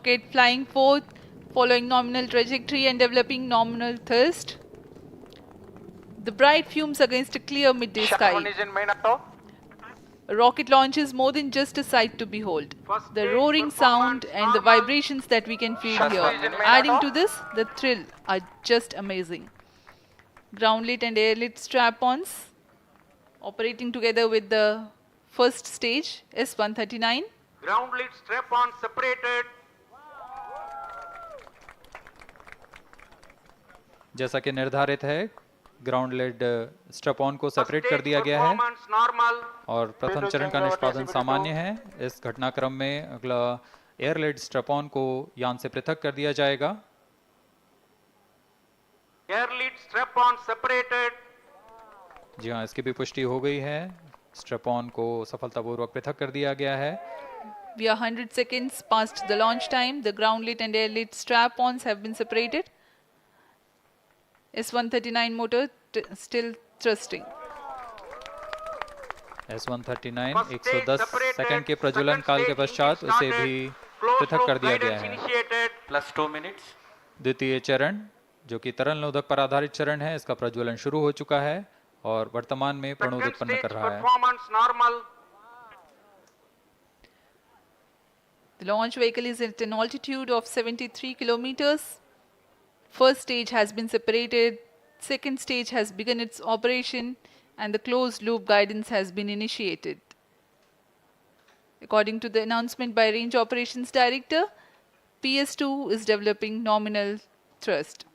rocket flying forth, following nominal trajectory and developing nominal thrust. The bright fumes against a clear midday sky. A rocket launch is more than just a sight to behold. The roaring sound and the vibrations that we can feel here, adding to this, the thrill, are just amazing. Ground-lit and air-lit strap-ons operating together with the first stage, S-139. Ground-lit strap-on separated. जैसा कि निर्धारित है, ground lead strap on को separate कर दिया गया है और प्रथम चरण का निष्पादन सामान्य है। इस घटनाक्रम में अगला एयर लेड स्ट्रैप ऑन को यान से पृथक कर दिया जाएगा। Air lead strap on separated. जी हाँ, इसकी भी पुष्टि हो गई है। स्ट्रैप ऑन को सफलतापूर्वक पृथक कर दिया गया है। We are 100 seconds past the launch time. The ground lit and air lit strap-ons have been separated. S-139 motor still thrusting. S-139 110 second के प्रज्वलन काल के पश्चात उसे भी पृथक कर दिया गया है। Plus 2 minutes. द्वितीय चरण जो कि तरल नोदक पर आधारित चरण है, इसका प्रज्वलन शुरू हो चुका है और वर्तमान में प्रणोद उत्पन्न कर रहा है। The launch vehicle is at an altitude of 73 kilometers. First stage has been separated, second stage has begun its operation, and the closed loop guidance has been initiated. According to the announcement by Range Operations Director, PS2 is developing nominal thrust.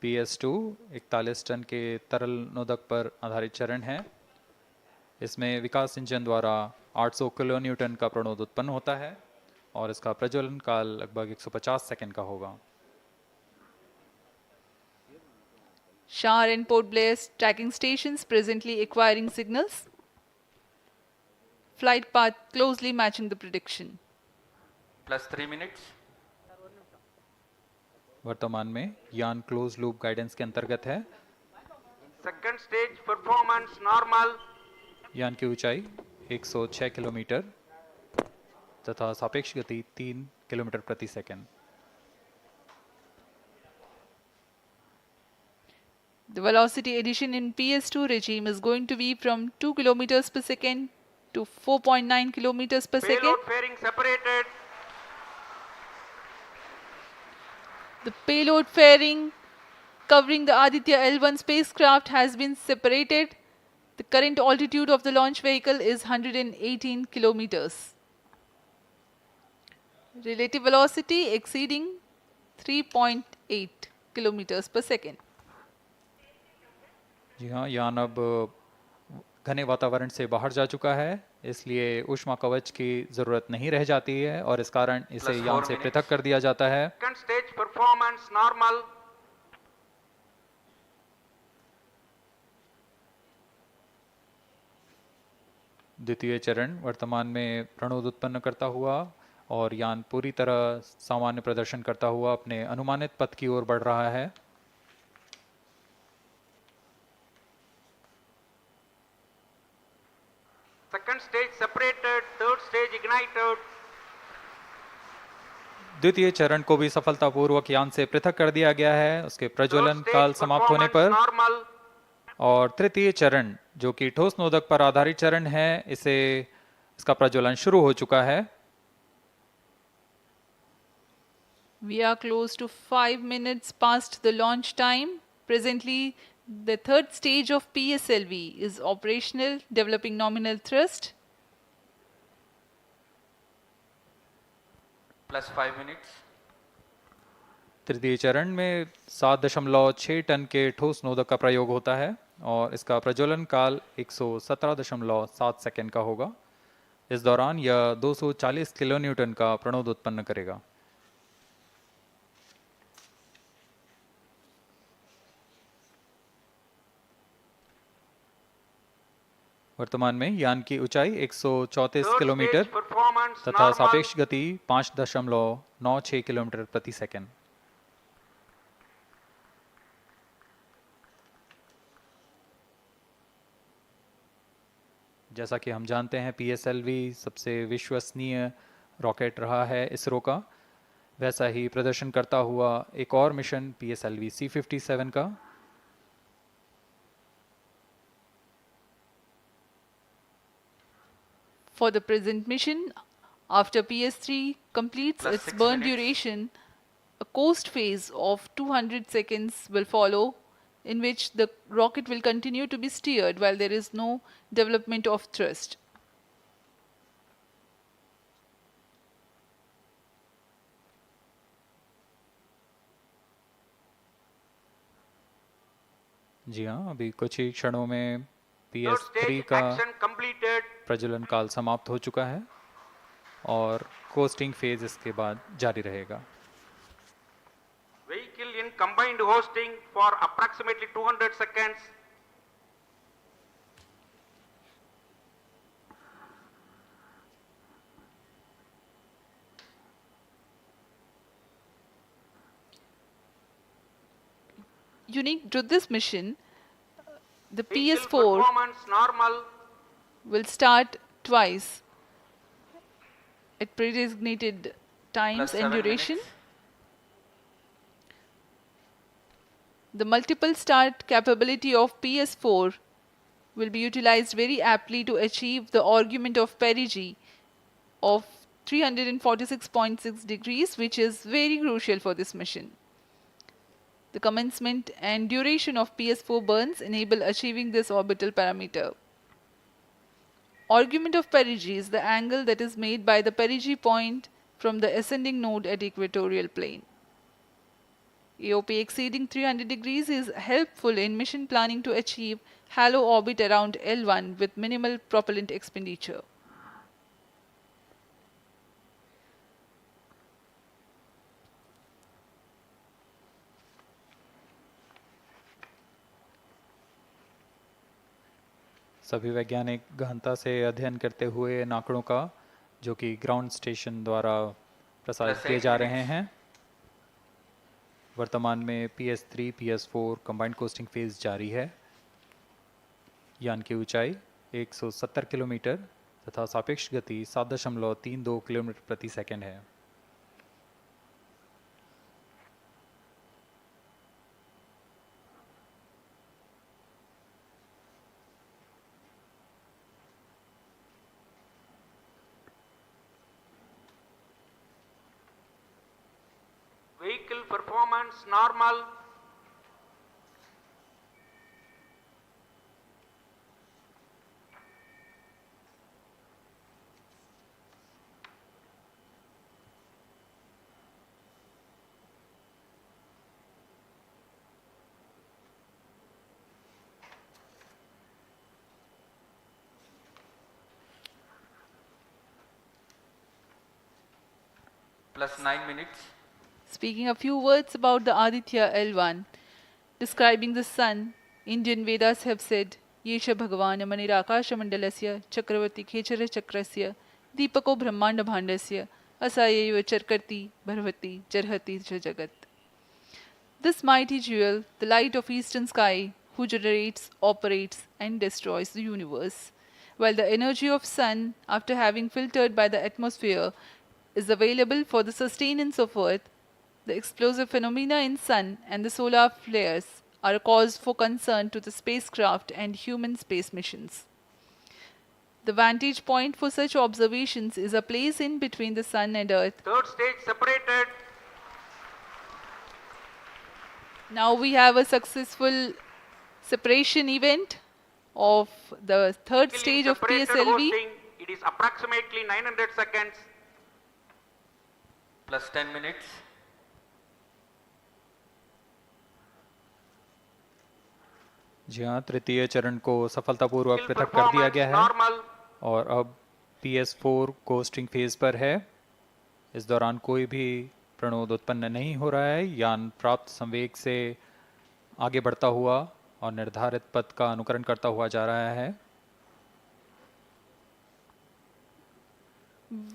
PS2 41 ton के तरल नोदक पर आधारित चरण है। इसमें विकास engine द्वारा 800 kilo Newton का प्रणोद उत्पन्न होता है और इसका प्रज्वलन काल लगभग 150 सेकंड का होगा। Shar and Port Blair tracking stations presently acquiring signals. Flight path closely matching the prediction. Plus 3 minutes. वर्तमान में यान क्लोज लूप गाइडेंस के अंतर्गत है। Second stage performance normal. यान की ऊंचाई 106 किलोमीटर तथा सापेक्ष गति 3 किलोमीटर प्रति second. The velocity addition in PS2 regime is going to be from 2 kilometers per second to 4.9 kilometers per second. Payload fairing separated. The payload fairing covering the Aditya L-1 spacecraft has been separated. The current altitude of the launch vehicle is 118 kilometers. Relative velocity exceeding 3.8 kilometers per second. जी हाँ, यान अब घने वातावरण से बाहर जा चुका है, इसलिए ऊष्मा कवच की जरूरत नहीं रह जाती है और इस कारण इसे यान से पृथक कर दिया जाता है। Second stage performance normal. द्वितीय चरण वर्तमान में प्रणोद उत्पन्न करता हुआ और यान पूरी तरह सामान्य प्रदर्शन करता हुआ अपने अनुमानित पथ की ओर बढ़ रहा है। Second stage separated, third stage ignited. द्वितीय चरण को भी सफलतापूर्वक यान से पृथक कर दिया गया है उसके प्रज्वलन काल समाप्त होने पर। और तृतीय चरण जो कि ठोस नोदक पर आधारित चरण है, इसका प्रज्वलन शुरू हो चुका है। We are close to 5 minutes past the launch time. Presently, the third stage of PSLV is operational, developing nominal thrust. Plus 5 minutes. तृतीय चरण में 7.6 टन के ठोस नोदक का प्रयोग होता है और इसका प्रज्वलन काल 117.7 सेकंड का होगा। इस दौरान यह 240 किलो न्यूटन का प्रणोद उत्पन्न करेगा। वर्तमान में यान की ऊंचाई 134 किलोमीटर तथा सापेक्ष गति 5.96 किलोमीटर प्रति सेकंड। जैसा कि हम जानते हैं, PSLV सबसे विश्वसनीय रॉकेट रहा है इसरो का, वैसा ही प्रदर्शन करता हुआ एक और मिशन PSLV C-57 का। For the present mission, after PS3 completes Plus its 6 burn minutes. duration, a coast phase of 200 seconds will follow, in which the rocket will continue to be steered while there is no development of thrust. जी हाँ, अभी कुछ ही क्षणों में Third PS3 stage का action completed. प्रज्वलन काल समाप्त हो चुका है और कोस्टिंग फेज इसके बाद जारी रहेगा। Vehicle in combined hosting for approximately 200 seconds. Unique to this mission, the Vehicle PS4 performance normal. will start twice at pre-designated times Plus and 7 duration. minutes. The multiple start capability of PS4 will be utilized very aptly to achieve the argument of perigee of 346.6 degrees, which is very crucial for this mission. The commencement and duration of PS4 burns enable achieving this orbital parameter. Argument of perigee is the angle that is made by the perigee point from the ascending node at equatorial plane. AOP exceeding 300 degrees is helpful in mission planning to achieve halo orbit around L1 with minimal propellant expenditure. सभी वैज्ञानिक गहनता से अध्ययन करते हुए इन आंकड़ों का, जो कि ग्राउंड स्टेशन द्वारा प्रसारित किए जा रहे हैं। वर्तमान में PS3 PS4 combined costing phase जारी है। यान की ऊंचाई 170 किलोमीटर तथा सापेक्ष गति 7.32 किलोमीटर प्रति सेकंड है। Vehicle performance normal. Plus 9 minutes. Speaking a few words about the Aditya L-1, describing the sun, Indian Vedas have said, Yesha Bhagavan Manirakasha Mandalasya Chakravarti Khechara Chakrasya Deepako Brahmanda Bhandasya Asayeva Charkarti Bharvati Jarhati Jagat. This mighty jewel, the light of eastern sky, who generates, operates and destroys the universe, while the energy of sun, after having filtered by the atmosphere, is available for the sustenance of earth, the explosive phenomena in sun and the solar flares are a cause for concern to the spacecraft and human space missions. The vantage point for such observations is a place in between the sun and earth. Third stage separated. Now we have a successful separation event of the third Vehicle in stage of separated PSLV. hosting. It is approximately 900 seconds. Plus 10 minutes. जी हाँ, तृतीय चरण को सफलतापूर्वक Vehicle पृथक कर दिया performance गया है normal. और अब PS4 कोस्टिंग फेज पर है। इस दौरान कोई भी प्रणोद उत्पन्न नहीं हो रहा है। यान प्राप्त संवेग से आगे बढ़ता हुआ और निर्धारित पथ का अनुकरण करता हुआ जा रहा है।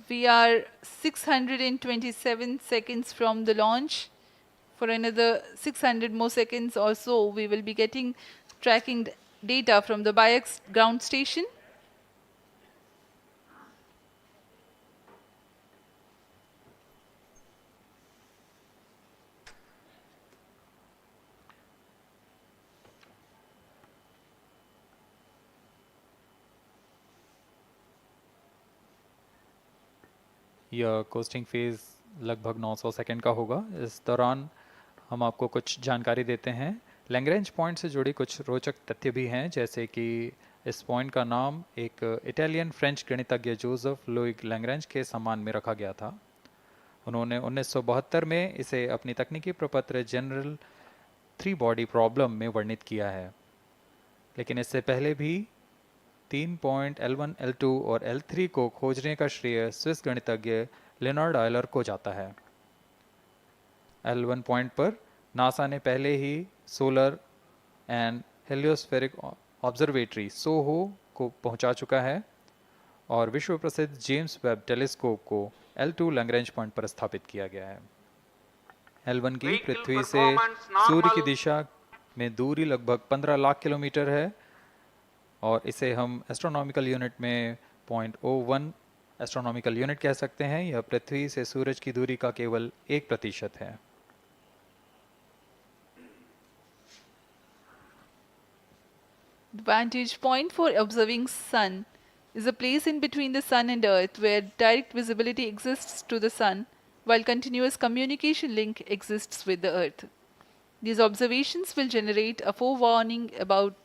We are 627 seconds from the launch. For another 600 more seconds or so, we will be getting tracking data from the BIAX ground station. यह कोस्टिंग फेज लगभग 900 सेकंड का होगा। इस दौरान हम आपको कुछ जानकारी देते हैं। लैग्रेंज पॉइंट से जुड़ी कुछ रोचक तथ्य भी हैं, जैसे कि इस पॉइंट का नाम एक इटालियन फ्रेंच गणितज्ञ जोसेफ लुइग लैग्रेंज के सम्मान में रखा गया था। उन्होंने 1972 में इसे अपनी तकनीकी प्रपत्र जनरल थ्री बॉडी प्रॉब्लम में वर्णित किया है, लेकिन इससे पहले भी 3 पॉइंट L1, L2 और L3 को खोजने का श्रेय स्विस गणितज्ञ लियोनार्ड आयलर को जाता है। L1 पॉइंट पर नासा ने पहले ही सोलर एंड हेलियोस्फेरिक ऑब्जर्वेटरी सोहो को पहुंचा चुका है और विश्व प्रसिद्ध जेम्स वेब टेलीस्कोप को L2 लैग्रेंज पॉइंट पर स्थापित किया गया है। L1 की पृथ्वी से सूर्य की दिशा में दूरी लगभग 15 लाख किलोमीटर है और इसे हम एस्ट्रोनॉमिकल यूनिट में 0.01 एस्ट्रोनॉमिकल यूनिट कह सकते हैं। यह पृथ्वी से सूरज की दूरी का केवल 1% है। The vantage point for observing sun is a place in between the sun and earth where direct visibility exists to the sun while continuous communication link exists with the earth. These observations will generate a forewarning about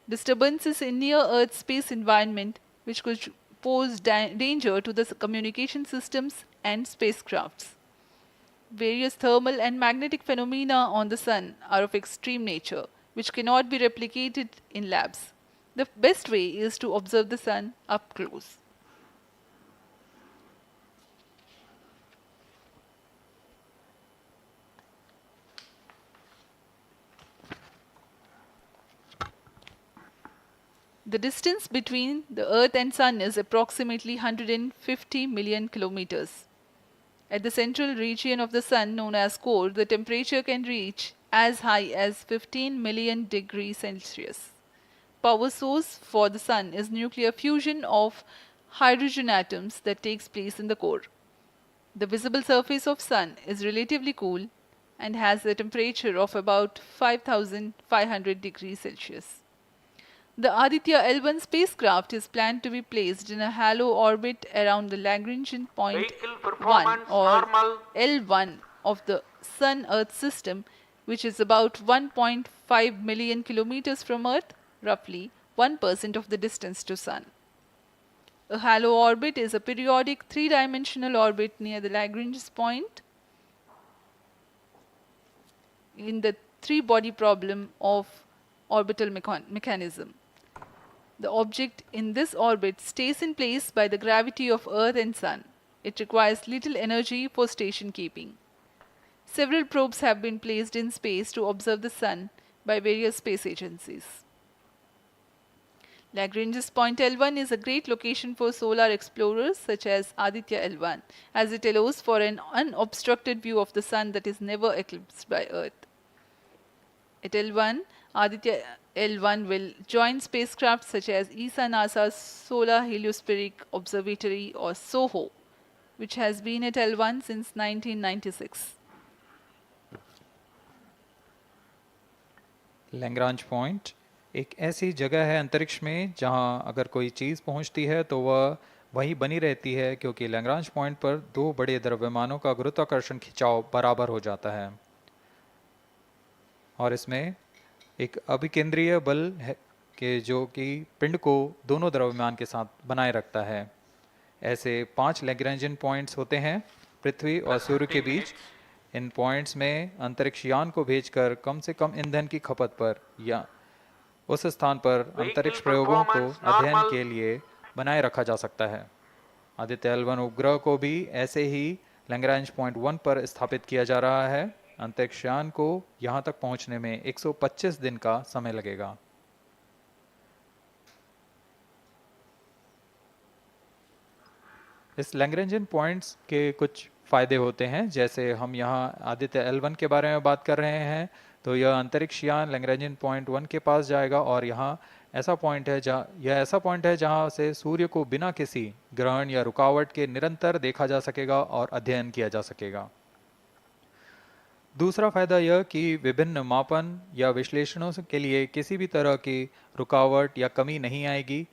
disturbances in near earth space environment which could pose danger to the communication systems and spacecrafts. Various thermal and magnetic phenomena on the sun are of extreme nature, which cannot be replicated in labs. The best way is to observe the sun up close. The distance between the Earth and Sun is approximately 150 million kilometers. At the central region of the Sun, known as core, the temperature can reach as high as 15 million degrees Celsius. Power source for the Sun is nuclear fusion of hydrogen atoms that takes place in the core. The visible surface of Sun is relatively cool and has a temperature of about 5,500 degrees Celsius. The Aditya L-1 spacecraft is planned to be placed in a halo orbit around the Lagrangian point Vehicle 1 performance or normal. L1 of the Sun-Earth system, which is about 1.5 million kilometers from Earth, roughly 1% of the distance to Sun. A halo orbit is a periodic three-dimensional orbit near the Lagrange point in the three-body problem of orbital mechanism. The object in this orbit stays in place by the gravity of Earth and Sun. It requires little energy for station keeping. Several probes have been placed in space to observe the Sun by various space agencies. Lagrange's point L1 is a great location for solar explorers such as Aditya L1, as it allows for an unobstructed view of the Sun that is never eclipsed by Earth. At L1, Aditya L1 will join spacecraft such as ESA-NASA's Solar Heliospheric Observatory or SOHO, which has been at L1 since 1996. Lagrange point एक ऐसी जगह है अंतरिक्ष में जहां अगर कोई चीज़ पहुंचती है तो वह वहीं बनी रहती है, क्योंकि लैग्रांज पॉइंट पर दो बड़े द्रव्यमानों का गुरुत्वाकर्षण खिंचाव बराबर हो जाता है और इसमें एक अभिकेंद्रीय बल है कि जो कि पिंड को दोनों द्रव्यमान के साथ बनाए रखता है। ऐसे 5 लैग्रेंजियन पॉइंट्स होते हैं पृथ्वी और सूर्य के बीच। इन पॉइंट्स में अंतरिक्ष यान को भेजकर कम से कम ईंधन की खपत पर या उस स्थान पर अंतरिक्ष प्रयोगों को अध्ययन के लिए बनाए रखा जा सकता है। आदित्य L1 उपग्रह को भी ऐसे ही लैग्रेंज पॉइंट 1 पर स्थापित किया जा रहा है। अंतरिक्ष यान को यहां तक पहुंचने में 125 दिन का समय लगेगा। इस लैग्रेंजियन पॉइंट्स के कुछ फायदे होते हैं, जैसे हम यहाँ आदित्य L1 के बारे में बात कर रहे हैं तो यह अंतरिक्ष यान लैग्रेंजियन पॉइंट 1 के पास जाएगा और यहाँ ऐसा पॉइंट है जहाँ से सूर्य को बिना किसी ग्रहण या रुकावट के निरंतर देखा जा सकेगा और अध्ययन किया जा सकेगा। दूसरा फायदा यह कि विभिन्न मापन या विश्लेषणों के लिए किसी भी तरह की रुकावट या कमी नहीं आएगी।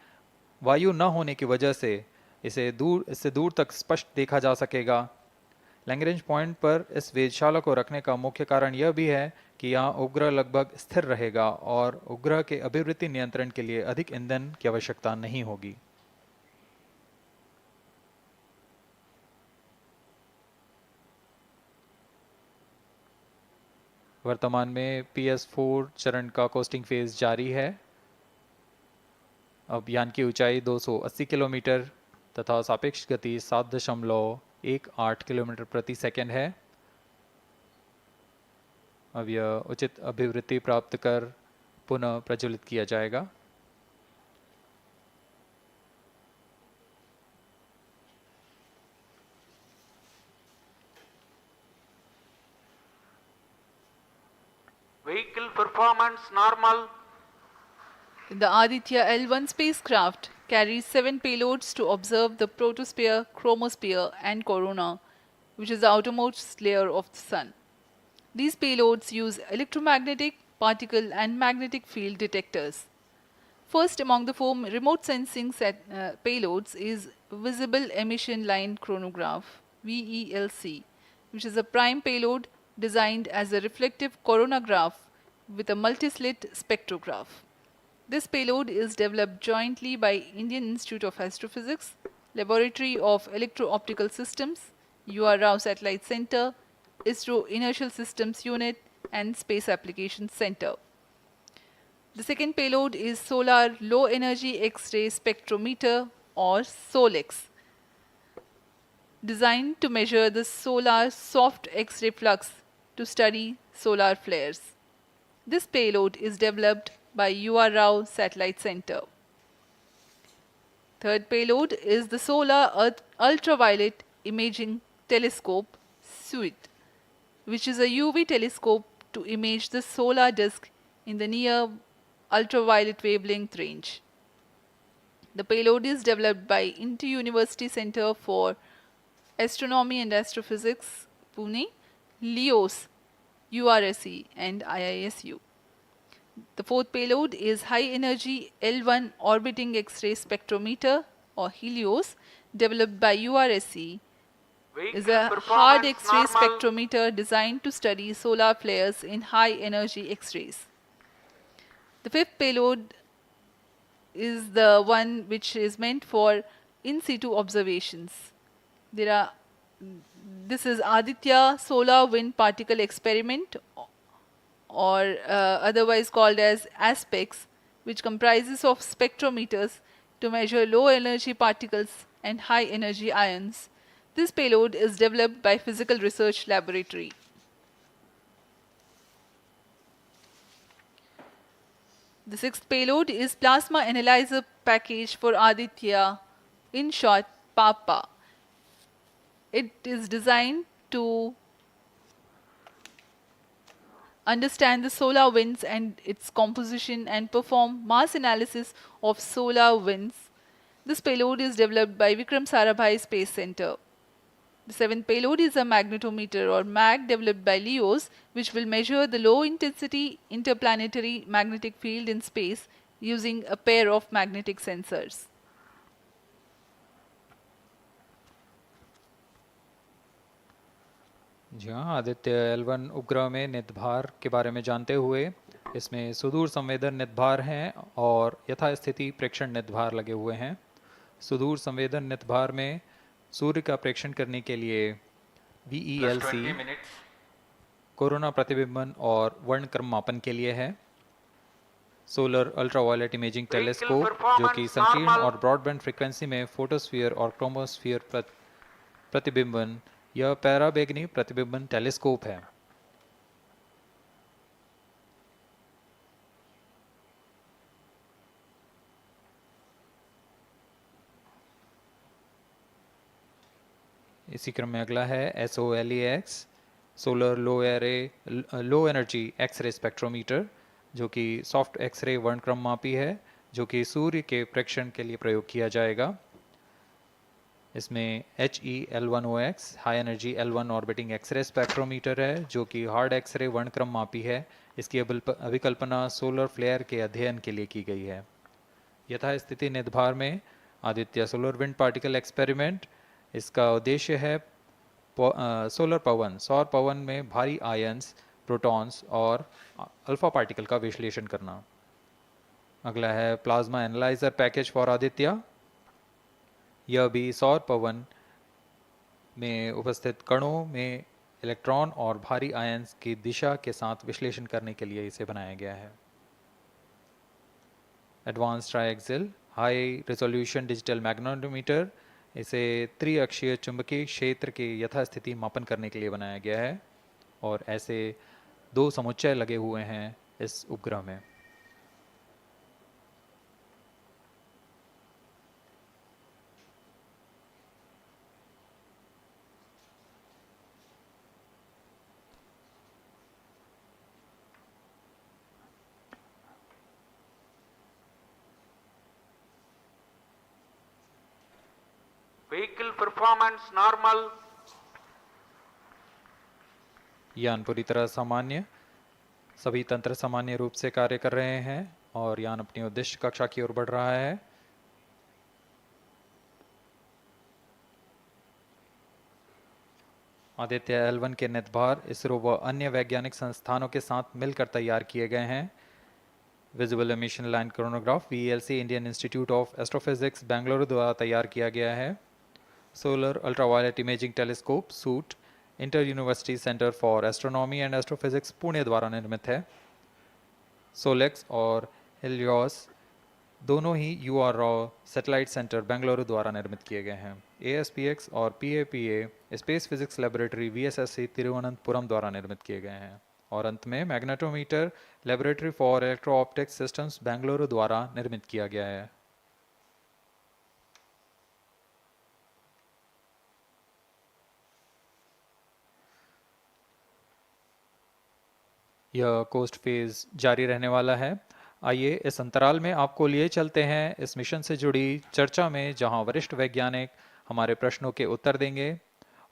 वायु न होने की वजह से इससे दूर तक स्पष्ट देखा जा सकेगा। लैग्रेंज पॉइंट पर इस वेधशाला को रखने का मुख्य कारण यह भी है कि यहाँ उपग्रह लगभग स्थिर रहेगा और उपग्रह के अभिवृत्ति नियंत्रण के लिए अधिक ईंधन की आवश्यकता नहीं होगी। वर्तमान में PS4 चरण का कोस्टिंग फेज जारी है। अब यान की ऊंचाई 280 किलोमीटर तथा सापेक्ष गति 7.18 किलोमीटर प्रति सेकंड है। अब यह उचित अभिवृत्ति प्राप्त कर पुनः प्रज्वलित किया जाएगा। Vehicle performance normal. The Aditya L-1 spacecraft carries 7 payloads to observe the protosphere, chromosphere and corona, which is the outermost layer of the Sun. These payloads use electromagnetic, particle and magnetic field detectors. First among the 4 remote sensing payloads is Visible Emission Line Chronograph (VELC), which is a prime payload designed as a reflective coronagraph with a multislit spectrograph. This payload is developed jointly by Indian Institute of Astrophysics, Laboratory of Electro-Optical Systems, UR Rao Satellite Center, ISRO Inertial Systems Unit and Space Applications Center. The second payload is Solar Low Energy X-ray Spectrometer or SOLEX, designed to measure the solar soft X-ray flux to study solar flares. This payload is developed by UR Rao Satellite Center. Third payload is the Solar Earth Ultraviolet Imaging Telescope SUIT, which is a UV telescope to image the solar disk in the near ultraviolet wavelength range. The payload is developed by Inter-University Center for Astronomy and Astrophysics, Pune, LEOS, URSE and IISU. The fourth payload is High Energy L-1 Orbiting X-ray Spectrometer or HELIOS, developed by URSE. Is a hard X-ray spectrometer designed to study solar flares in high energy X-rays. The fifth payload is the one which is meant for in situ observations. This is Aditya Solar Wind Particle Experiment, or otherwise called as ASPEX, which comprises of spectrometers to measure low energy particles and high energy ions. This payload is developed by Physical Research Laboratory. The sixth payload is Plasma Analyzer Package for Aditya, in short PAPA. It is designed to understand the solar winds and its composition and perform mass analysis of solar winds. This payload is developed by Vikram Sarabhai Space Center. The seventh payload is a magnetometer or MAG developed by LEOS, which will measure the low intensity interplanetary magnetic field in space using a pair of magnetic sensors. जी हाँ, Aditya L1 उपग्रह में नितभार के बारे में जानते हुए इसमें सुदूर संवेदन नितभार हैं और यथास्थिति प्रेक्षण नितभार लगे हुए हैं। सुदूर संवेदन नितभार में सूर्य का प्रेक्षण करने के लिए VELC कोरोना प्रतिबिंबन और वर्णक्रम मापन के लिए है। सोलर अल्ट्रावायलेट इमेजिंग टेलीस्कोप जो कि संकीर्ण और ब्रॉडबैंड फ्रीक्वेंसी में फोटोस्फीयर और क्रोमोस्फीयर प्रतिबिंबन यह पैराबैंगनी प्रतिबिंबन टेलीस्कोप है। इसी क्रम में अगला है SOLEX solar low energy X ray spectrometer जो कि सॉफ्ट एक्सरे वर्णक्रम मापी है जो कि सूर्य के प्रेक्षण के लिए प्रयोग किया जाएगा। इसमें HEL1OX high energy L1 orbiting X ray spectrometer है जो कि हार्ड एक्सरे वर्णक्रम मापी है। इसकी अभिकल्पना सोलर फ्लेयर के अध्ययन के लिए की गई है। यथास्थिति नितभार में Aditya solar wind particle experiment, इसका उद्देश्य है सोलर पवन, सौर पवन में भारी आयंस, प्रोटॉन्स और अल्फा पार्टिकल का विश्लेषण करना। अगला है plasma analyser package for Aditya. यह भी सौर पवन में उपस्थित कणों में इलेक्ट्रॉन और भारी आयंस की दिशा के साथ विश्लेषण करने के लिए इसे बनाया गया है। Advance triaxial high resolution digital magnetometer, इसे त्रिअक्षीय चुंबकीय क्षेत्र के यथास्थिति मापन करने के लिए बनाया गया है और ऐसे 2 समुच्चय लगे हुए हैं इस उपग्रह में। Vehicle performance normal. यान पूरी तरह सामान्य, सभी तंत्र सामान्य रूप से कार्य कर रहे हैं और यान अपनी उद्देश्य कक्षा की ओर बढ़ रहा है। आदित्य L1 के नितभार इसरो व अन्य वैज्ञानिक संस्थानों के साथ मिलकर तैयार किए गए हैं। Visual emission line chronograph VLC Indian institute of astrophysics Bengaluru द्वारा तैयार किया गया है। Solar ultraviolet imaging telescope suit inter university centre for astronomy and astrophysics Pune द्वारा निर्मित है। सोलेक्स और हेलियोस दोनों ही UR सैटेलाइट सेंटर बेंगलुरु द्वारा निर्मित किए गए हैं। ASPX और PAPA space physics laboratory VSSC Thiruvananthapuram द्वारा निर्मित किए गए हैं। और अंत में magnetometer laboratory for electro optics systems Bengaluru द्वारा निर्मित किया गया है। यह कोस्ट फेज जारी रहने वाला है। आइए इस अंतराल में आपको लिए चलते हैं इस मिशन से जुड़ी चर्चा में, जहां वरिष्ठ वैज्ञानिक हमारे प्रश्नों के उत्तर देंगे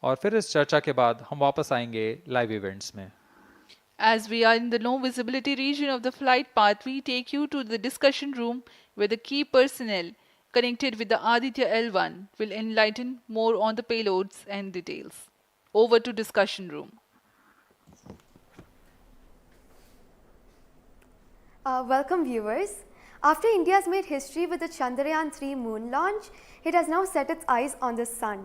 और फिर इस चर्चा के बाद हम वापस आएंगे लाइव इवेंट्स में। As we are in the low visibility region of the flight path, we take you to the discussion room where the key personnel connected with the Aditya L1 will enlighten more on the payloads and details. Over to discussion room. Welcome viewers. After India has made history with the Chandrayaan-3 moon launch, it has now set its eyes on the sun.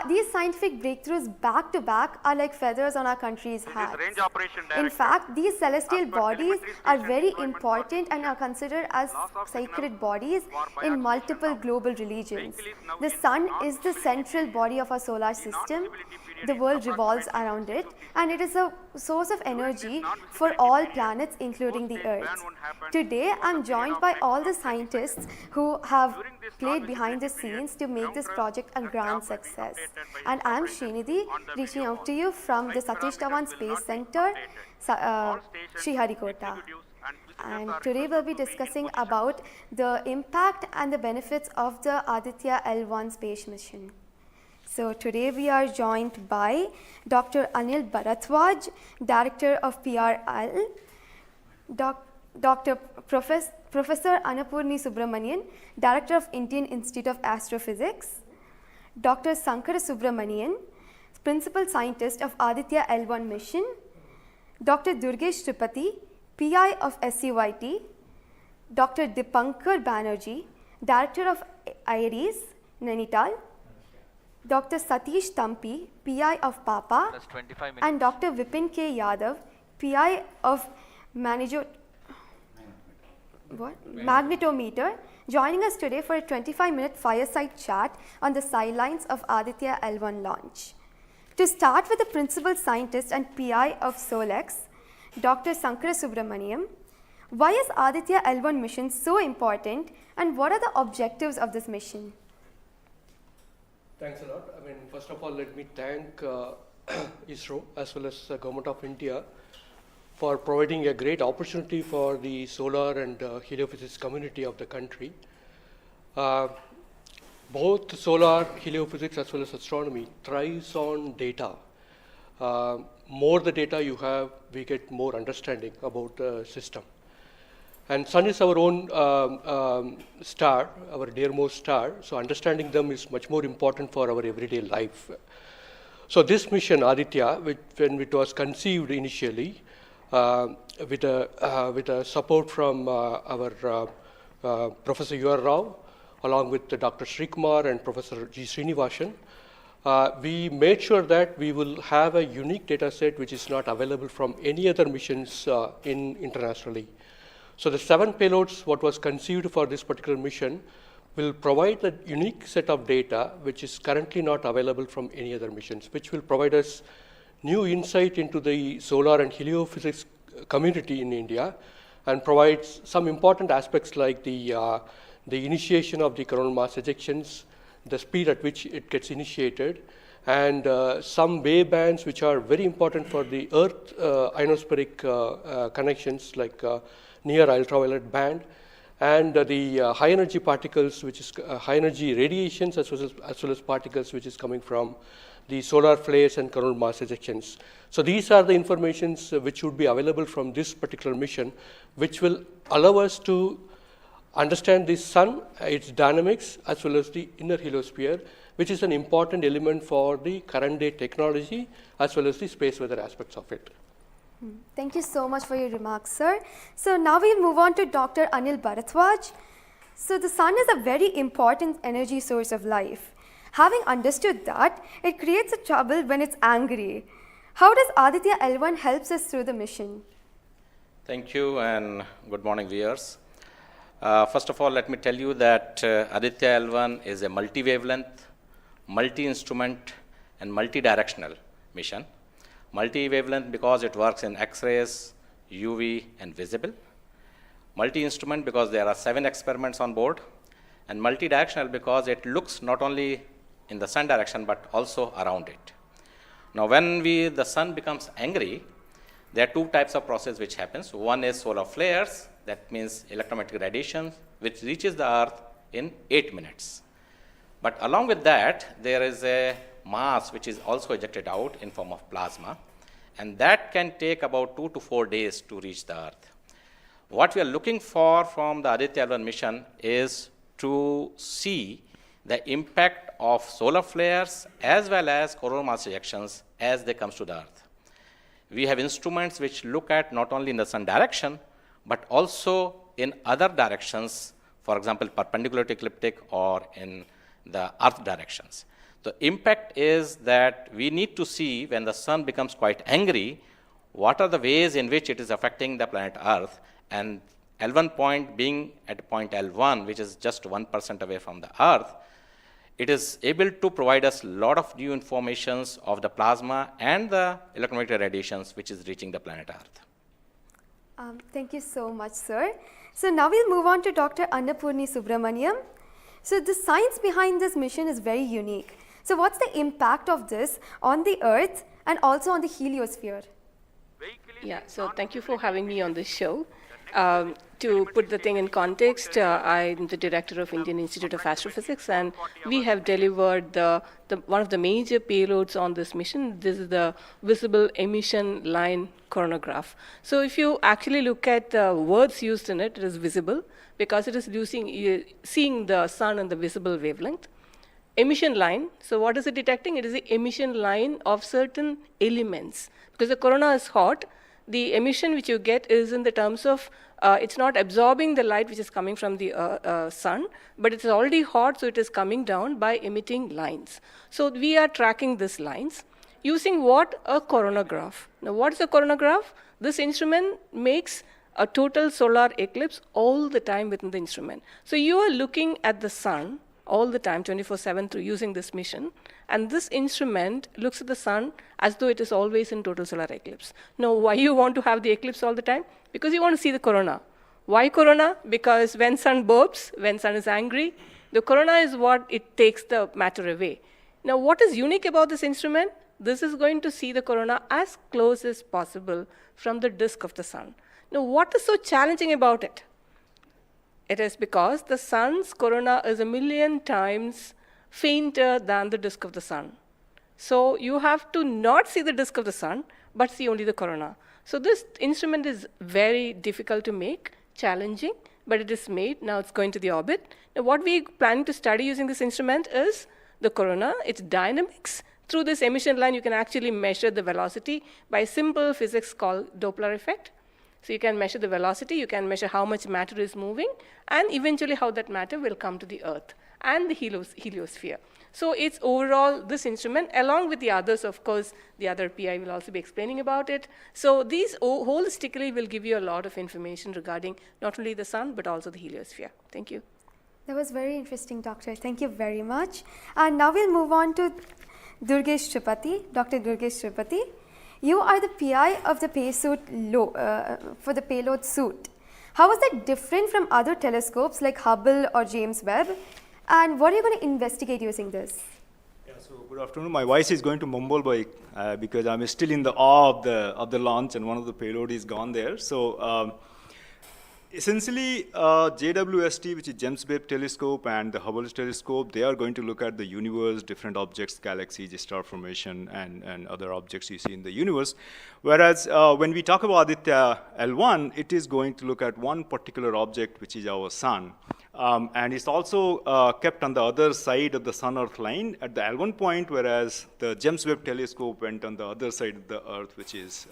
These scientific breakthroughs back to back are like feathers on our country's hats. Range Operation In Director. fact, these celestial As per bodies telemetry are station very deployment important for and are considered as loss of sacred signal bodies for in biodistribution multiple now. global religions. Vehicle is now The in sun is the non-visibility central period. body of our solar The system. non-visibility period The is world revolves approximately around it 6 to 6 and it is a source of energy non-visibility for all period, planets including the post-stage Earth. ban won't happen Today over I'm the period joined of by time all the from scientists who have During this played behind the non-visibility scenes period, to make this ground project a the grand staff will be success. updated by And I'm operation Srinidhi, on the reaching video out to hall. you from the Flight Satish parameters Dhawan will Space not be Center, updated. All stations, Sriharikota. executives and visitors And are today we'll requested be to in discussing position. about the impact and the benefits of the Aditya L1 space mission. So today we are joined by Dr. Anil Bharatwaj, Director of PRL, Professor Annapurni Subramanian, Director of Indian Institute of Astrophysics, Dr. Sankara Subramanian, Principal Scientist of Aditya L1 mission, Dr. Durgesh Tripathi, PI of SCYT, Dr. Dipankar Banerjee, Director of IRIS, Nainital, Dr. Satish Tampi, PI of PAPA, and Dr. Vipin K. Yadav, PI of Magnetometer, joining us today for a 25-minute fireside chat on the sidelines of Aditya L1 launch. To start with the Principal Scientist and PI of SOLEX, Dr. Sankara Subramaniam, why is Aditya L1 mission so important and what are the objectives of this mission? Thanks a lot. I mean, first of all, let me thank ISRO as well as the Government of India for providing a great opportunity for the solar and heliophysics community of the country. Both solar, heliophysics as well as astronomy thrives on data. More the data you have, we get more understanding about the system. And sun is our own star, our dearmost star, so understanding them is much more important for our everyday life. So this mission, Aditya, when it was conceived initially, with a support from our Professor U.R. Rao, along with Dr. Srikumar and Professor G. Srinivasan, we made sure that we will have a unique data set which is not available from any other missions internationally. So the 7 payloads, what was conceived for this particular mission, will provide a unique set of data which is currently not available from any other missions, which will provide us new insight into the solar and heliophysics community in India, and provides some important aspects like the initiation of the coronal mass ejections, the speed at which it gets initiated, and some wave bands which are very important for the Earth ionospheric connections, like near ultraviolet band, and the high energy particles, which is high energy radiations, as well as particles which is coming from the solar flares and coronal mass ejections. So these are the informations which would be available from this particular mission, which will allow us to understand the sun, its dynamics, as well as the inner heliosphere, which is an important element for the current day technology, as well as the space weather aspects of it. Thank you so much for your remarks, sir. So now we'll move on to Dr. Anil Bharadwaj. So the sun is a very important energy source of life. Having understood that, it creates a trouble when it's angry. How does Aditya L-1 helps us through the mission? Thank you and good morning, viewers. First of all, let me tell you that Aditya L-1 is a multi-wavelength, multi-instrument and multi-directional mission. Multi-wavelength because it works in X-rays, UV and visible. Multi-instrument because there are 7 experiments on board. And multi-directional because it looks not only in the sun direction but also around it. Now when the sun becomes angry, there are 2 types of process which happens. One is solar flares, that means electromagnetic radiation, which reaches the earth in 8 minutes. But along with that, there is a mass which is also ejected out in form of plasma, and that can take about 2 to 4 days to reach the earth. What we are looking for from the Aditya L-1 mission is to see the impact of solar flares as well as coronal mass ejections as they come to the earth. We have instruments which look at not only in the sun direction, but also in other directions, for example, perpendicular to ecliptic or in the earth directions. The impact is that we need to see when the sun becomes quite angry, what are the ways in which it is affecting the planet Earth, and L1 point being at point L1, which is just 1% away from the Earth, it is able to provide us a lot of new informations of the plasma and the electromagnetic radiations which is reaching the planet Earth. Thank you so much, sir. So now we'll move on to Dr. Annapurni Subramaniam. So the science behind this mission is very unique. So what's the impact of this on the Earth and also on the heliosphere? Yeah, so thank you for having me on this show. To put the thing in context, I'm the director of Indian Institute of Astrophysics, and we have delivered one of the major payloads on this mission. This is the visible emission line coronagraph. So if you actually look at the words used in it, it is visible because it is seeing the sun in the visible wavelength. Emission line, so what is it detecting? It is the emission line of certain elements. Because the corona is hot, the emission which you get is in the terms of, it's not absorbing the light which is coming from the sun, but it's already hot, so it is coming down by emitting lines. So we are tracking these lines using what? A coronagraph. Now what is a coronagraph? This instrument makes a total solar eclipse all the time within the instrument. So you are looking at the sun all the time, 24/7 through using this mission. And this instrument looks at the sun as though it is always in total solar eclipse. Now, why you want to have the eclipse all the time? Because you want to see the corona. Why corona? Because when sun burps, when sun is angry, the corona is what it takes the matter away. Now, what is unique about this instrument? This is going to see the corona as close as possible from the disk of the sun. Now, what is so challenging about it? It is because the sun's corona is 1,000,000 times fainter than the disk of the sun. So you have to not see the disk of the sun, but see only the corona. So this instrument is very difficult to make challenging, but it is made. Now it's going to the orbit. Now what we're planning to study using this instrument is the corona, its dynamics. Through this emission line, you can actually measure the velocity by simple physics called Doppler effect. So you can measure the velocity, you can measure how much matter is moving, and eventually how that matter will come to the Earth and the heliosphere. So it's overall this instrument, along with the others, of course, the other PI will also be explaining about it. So these holistically will give you a lot of information regarding not only the sun, but also the heliosphere. Thank you. That was very interesting, Doctor. Thank you very much. And now we'll move on to Durgesh Tripathi, Dr. Durgesh Tripathi. You are the PI of the for the payload suit. How is that different from other telescopes like Hubble or James Webb? And what are you going to investigate using this? Yeah, so good afternoon. My voice is going to mumble because I'm still in the awe of the launch and one of the payload is gone there. So essentially, JWST, which is James Webb Telescope, and the Hubble Telescope, they are going to look at the universe, different objects, galaxies, star formation, and other objects you see in the universe. Whereas when we talk about Aditya L-1, it is going to look at one particular object, which is our sun. And it's also kept on the other side of the Sun-Earth line at the L1 point, whereas the James Webb Telescope went on the other side of the Earth, which is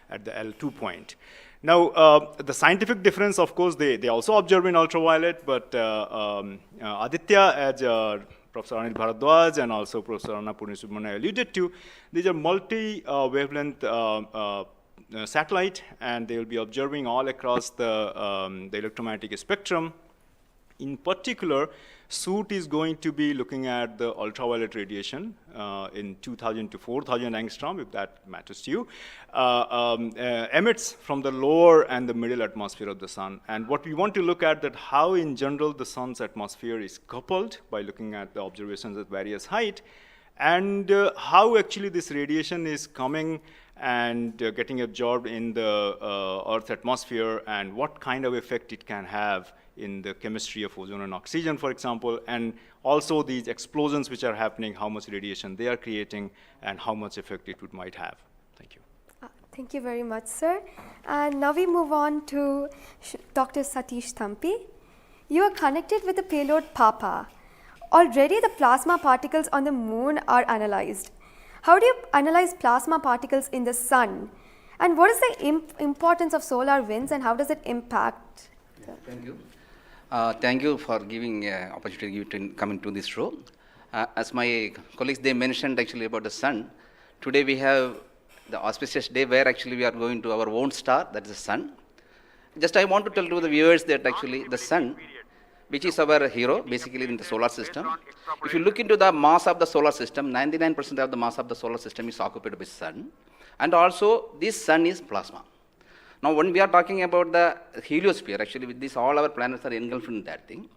at the L2 point. Now, the scientific difference, of course, they also observe in ultraviolet, but Aditya, as Professor Anil Bharadwaj and also Professor Annapurni Subramanian alluded to, these are multi-wavelength satellite, and they will be observing all across the electromagnetic spectrum. In particular, SUIT is going to be looking at the ultraviolet radiation in 2000 to 4000 angstrom, if that matters to you, emits from the lower and the middle atmosphere of the sun. And what we want to look at that how in general the sun's atmosphere is coupled by looking at the observations at various height, and how actually this radiation is coming and getting absorbed in the Earth's atmosphere, and what kind of effect it can have in the chemistry of ozone and oxygen, for example, and also these explosions which are happening, how much radiation they are creating, and how much effect it might have. Thank you. Thank you very much, sir. And now we move on to Dr. Satish Thampi. You are connected with the payload PAPA. Already the plasma particles on the moon are analyzed. How do you analyze plasma particles in the sun? And what is the importance of solar winds, and how does it impact? Thank you. Thank you for giving opportunity to come into this show. As my colleagues, they mentioned actually about the sun. Today we have the auspicious day where actually we are going to our own star, that is the sun. Just I want to tell to the viewers that actually the sun, which is our hero, basically in the solar system. If you look into the mass of the solar system, 99% of the mass of the solar system is occupied by sun. And also, this sun is plasma. Now, when we are talking about the heliosphere, actually with this, all our planets are engulfed in that thing.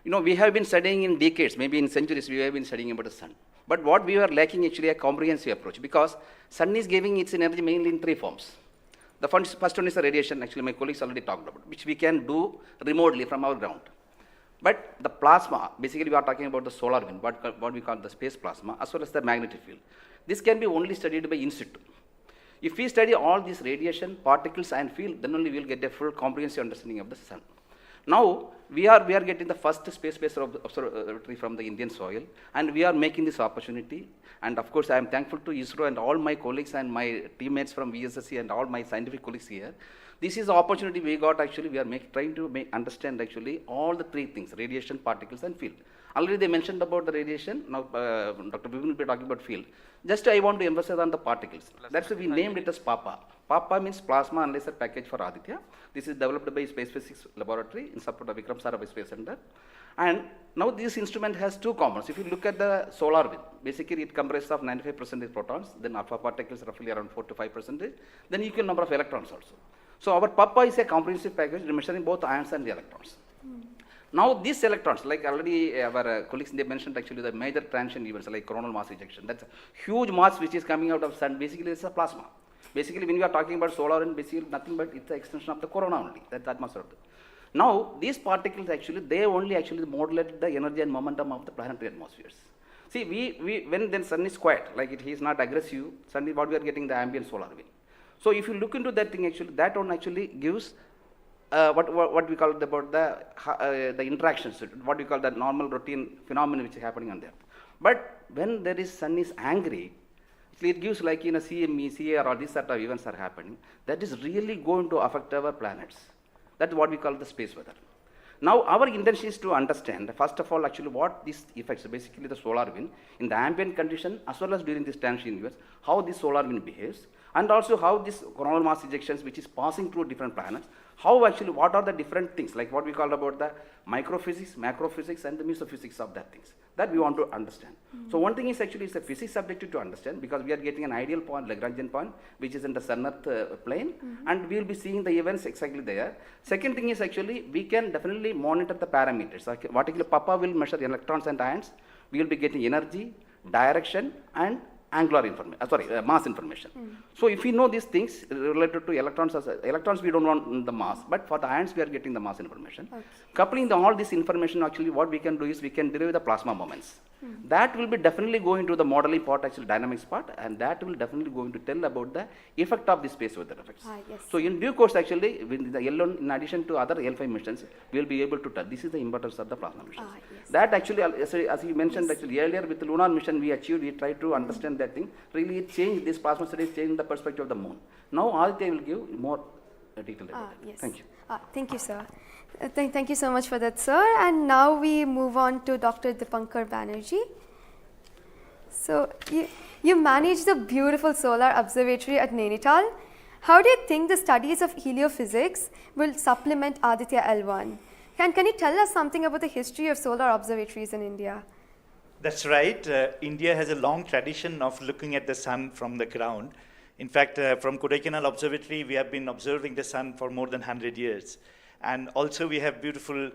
You know, we have been studying in decades, maybe in centuries, we have been studying about the sun. But what we are lacking actually a comprehensive approach, because sun is giving its energy mainly in three forms. The first one is the radiation, actually my colleagues already talked about, which we can do remotely from our ground. But the plasma, basically we are talking about the solar wind, what we call the space plasma, as well as the magnetic field. This can be only studied by in situ. If we study all these radiation, particles and field, then only we will get a full comprehensive understanding of the sun. Now, we are getting the first space-based observatory from the Indian soil, and we are making this opportunity. And of course, I am thankful to ISRO and all my colleagues and my teammates from VSSC and all my scientific colleagues here. This is the opportunity we got actually. We are trying to understand actually all the three things: radiation, particles, and field. Already they mentioned about the radiation. Now, Dr. Bibin will be talking about field. Just I want to emphasize on the particles. That's why we named it as PAPA. PAPA means Plasma Analyzer Package for Aditya. This is developed by Space Physics Laboratory in support of Vikram Sarabhai Space Center. And now this instrument has two components. If you look at the solar wind, basically it comprises of 95% protons, then alpha particles roughly around 4 to 5%, then equal number of electrons also. So our PAPA is a comprehensive package measuring both ions and the electrons. Now these electrons, like already our colleagues, they mentioned actually the major transition events like coronal mass ejection. That's a huge mass which is coming out of sun. Basically it's a plasma. Basically when we are talking about solar and basically nothing but it's the extension of the corona only. That's the atmosphere. Now these particles actually, they only actually modulate the energy and momentum of the planetary atmospheres. See, when then sun is quiet, like it is not aggressive, sun is what we are getting the ambient solar wind. So if you look into that thing actually, that one actually gives what we call about the interactions, what we call the normal routine phenomenon which is happening on the Earth. But when there is sun is angry, it gives like CME, CAR, or these sort of events are happening. That is really going to affect our planets. That's what we call the space weather. Now, our intention is to understand, first of all, actually what these effects, basically the solar wind, in the ambient condition as well as during this transition universe, how this solar wind behaves, and also how this coronal mass ejections which is passing through different planets, how actually, what are the different things, like what we call about the microphysics, macrophysics, and the mesophysics of that things, that we want to understand. So one thing is actually it's a physics subjective to understand, because we are getting an ideal point, Lagrangian point, which is in the sun-earth plane, and we will be seeing the events exactly there. Second thing is actually, we can definitely monitor the parameters. Like what actually Papa will measure electrons and ions, we will be getting energy, direction, and angular information, mass information. So if we know these things related to electrons, electrons we don't want the mass, but for the ions we are getting the mass information. Okay. Coupling all this information, actually what we can do is we can derive the plasma moments. That will be definitely going to the modeling part, actually dynamics part, and that will definitely going to tell about the effect of the space weather effects. Yes. So in due course, actually, with the L1, in addition to other L5 missions, we will be able to tell. This is the importance of the plasma missions. Yes. That actually, as you mentioned, actually earlier with the lunar mission we achieved, we tried to understand that thing. Really, it changed this plasma studies, changed the perspective of the moon. Now, Aditya will give more detail about it. Yes. Thank you. Thank you, sir. Thank you so much for that, sir. And now we move on to Dr. Dipankar Banerjee. So, you manage the beautiful solar observatory at Nainital. How do you think the studies of heliophysics will supplement Aditya L1? Can you tell us something about the history of solar observatories in India? That's right. India has a long tradition of looking at the sun from the ground. In fact, from Kodaikanal Observatory, we have been observing the sun for more than 100 years. And also we have beautiful,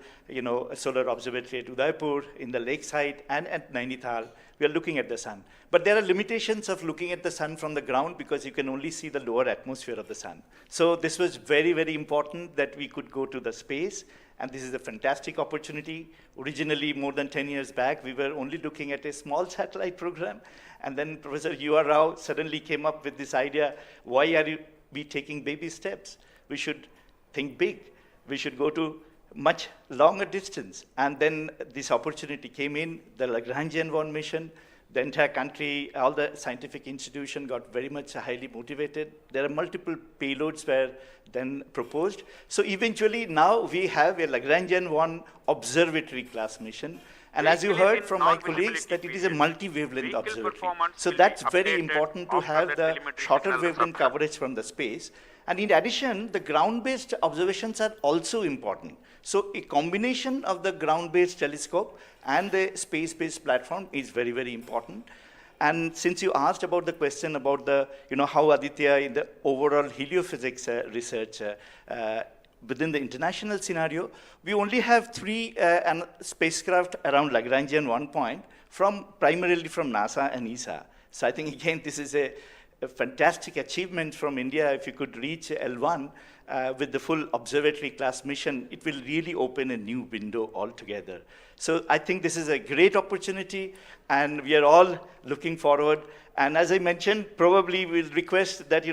solar observatory at Udaipur, in the lakeside, and at Nainital. We are looking at the sun. But there are limitations of looking at the sun from the ground because you can only see the lower atmosphere of the sun. So this was very, very important that we could go to the space. And this is a fantastic opportunity. Originally, more than 10 years back, we were only looking at a small satellite program. And then Professor U.R. Rao suddenly came up with this idea, why are we taking baby steps? We should think big. We should go to much longer distance. And then this opportunity came in, the Lagrangian 1 mission. The entire country, all the scientific institution got very much highly motivated. There are multiple payloads were then proposed. So eventually now we have a Lagrangian 1 observatory class mission. And as you heard from my colleagues, that it is a multi-wavelength observatory. So that's very important to have the shorter wavelength coverage from the space. And in addition, the ground-based observations are also important. So a combination of the ground-based telescope and the space-based platform is very, very important. And since you asked about the question about the, how Aditya in the overall heliophysics research within the international scenario, we only have 3 spacecraft around Lagrangian 1 point primarily from NASA and ESA. So I think again, this is a fantastic achievement from India. If you could reach L1 with the full observatory class mission, it will really open a new window altogether. So I think this is a great opportunity, and we are all looking forward. And as I mentioned, probably we'll request that,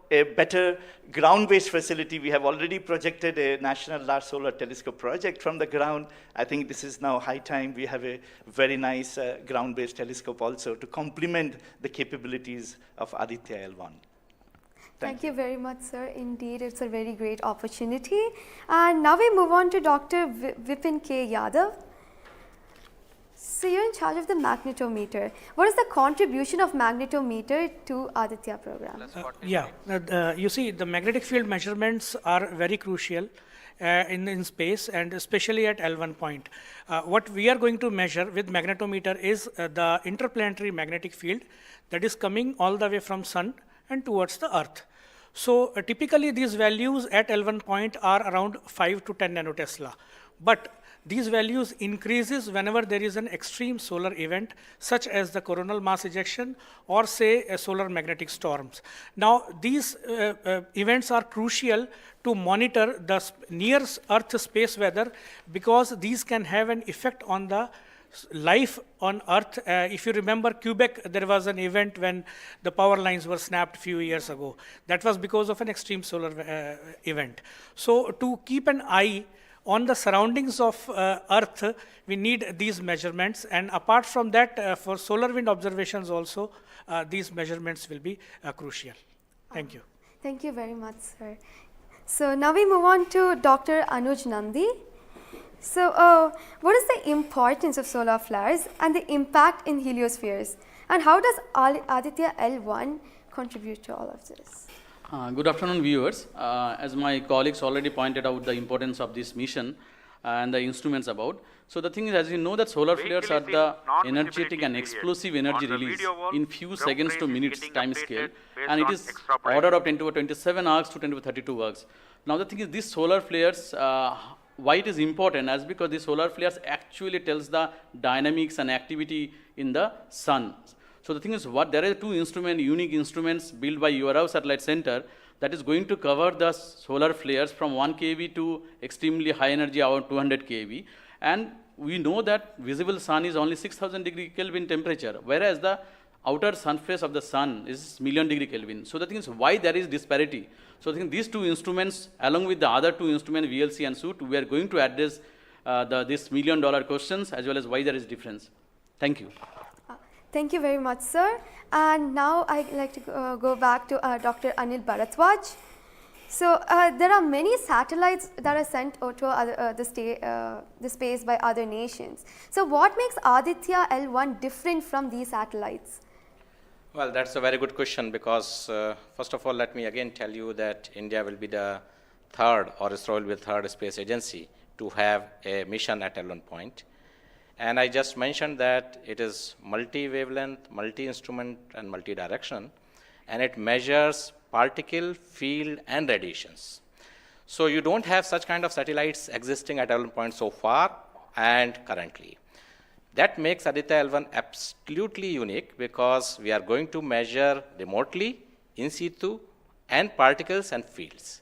a better ground-based facility. We have already projected a National Large Solar Telescope project from the ground. I think this is now high time we have a very nice ground-based telescope also to complement the capabilities of Aditya L1. Thank you very much, sir. Indeed, it's a very great opportunity. And now we move on to Dr. Vipin K. Yadav. So you're in charge of the magnetometer. What is the contribution of magnetometer to Aditya program? You see, the magnetic field measurements are very crucial in space, and especially at L1 point. What we are going to measure with magnetometer is the interplanetary magnetic field that is coming all the way from sun and towards the earth. So typically these values at L1 point are around 5 to 10 nanotesla. But these values increases whenever there is an extreme solar event, such as the coronal mass ejection or say a solar magnetic storms. Now these events are crucial to monitor the near Earth space weather, because these can have an effect on the life on Earth, if you remember Quebec, there was an event when the power lines were snapped few years ago. That was because of an extreme solar event. So to keep an eye on the surroundings of Earth, we need these measurements. And apart from that, for solar wind observations also, these measurements will be crucial. Thank you. Thank you very much, sir. So now we move on to Dr. Anuj Nandi. So what is the importance of solar flares and the impact in heliospheres? And how does Aditya L-1 contribute to all of this? Good afternoon, viewers. As my colleagues already pointed out the importance of this mission and the instruments about. So the thing is, as you know, that solar flares are the energetic and explosive energy release in few seconds to minutes time scale, and it is ordered of 10 to 27 arcs to 10 to 32 arcs. Now the thing is, these solar flares, why it is important, as because the solar flares actually tells the dynamics and activity in the sun. So the thing is, there are two unique instruments built by URAO Satellite Center that is going to cover the solar flares from 1 kV to extremely high energy, about 200 kV. And we know that visible sun is only 6000 degree Kelvin temperature, whereas the outer surface of the sun is million degree Kelvin. So the thing is, why there is disparity? So I think these two instruments, along with the other two instruments, VLC and SUIT, we are going to address this $1 million questions as well as why there is difference. Thank you. Thank you very much, sir. And now I'd like to go back to Dr. Anil Bharadwaj. So there are many satellites that are sent to the space by other nations. So what makes Aditya L-1 different from these satellites? Well, that's a very good question because, first of all, let me again tell you that India will be the third, or ISRO will be the third space agency to have a mission at L1 point. And I just mentioned that it is multi-wavelength, multi-instrument, and multi-direction, and it measures particle, field, and radiations. So you don't have such kind of satellites existing at L1 point so far and currently. That makes Aditya L1 absolutely unique because we are going to measure remotely, in situ, and particles and fields.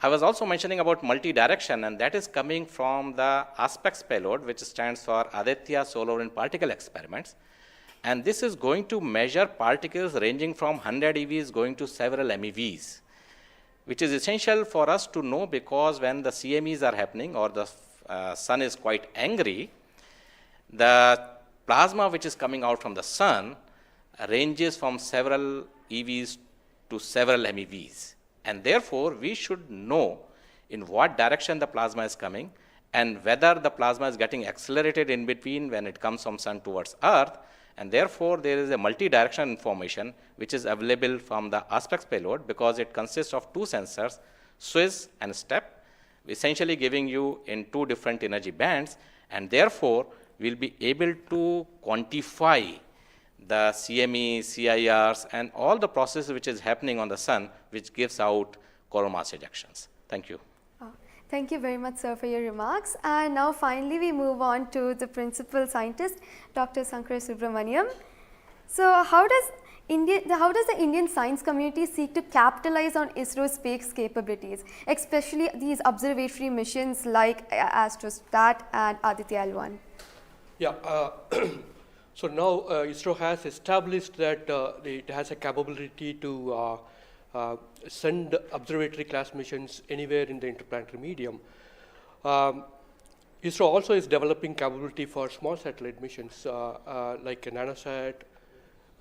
I was also mentioning about multi-direction, and that is coming from the aspects payload, which stands for Aditya Solar Wind Particle Experiments. And this is going to measure particles ranging from 100 EVs going to several MeVs, which is essential for us to know because when the CMEs are happening or the sun is quite angry, the plasma which is coming out from the sun ranges from several EVs to several MeVs. And therefore, we should know in what direction the plasma is coming and whether the plasma is getting accelerated in between when it comes from sun towards earth. And therefore, there is a multi-direction information which is available from the aspects payload because it consists of two sensors, SWIS and STEP, essentially giving you in two different energy bands. And therefore, we'll be able to quantify the CME, CIRs, and all the processes which is happening on the sun, which gives out coronal mass ejections. Thank you. Thank you very much, sir, for your remarks. And now finally, we move on to the principal scientist, Dr. Sankara Subramaniam. So how does the Indian science community seek to capitalize on ISRO's space capabilities, especially these observatory missions like Astrostat and Aditya L1? Yeah, so now ISRO has established that it has a capability to send observatory class missions anywhere in the interplanetary medium. ISRO also is developing capability for small satellite missions like a nanosat,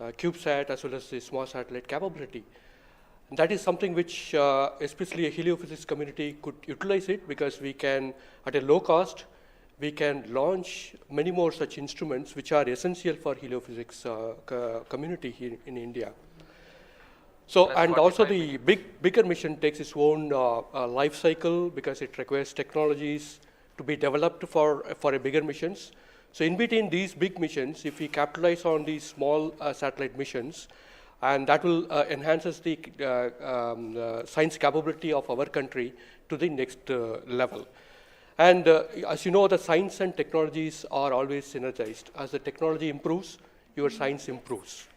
CubeSat, as well as the small satellite capability. And that is something which especially a heliophysics community could utilize it because we can, at a low cost, we can launch many more such instruments which are essential for heliophysics community here in India. So, and also the bigger mission takes its own life cycle because it requires technologies to be developed for a bigger missions. So in between these big missions, if we capitalize on these small satellite missions, and that will enhances the science capability of our country to the next level. And as you know, the science and technologies are always synergized. As the technology improves, your science improves.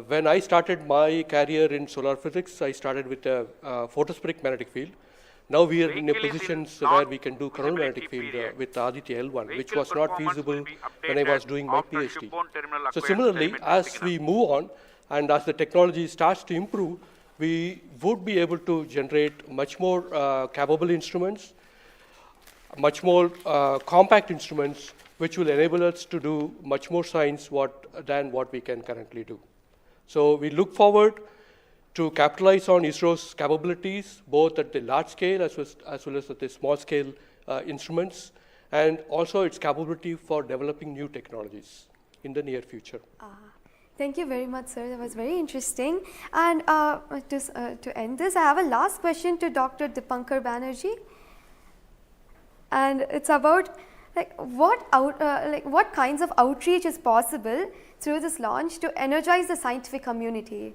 When I started my career in solar physics, I started with a photospheric magnetic field. Now we are in a position where we can do chronomagnetic field with Aditya L1, which was not feasible when I was doing my PhD. So similarly, as we move on and as the technology starts to improve, we would be able to generate much more capable instruments, much more compact instruments, which will enable us to do much more science than what we can currently do. So we look forward to capitalize on ISRO's capabilities, both at the large scale as well as at the small scale instruments, and also its capability for developing new technologies in the near future. Thank you very much, sir. That was very interesting. And to end this, I have a last question to Dr. Dipankar Banerjee. And it's about what kinds of outreach is possible through this launch to energize the scientific community?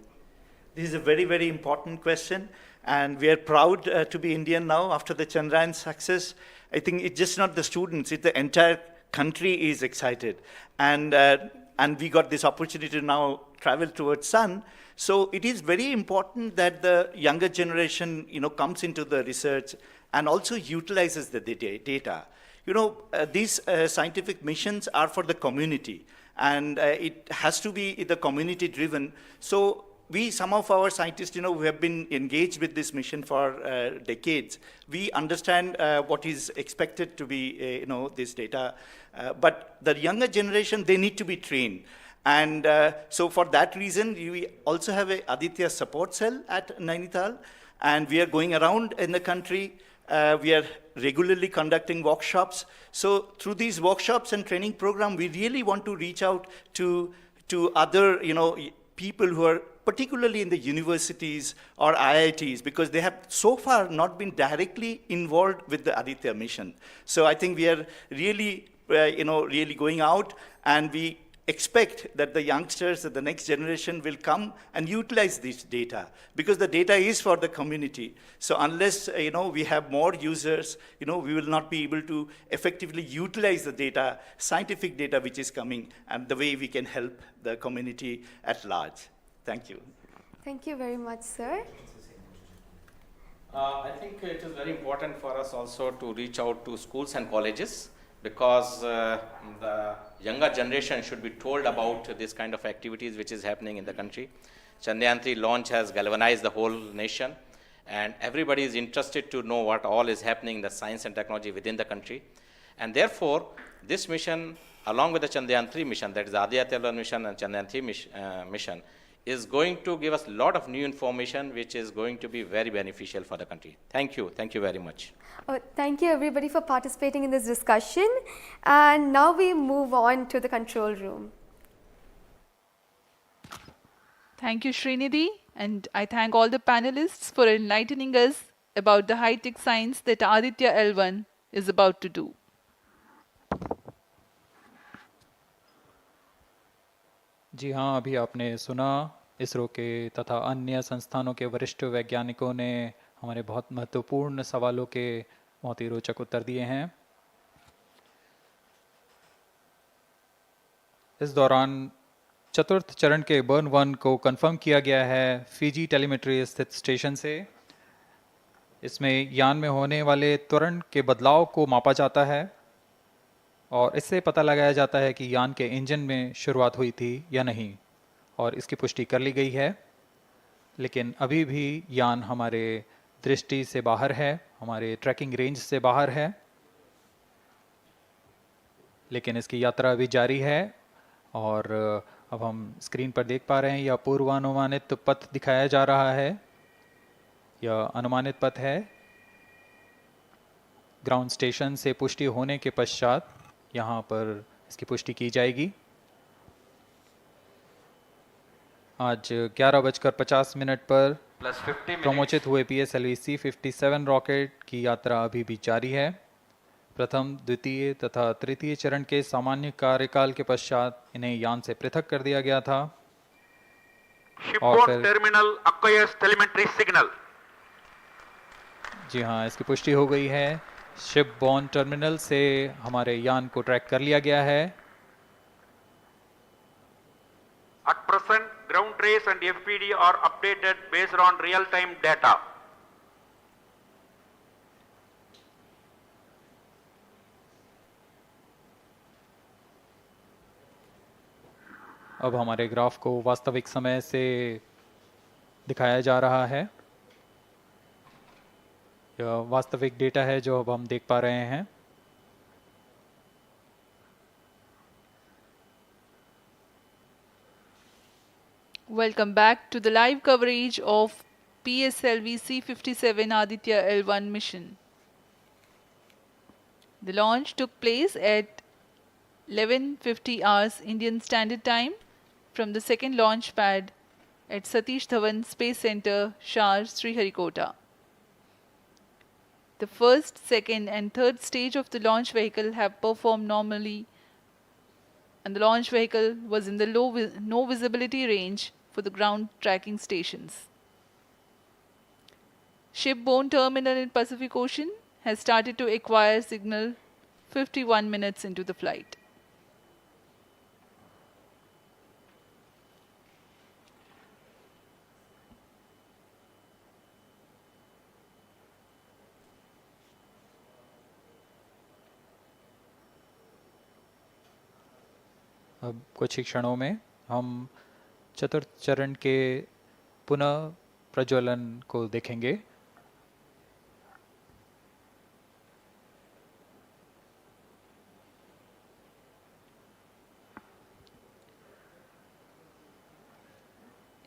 This is a very, very important question, and we are proud to be Indian now after the Chandrayaan success. I think it's just not the students, it's the entire country is excited. And we got this opportunity to now travel towards Sun. So it is very important that the younger generation, comes into the research and also utilizes the data. These scientific missions are for the community, and it has to be the community driven. So some of our scientists, who have been engaged with this mission for decades, we understand what is expected to be, this data. But the younger generation, they need to be trained. And so for that reason, we also have a Aditya support cell at Nainital, and we are going around in the country. We are regularly conducting workshops. So through these workshops and training program, we really want to reach out to other, people who are particularly in the universities or IITs, because they have so far not been directly involved with the Aditya mission. So I think we are really, really going out, and we expect that the youngsters, the next generation will come and utilize this data, because the data is for the community. So unless, we have more users, we will not be able to effectively utilize the data, scientific data which is coming, and the way we can help the community at large. Thank you. Thank you very much, sir. I think it is very important for us also to reach out to schools and colleges, because the younger generation should be told about this kind of activities which is happening in the country. Chandrayaan-3 launch has galvanized the whole nation, and everybody is interested to know what all is happening in the science and technology within the country. And therefore, this mission, along with the Chandrayaan-3 mission, that is the Aditya L1 mission and Chandrayaan-3 mission, is going to give us a lot of new information which is going to be very beneficial for the country. Thank you. Thank you very much. Thank you everybody for participating in this discussion. And now we move on to the control room. Thank you, Srinidhi. And I thank all the panelists for enlightening us about the high-tech science that Aditya L1 is about to do. जी हाँ, अभी आपने सुना इसरो के तथा अन्य संस्थानों के वरिष्ठ वैज्ञानिकों ने हमारे बहुत महत्वपूर्ण सवालों के बहुत ही रोचक उत्तर दिए हैं। इस दौरान चतुर्थ चरण के बर्न 1 को कंफर्म किया गया है फिजी टेलीमेट्री स्थित स्टेशन से। इसमें यान में होने वाले त्वरण के बदलाव को मापा जाता है और इससे पता लगाया जाता है कि यान के इंजन में शुरुआत हुई थी या नहीं, और इसकी पुष्टि कर ली गई है। लेकिन अभी भी यान हमारे दृष्टि से बाहर है, हमारे ट्रैकिंग रेंज से बाहर है, लेकिन इसकी यात्रा अभी जारी है। और अब हम स्क्रीन पर देख पा रहे हैं, यह पूर्वानुमानित पथ दिखाया जा रहा है। यह अनुमानित पथ है। ग्राउंड स्टेशन से पुष्टि होने के पश्चात यहाँ पर इसकी पुष्टि की जाएगी। आज 11:50 पर प्रमोचित हुए PSLV C-57 रॉकेट की यात्रा अभी भी जारी है। प्रथम, द्वितीय तथा तृतीय चरण के सामान्य कार्यकाल के पश्चात इन्हें यान से पृथक कर दिया गया था। और फिर टर्मिनल acquires telemetry signal. जी हाँ, इसकी पुष्टि हो गई है। शिपबॉर्न टर्मिनल से हमारे यान को ट्रैक कर लिया गया है। At present, ground trace and FPD are updated based on real-time data. अब हमारे ग्राफ को वास्तविक समय से दिखाया जा रहा है। यह वास्तविक डेटा है जो अब हम देख पा रहे हैं। Welcome back to the live coverage of PSLV C-57 Aditya L-1 mission. The launch took place at 11:50 hours Indian Standard Time from the second launch pad at Satish Dhawan Space Center, Shar, Sriharikota. The first, second and third stage of the launch vehicle have performed normally, and the launch vehicle was in the no visibility range for the ground tracking stations. Shipborne terminal in Pacific Ocean has started to acquire signal 51 minutes into the flight. अब कुछ ही क्षणों में हम चतुर्थ चरण के पुनः प्रज्वलन को देखेंगे।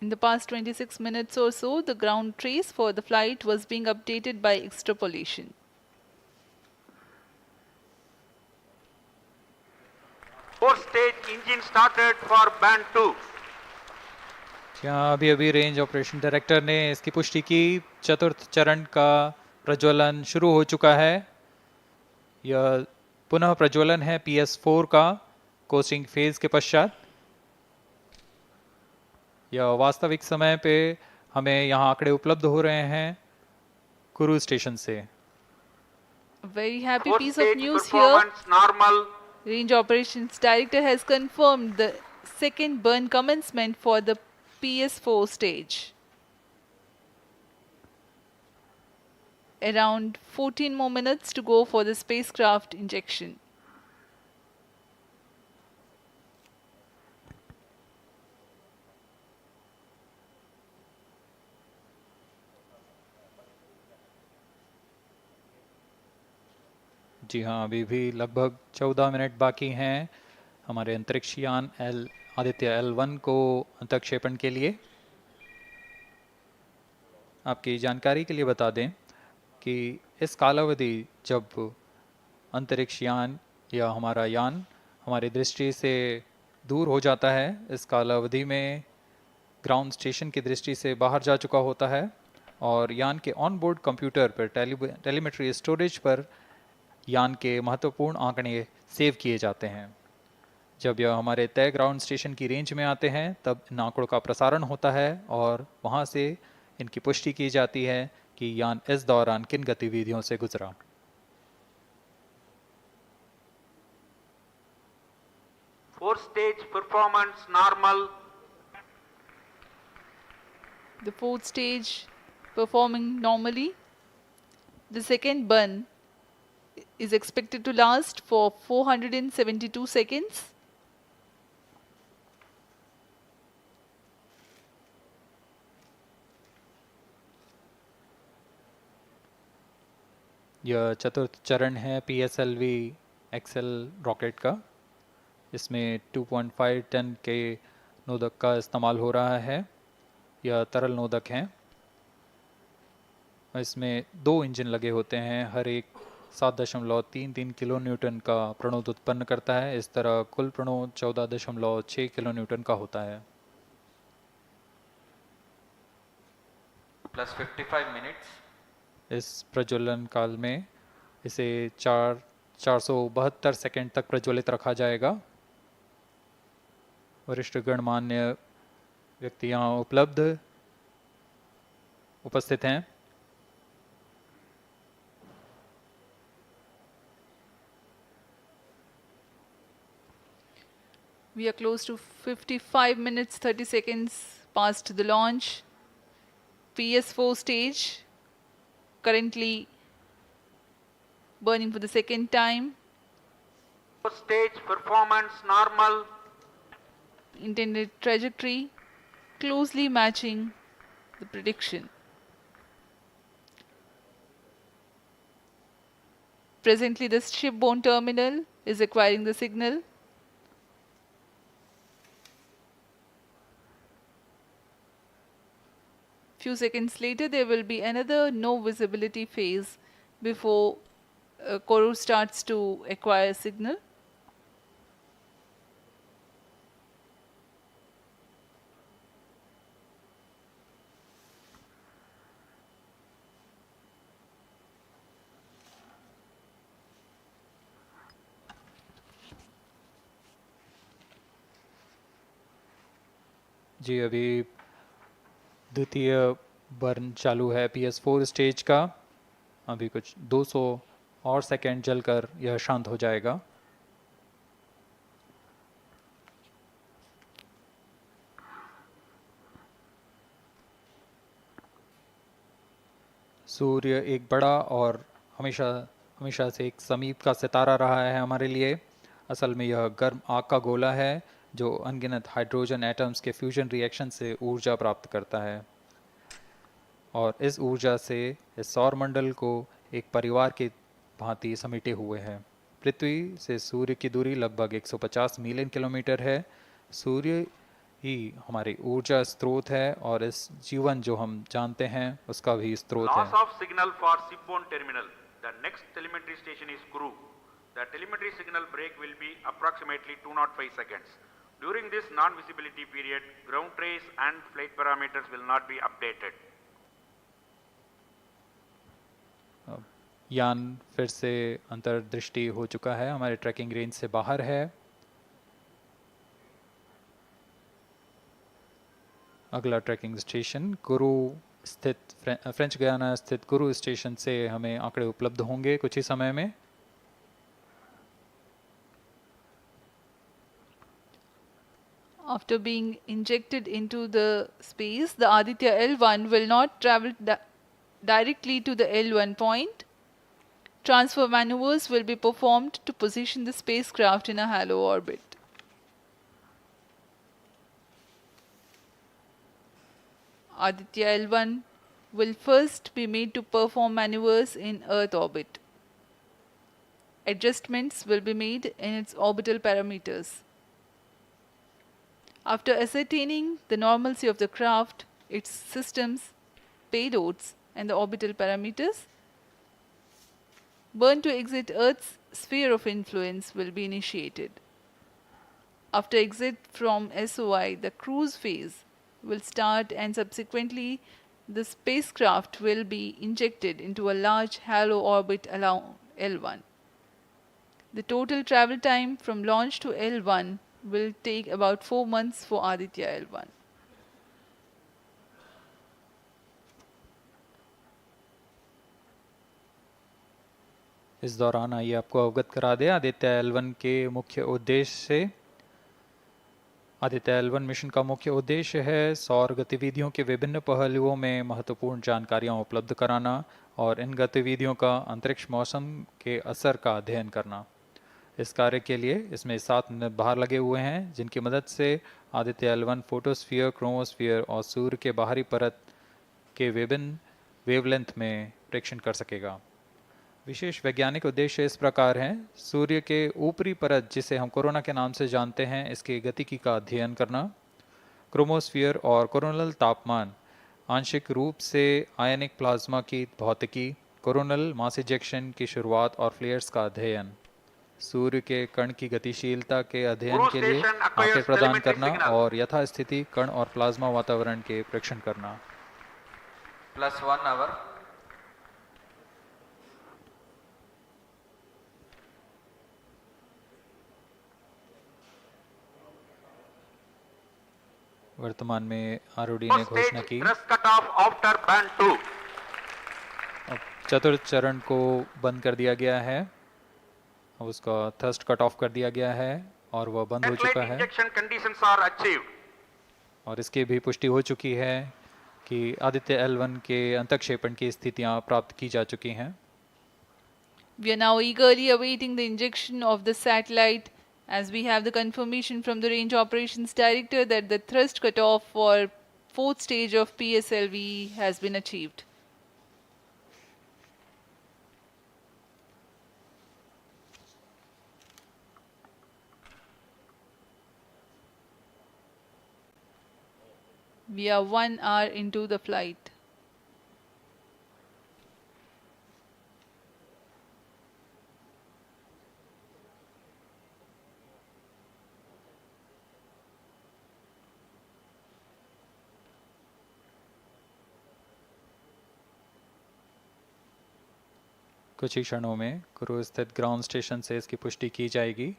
In the past 26 minutes or so, the ground trace for the flight was being updated by extrapolation. Fourth stage engine started for band 2. यहाँ अभी रेंज ऑपरेशन डायरेक्टर ने इसकी पुष्टि की, चतुर्थ चरण का प्रज्वलन शुरू हो चुका है। यह पुनः प्रज्वलन है PS4 का कोस्टिंग फेज के पश्चात। यह वास्तविक समय पे हमें यहाँ आंकड़े उपलब्ध हो रहे हैं क्रूज स्टेशन से। Very happy piece of news here. Normal. Range Operations Director has confirmed the second burn commencement for the PS4 stage. Around 14 more minutes to go for the spacecraft injection. जी हाँ, अभी भी लगभग 14 minute बाकी हैं हमारे अंतरिक्ष यान आदित्य L1 को अंतक्षेपण के लिए। आपकी जानकारी के लिए बता दें कि इस कालावधि जब अंतरिक्ष यान या हमारा यान हमारी दृष्टि से दूर हो जाता है, इस कालावधि में ग्राउंड स्टेशन की दृष्टि से बाहर जा चुका होता है और यान के ऑन बोर्ड कंप्यूटर पर टेलीमेट्री स्टोरेज पर यान के महत्वपूर्ण आंकड़े सेव किए जाते हैं। जब यह हमारे तय ग्राउंड स्टेशन की रेंज में आते हैं तब इन आंकड़ों का प्रसारण होता है और वहां से इनकी पुष्टि की जाती है कि यान इस दौरान किन गतिविधियों से गुजरा। Fourth stage performance normal. The fourth stage performing normally. The second burn is expected to last for 472 seconds. यह चतुर्थ चरण है PSLV XL रॉकेट का। इसमें 2.5 टन के नोदक का इस्तेमाल हो रहा है। यह तरल नोदक हैं। इसमें 2 इंजन लगे होते हैं, हर एक 7.33 किलो न्यूटन का प्रणोद उत्पन्न करता है। इस तरह कुल प्रणोद 14.6 किलो न्यूटन का होता है। Plus 55 minutes. इस प्रज्वलन काल में इसे 472 सेकंड तक प्रज्वलित रखा जाएगा। वरिष्ठ गणमान्य व्यक्ति यहाँ उपस्थित हैं। We are close to 55 minutes 30 seconds past the launch. PS4 stage currently burning for the second time. Fourth stage performance normal. intended trajectory, closely matching the prediction. Presently, the shipborne terminal is acquiring the signal. Few seconds later, there will be another no visibility phase before Koru starts to acquire signal. जी अभी द्वितीय burn चालू है PS4 stage का। अभी कुछ 200 और second जलकर यह शांत हो जाएगा। सूर्य एक बड़ा और हमेशा से एक समीप का सितारा रहा है हमारे लिए। असल में यह गर्म आग का गोला है जो अनगिनत हाइड्रोजन एटम्स के फ्यूजन रिएक्शन से ऊर्जा प्राप्त करता है और इस ऊर्जा से इस सौरमंडल को एक परिवार की भांति समेटे हुए है। पृथ्वी से सूर्य की दूरी लगभग 150 मिलियन किलोमीटर है। सूर्य ही हमारी ऊर्जा स्रोत है और इस जीवन जो हम जानते हैं उसका भी स्रोत है। Loss of signal for shipborne terminal. The next telemetry station is Kuru. The telemetry signal break will be approximately 205 seconds. During this non-visibility period, ground trace and flight parameters will not be updated. यान फिर से अंतर्दृष्टि हो चुका है, हमारे trekking range से बाहर है। अगला ट्रैकिंग स्टेशन कुरु स्थित फ्रेंच गयाना स्थित कुरु स्टेशन से हमें आंकड़े उपलब्ध होंगे कुछ ही समय में। After being injected into the space, the Aditya L-1 will not travel directly to the L-1 point. Transfer maneuvers will be performed to position the spacecraft in a halo orbit. Aditya L-1 will first be made to perform maneuvers in Earth orbit. Adjustments will be made in its orbital parameters. After ascertaining the normalcy of the craft, its systems, payloads, and the orbital parameters, burn to exit Earth's sphere of influence will be initiated. After exit from SOI, the cruise phase will start and subsequently the spacecraft will be injected into a large halo orbit along L1. The total travel time from launch to L1 will take about 4 months for Aditya L-1. इस दौरान आइए आपको अवगत करा दें Aditya L1 के मुख्य उद्देश्य से। आदित्य L1 मिशन का मुख्य उद्देश्य है सौर गतिविधियों के विभिन्न पहलुओं में महत्वपूर्ण जानकारियां उपलब्ध कराना और इन गतिविधियों का अंतरिक्ष मौसम के असर का अध्ययन करना। इस कार्य के लिए इसमें 7 निर्धार लगे हुए हैं जिनकी मदद से आदित्य L1 फोटोस्फीयर, क्रोमोस्फीयर और सूर्य के बाहरी परत के विभिन्न वेवलेंथ में प्रेक्षण कर सकेगा। विशेष वैज्ञानिक उद्देश्य इस प्रकार हैं: सूर्य के ऊपरी परत जिसे हम कोरोना के नाम से जानते हैं, इसके गतिकी का अध्ययन करना। क्रोमोस्फीयर और कोरोनल तापमान, आंशिक रूप से आयनिक प्लाज्मा की भौतिकी, कोरोनल मास इजेक्शन की शुरुआत और फ्लेयर्स का अध्ययन। सूर्य के कण की गतिशीलता के अध्ययन के लिए आंकड़े प्रदान करना और यथास्थिति कण और प्लाज्मा वातावरण के प्रेक्षण करना। +1 hour. वर्तमान में आरओडी ने घोषणा की चतुर्थ चरण को बंद कर दिया गया है। अब उसका थ्रस्ट कट ऑफ कर दिया गया है और वह बंद हो चुका है और इसकी भी पुष्टि हो चुकी है कि आदित्य L1 के अंतःक्षेपण की स्थितियां प्राप्त की जा चुकी हैं। We are now eagerly awaiting the injection of the satellite As we have the confirmation from the Range Operations Director that the thrust cutoff for 4th stage of PSLV has been achieved. We are 1 hour into the flight. कुछ ही क्षणों में crew स्थित ground station से इसकी पुष्टि की जाएगी।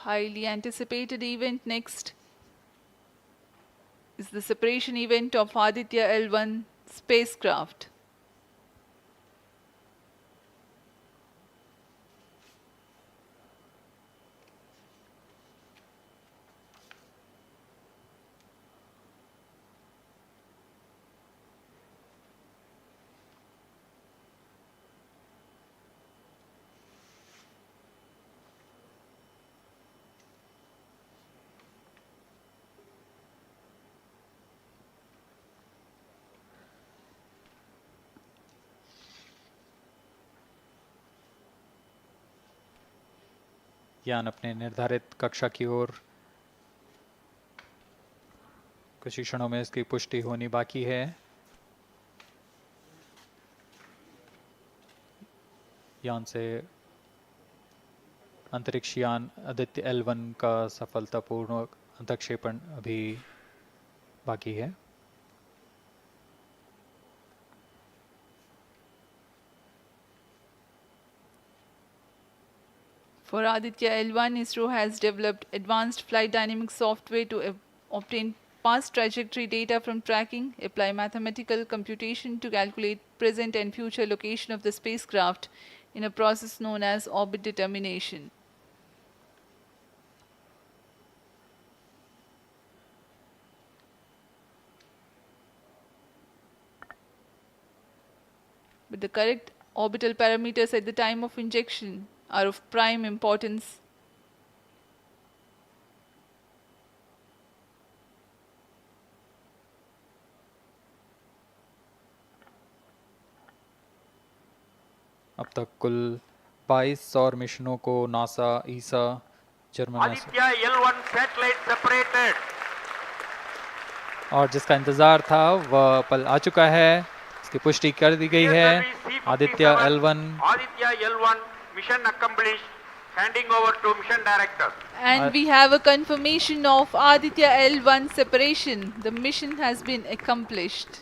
Highly anticipated event next is the separation event of Aditya L-1 spacecraft. यान अपने निर्धारित कक्षा की ओर कुछ ही क्षणों में इसकी पुष्टि होनी बाकी है। यान से अंतरिक्ष यान आदित्य L1 का सफलतापूर्ण अंतक्षेपण अभी बाकी है। For Aditya L1, ISRO has developed advanced flight dynamics software to obtain past trajectory data from tracking, apply mathematical computation to calculate present and future location of the spacecraft in a process known as orbit determination. But the correct orbital parameters at the time of injection are of prime importance. अब तक कुल 22 सौर मिशनों को NASA, ईसा, German Aditya L1 satellite separated. और जिसका इंतजार था वह पल आ चुका है। इसकी पुष्टि कर दी गई है। Aditya L1 mission accomplished. Handing over to mission director. And we have a confirmation of Aditya L1 separation. The mission has been accomplished.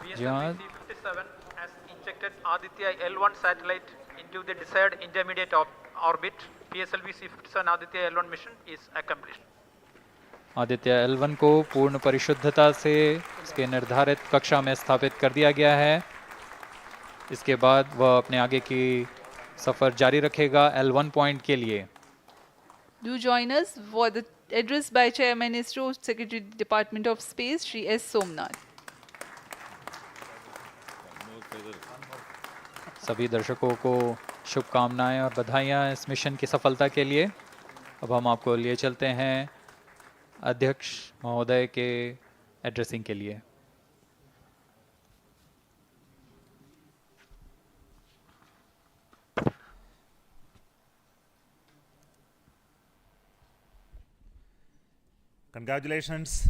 PSLV-C57 has injected Aditya L1 satellite into the desired intermediate orbit. PSLV-C57 Aditya L1 mission is accomplished. Aditya L1 को पूर्ण परिशुद्धता से इसके निर्धारित कक्षा में स्थापित कर दिया गया है। इसके बाद वह अपने आगे की सफर जारी रखेगा L1 पॉइंट के लिए। Do join us for the address by Chairman ISRO, Secretary Department of Space, Shri S. Somnath. सभी दर्शकों को शुभकामनाएं और बधाइयां इस मिशन की सफलता के लिए। अब हम आपको लिए चलते हैं अध्यक्ष महोदय के एड्रेसिंग के लिए। Congratulations.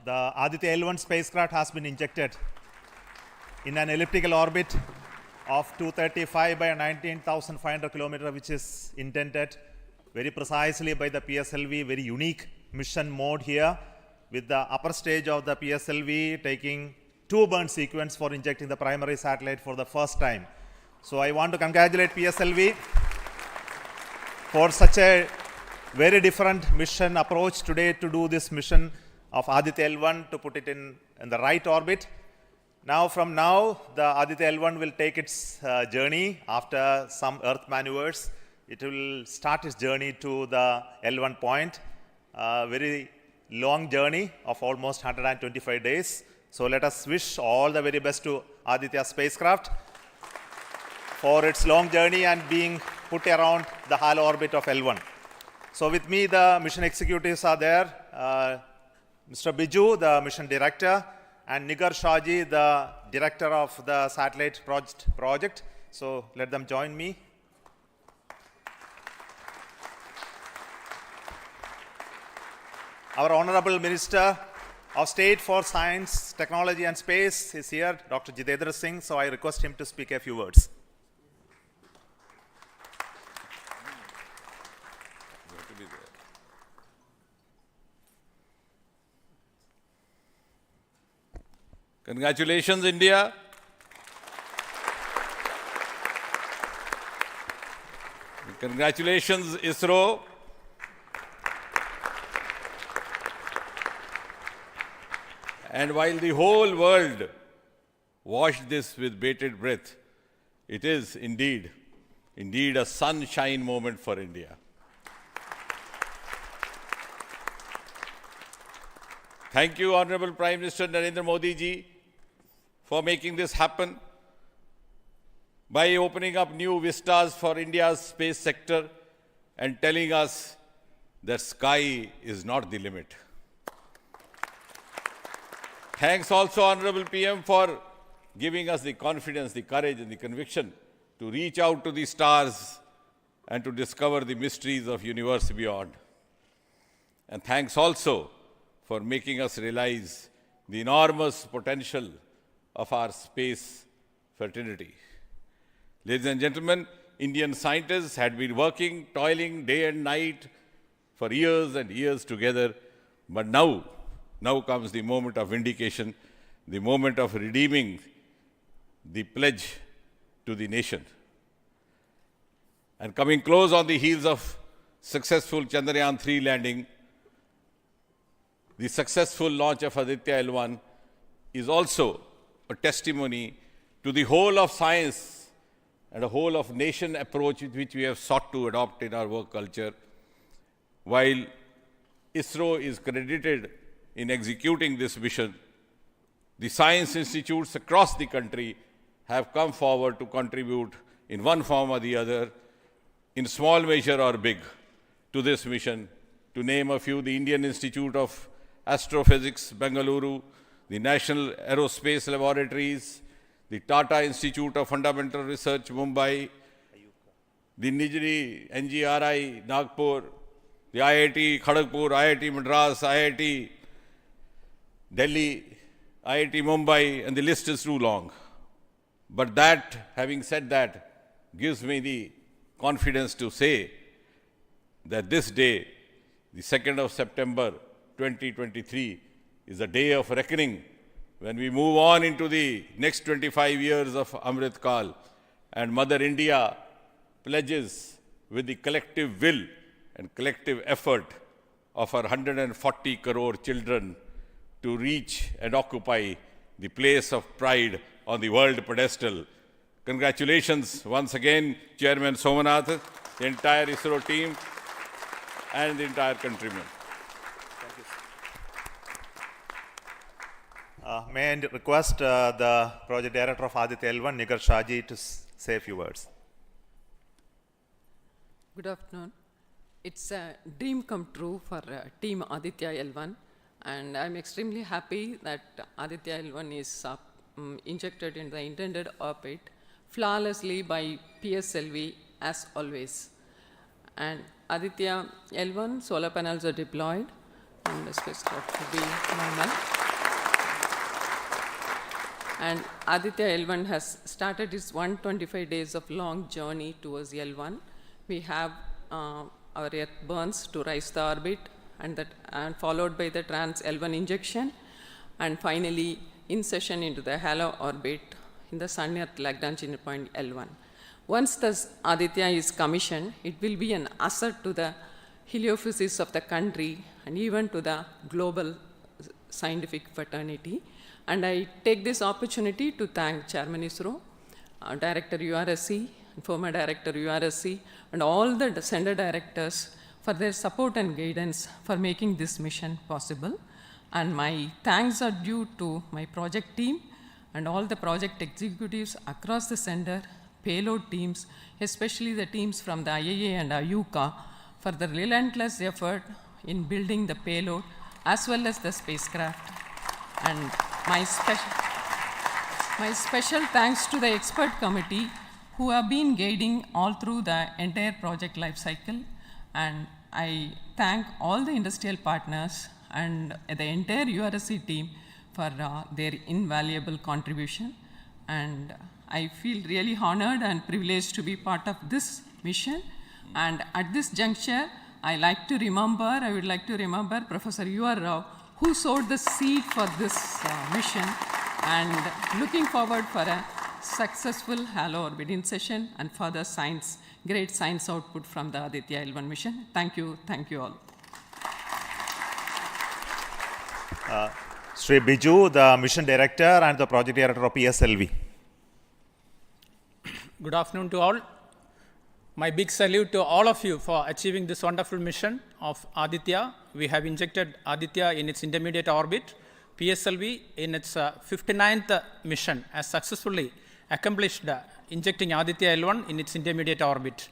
The Aditya L1 spacecraft has been injected in an elliptical orbit of 235 by 19,500 kilometers, which is intended very precisely by the PSLV, very unique mission mode here, with the upper stage of the PSLV taking 2 burn sequence for injecting the primary satellite for the first time. So I want to congratulate PSLV for such a very different mission approach today to do this mission of Aditya L1 to put it in the right orbit. Now, from now, the Aditya L1 will take its journey after some Earth maneuvers. It will start its journey to the L1 point. Very long journey of almost 125 days. So let us wish all the very best to Aditya spacecraft for its long journey and being put around the halo orbit of L1. So with me, the mission executives are there. Mr. Biju, the mission director, and Nigar Shaji, the director of the satellite project. So let them join me. Our Honorable Minister of State for Science, Technology and Space is here, Dr. Jitendra Singh. So I request him to speak a few words. Congratulations, India. Congratulations, ISRO. And while the whole world watched this with bated breath, it is indeed a sunshine moment for India. Thank you, Honorable Prime Minister Narendra Modi ji, for making this happen by opening up new vistas for India's space sector and telling us that sky is not the limit. Thanks also, Honorable PM, for giving us the confidence, the courage and the conviction to reach out to the stars and to discover the mysteries of universe beyond. And thanks also for making us realize the enormous potential of our space fraternity. Ladies and gentlemen, Indian scientists had been working, toiling day and night for years and years together, but now comes the moment of vindication, the moment of redeeming the pledge to the nation. And coming close on the heels of successful Chandrayaan-3 landing, the successful launch of Aditya L1 is also a testimony to the whole of science and a whole of nation approach which we have sought to adopt in our work culture. While ISRO is credited in executing this mission, the science institutes across the country have come forward to contribute in one form or the other, in small measure or big, to this mission. To name a few, the Indian Institute of Astrophysics, Bengaluru, the National Aerospace Laboratories, the Tata Institute of Fundamental Research, Mumbai, the Nijri NGRI, Nagpur, the IIT Kharagpur, IIT Madras, IIT Delhi, IIT Mumbai, and the list is too long. But that, having said that, gives me the confidence to say that this day, the 2nd of September 2023, is a day of reckoning when we move on into the next 25 years of Amrit Kal, and Mother India pledges with the collective will and collective effort of our 140 crore children to reach and occupy the place of pride on the world pedestal. Congratulations once again, Chairman Somanath, the entire ISRO team, and the entire countrymen. May I request the project director of Aditya L1, Nigar Shaji, to say a few words. Good afternoon. It's a dream come true for Team Aditya L1, and I'm extremely happy that Aditya L1 is injected in the intended orbit flawlessly by PSLV as always. And Aditya L1 solar panels are deployed, and the spacecraft will be normal. And Aditya L1 has started its 125 days of long journey towards L1. We have our Earth burns to rise the orbit, and followed by the trans L1 injection, and finally insertion into the halo orbit in the Sun-Earth Lagrangian point L1. Once the Aditya is commissioned, it will be an asset to the heliophysics of the country and even to the global scientific fraternity. And I take this opportunity to thank Chairman ISRO, Director URSC, former Director URSC, and all the sender directors for their support and guidance for making this mission possible. And my thanks are due to my project team and all the project executives across the center, payload teams, especially the teams from the IAA and IUCA, for the relentless effort in building the payload as well as the spacecraft. And my special thanks to the expert committee who have been guiding all through the entire project life cycle. And I thank all the industrial partners and the entire URSC team for their invaluable contribution. And I feel really honored and privileged to be part of this mission. And at this juncture, I would like to remember Professor U.R. Rao, who sowed the seed for this mission, and looking forward for a successful Halo orbiting session and further great science output from the Aditya L1 mission. Thank you all. Sri Biju, the mission director and the project director of PSLV. Good afternoon to all. My big salute to all of you for achieving this wonderful mission of Aditya. We have injected Aditya in its intermediate orbit. PSLV in its 59th mission has successfully accomplished injecting Aditya L1 in its intermediate orbit.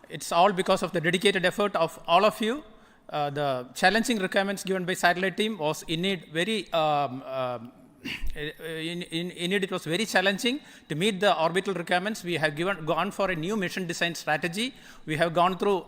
It's all because of the dedicated effort of all of you. The challenging requirements given by satellite team was indeed very it was very challenging to meet the orbital requirements. We have gone for a new mission design strategy. We have gone through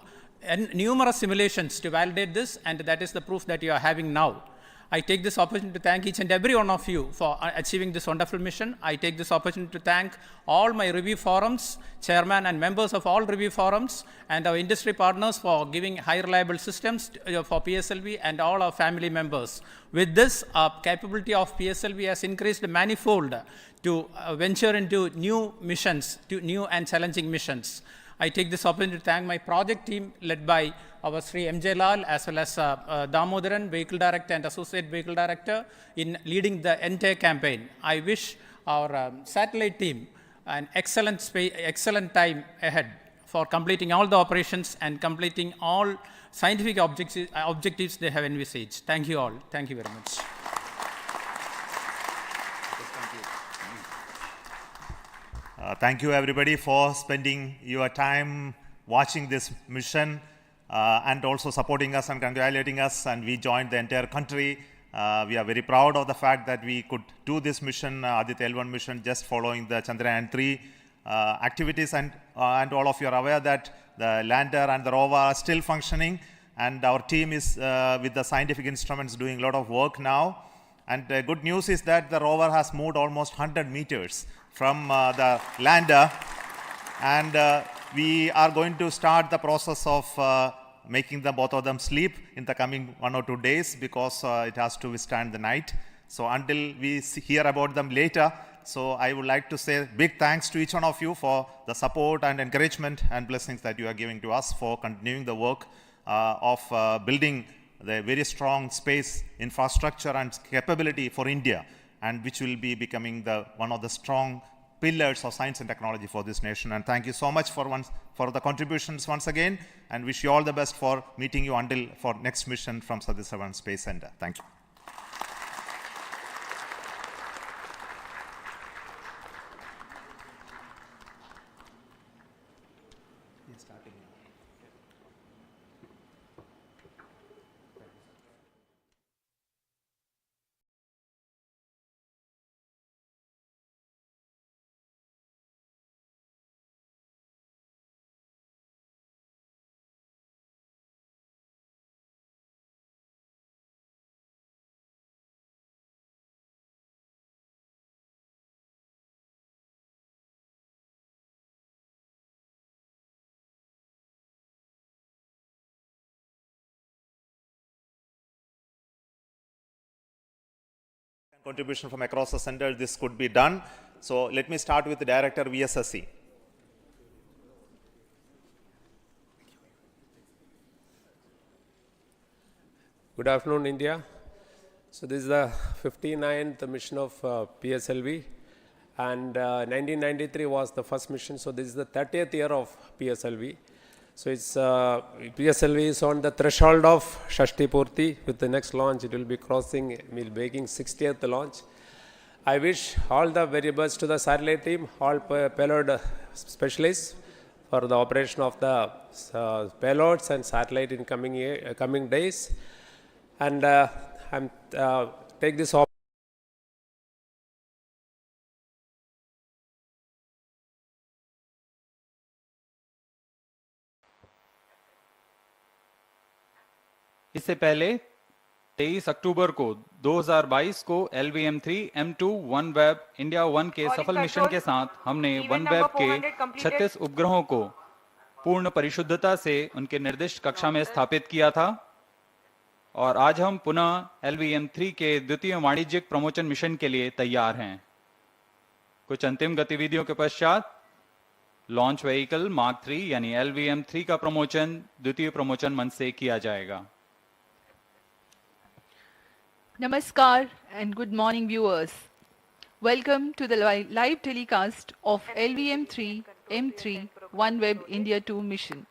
numerous simulations to validate this, and that is the proof that you are having now. I take this opportunity to thank each and every one of you for achieving this wonderful mission. I take this opportunity to thank all my review forums, chairman and members of all review forums, and our industry partners for giving high reliable systems for PSLV, and all our family members. With this, our capability of PSLV has increased manifold to venture into new missions, to new and challenging missions. I take this opportunity to thank my project team led by our Sri M.J. Lal, as well as Damodaran, Vehicle Director and Associate Vehicle Director, in leading the entire campaign. I wish our satellite team an excellent time ahead for completing all the operations and completing all scientific objectives they have envisaged. Thank you all. Thank you very much. Thank you everybody for spending your time watching this mission and also supporting us and congratulating us, and we joined the entire country. We are very proud of the fact that we could do this mission, Aditya L1 mission, just following the Chandrayaan 3 activities, and all of you are aware that the lander and the rover are still functioning, and our team is with the scientific instruments doing a lot of work now. And the good news is that the rover has moved almost 100 meters from the lander, and we are going to start the process of making both of them sleep in the coming 1 or 2 days, because it has to withstand the night. So until we hear about them later, so I would like to say big thanks to each one of you for the support and encouragement and blessings that you are giving to us for continuing the work of building the very strong space infrastructure and capability for India, and which will be becoming one of the strong pillars of science and technology for this nation. And thank you so much for the contributions once again, and wish you all the best for meeting you for next mission from Satish Dhawan Space Center. Thank you. Contribution from across the center, this could be done. So let me start with the Director VSSC. Good afternoon, India. So this is the 59th mission of PSLV, and 1993 was the first mission. So this is the 30th year of PSLV. So it's PSLV is on the threshold of Shashti Purti. With the next launch, it will be crossing, we'll be making 60th launch. I wish all the very best to the satellite team, all payload specialists for the operation of the payloads and satellite in coming days. And I'm take this opportunity. इससे पहले 23 अक्टूबर को 2022 को LVM-3 M2 OneWeb India 1 के सफल mission के साथ हमने OneWeb के 36 उपग्रहों को पूर्ण परिशुद्धता से उनके निर्दिष्ट कक्षा में स्थापित किया था और आज हम पुनः LVM-3 के द्वितीय वाणिज्यिक प्रमोचन मिशन के लिए तैयार हैं। कुछ अंतिम गतिविधियों के पश्चात लॉन्च व्हीकल मार्क 3 यानी LVM-3 का प्रमोचन द्वितीय प्रमोचन मंच से किया जाएगा। Namaskar and good morning viewers. Welcome to the live telecast of LVM-3 M3 OneWeb India 2 mission.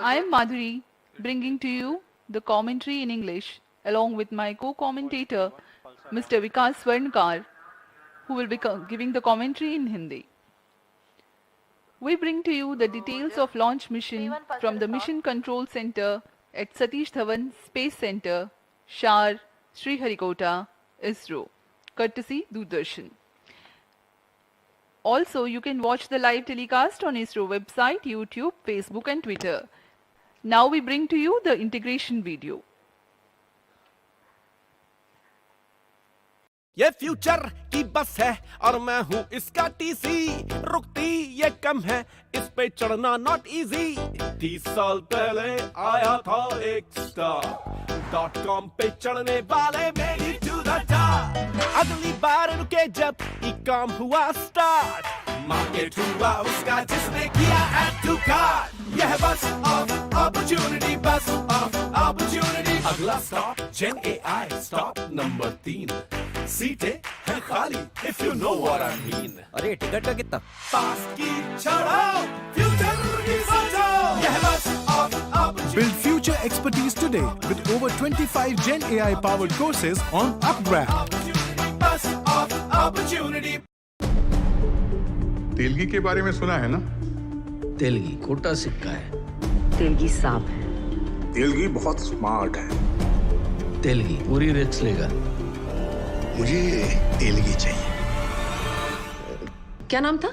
I am Madhuri, bringing to you the commentary in English along with my co-commentator Mr. Vikas Swarnkar, who will be giving the commentary in Hindi. We bring to you the details of launch mission from the Mission Control Center at Satish Dhawan Space Center, Shar, Sriharikota, ISRO, courtesy Doordarshan. Also, you can watch the live telecast on ISRO website, YouTube, Facebook and Twitter. Now we bring to you the integration video. ये future की बस है और मैं हूँ इसका TC, रुकती ये कम है, इस पे चढ़ना नॉट इजी। 30 साल पहले आया था एक स्टार .com पे चढ़ने वाले मेरी टू द टॉप। अगली बार रुके जब ये काम हुआ स्टार्ट, मार्केट हुआ उसका जिसने किया ऐड टू कार्ड। यह bus of opportunity, bus of opportunity. अगला stop gen AI stop number 3, सीटें हैं खाली if you know what I mean। अरे टिकट का कितना? पास की चढ़ाओ, फ्यूचर की सोचो, यह bus of opportunity. Build future expertise today with over 25 Gen AI powered courses on Upgrad। बस ऑफ अपॉर्चुनिटी। तेलगी के बारे में सुना है ना? तेलगी खोटा सिक्का है, तेलगी सांप है, तेलगी बहुत स्मार्ट है, तेलगी पूरी रिस्क लेगा। मुझे तेलगी चाहिए। क्या नाम था?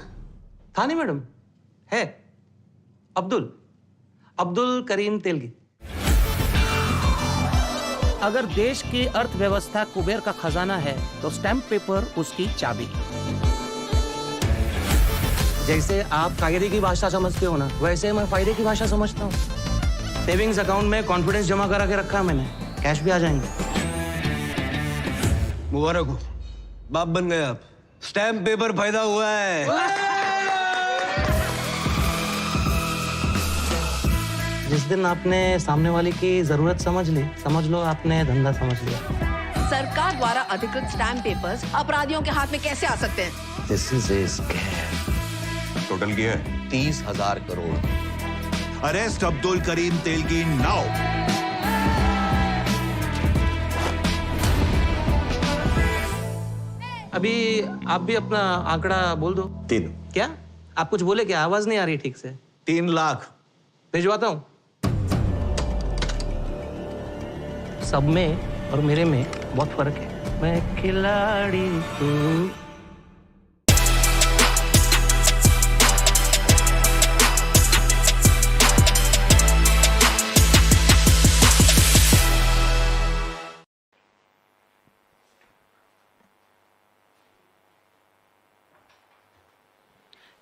था नहीं मैडम, है अब्दुल करीम तेलगी। अगर देश की अर्थव्यवस्था कुबेर का खजाना है तो स्टैम्प पेपर उसकी चाबी। जैसे आप कायदे की भाषा समझते हो ना, वैसे मैं फायदे की भाषा समझता हूँ। सेविंग्स अकाउंट में कॉन्फिडेंस जमा करा के रखा मैंने, कैश भी आ जाएंगे। मुबारक हो, बाप बन गए आप। स्टैम्प पेपर फायदा हुआ है। जिस दिन आपने सामने वाले की जरूरत समझ ली, समझ लो आपने धंधा समझ लिया। सरकार द्वारा अधिकृत स्टैम्प पेपर्स अपराधियों के हाथ में कैसे आ सकते हैं? This is a scam. Total क्या है? 30,000 करोड़। Arrest Abdul Karim Telgi now. अभी आप भी अपना आंकड़ा बोल दो। 3। क्या आप कुछ बोले? क्या आवाज नहीं आ रही ठीक से? 3 लाख भिजवाता हूँ। सब में और मेरे में बहुत फर्क है। मैं खिलाड़ी हूँ।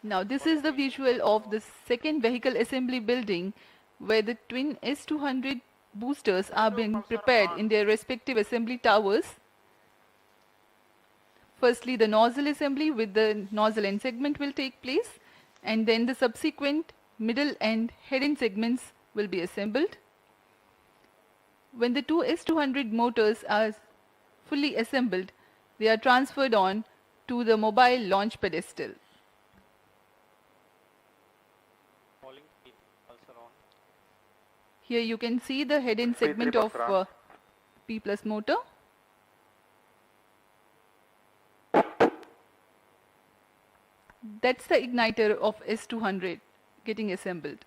Now this is the visual of the second vehicle assembly building where the twin S200 boosters are being prepared in their respective assembly towers. Firstly, the nozzle assembly with the nozzle end segment will take place, and then the subsequent middle and head end segments will be assembled. When the two S200 motors are fully assembled, they are transferred on to the mobile launch pedestal. Here you can see the head end segment of P plus motor. That's the igniter of S200 getting assembled.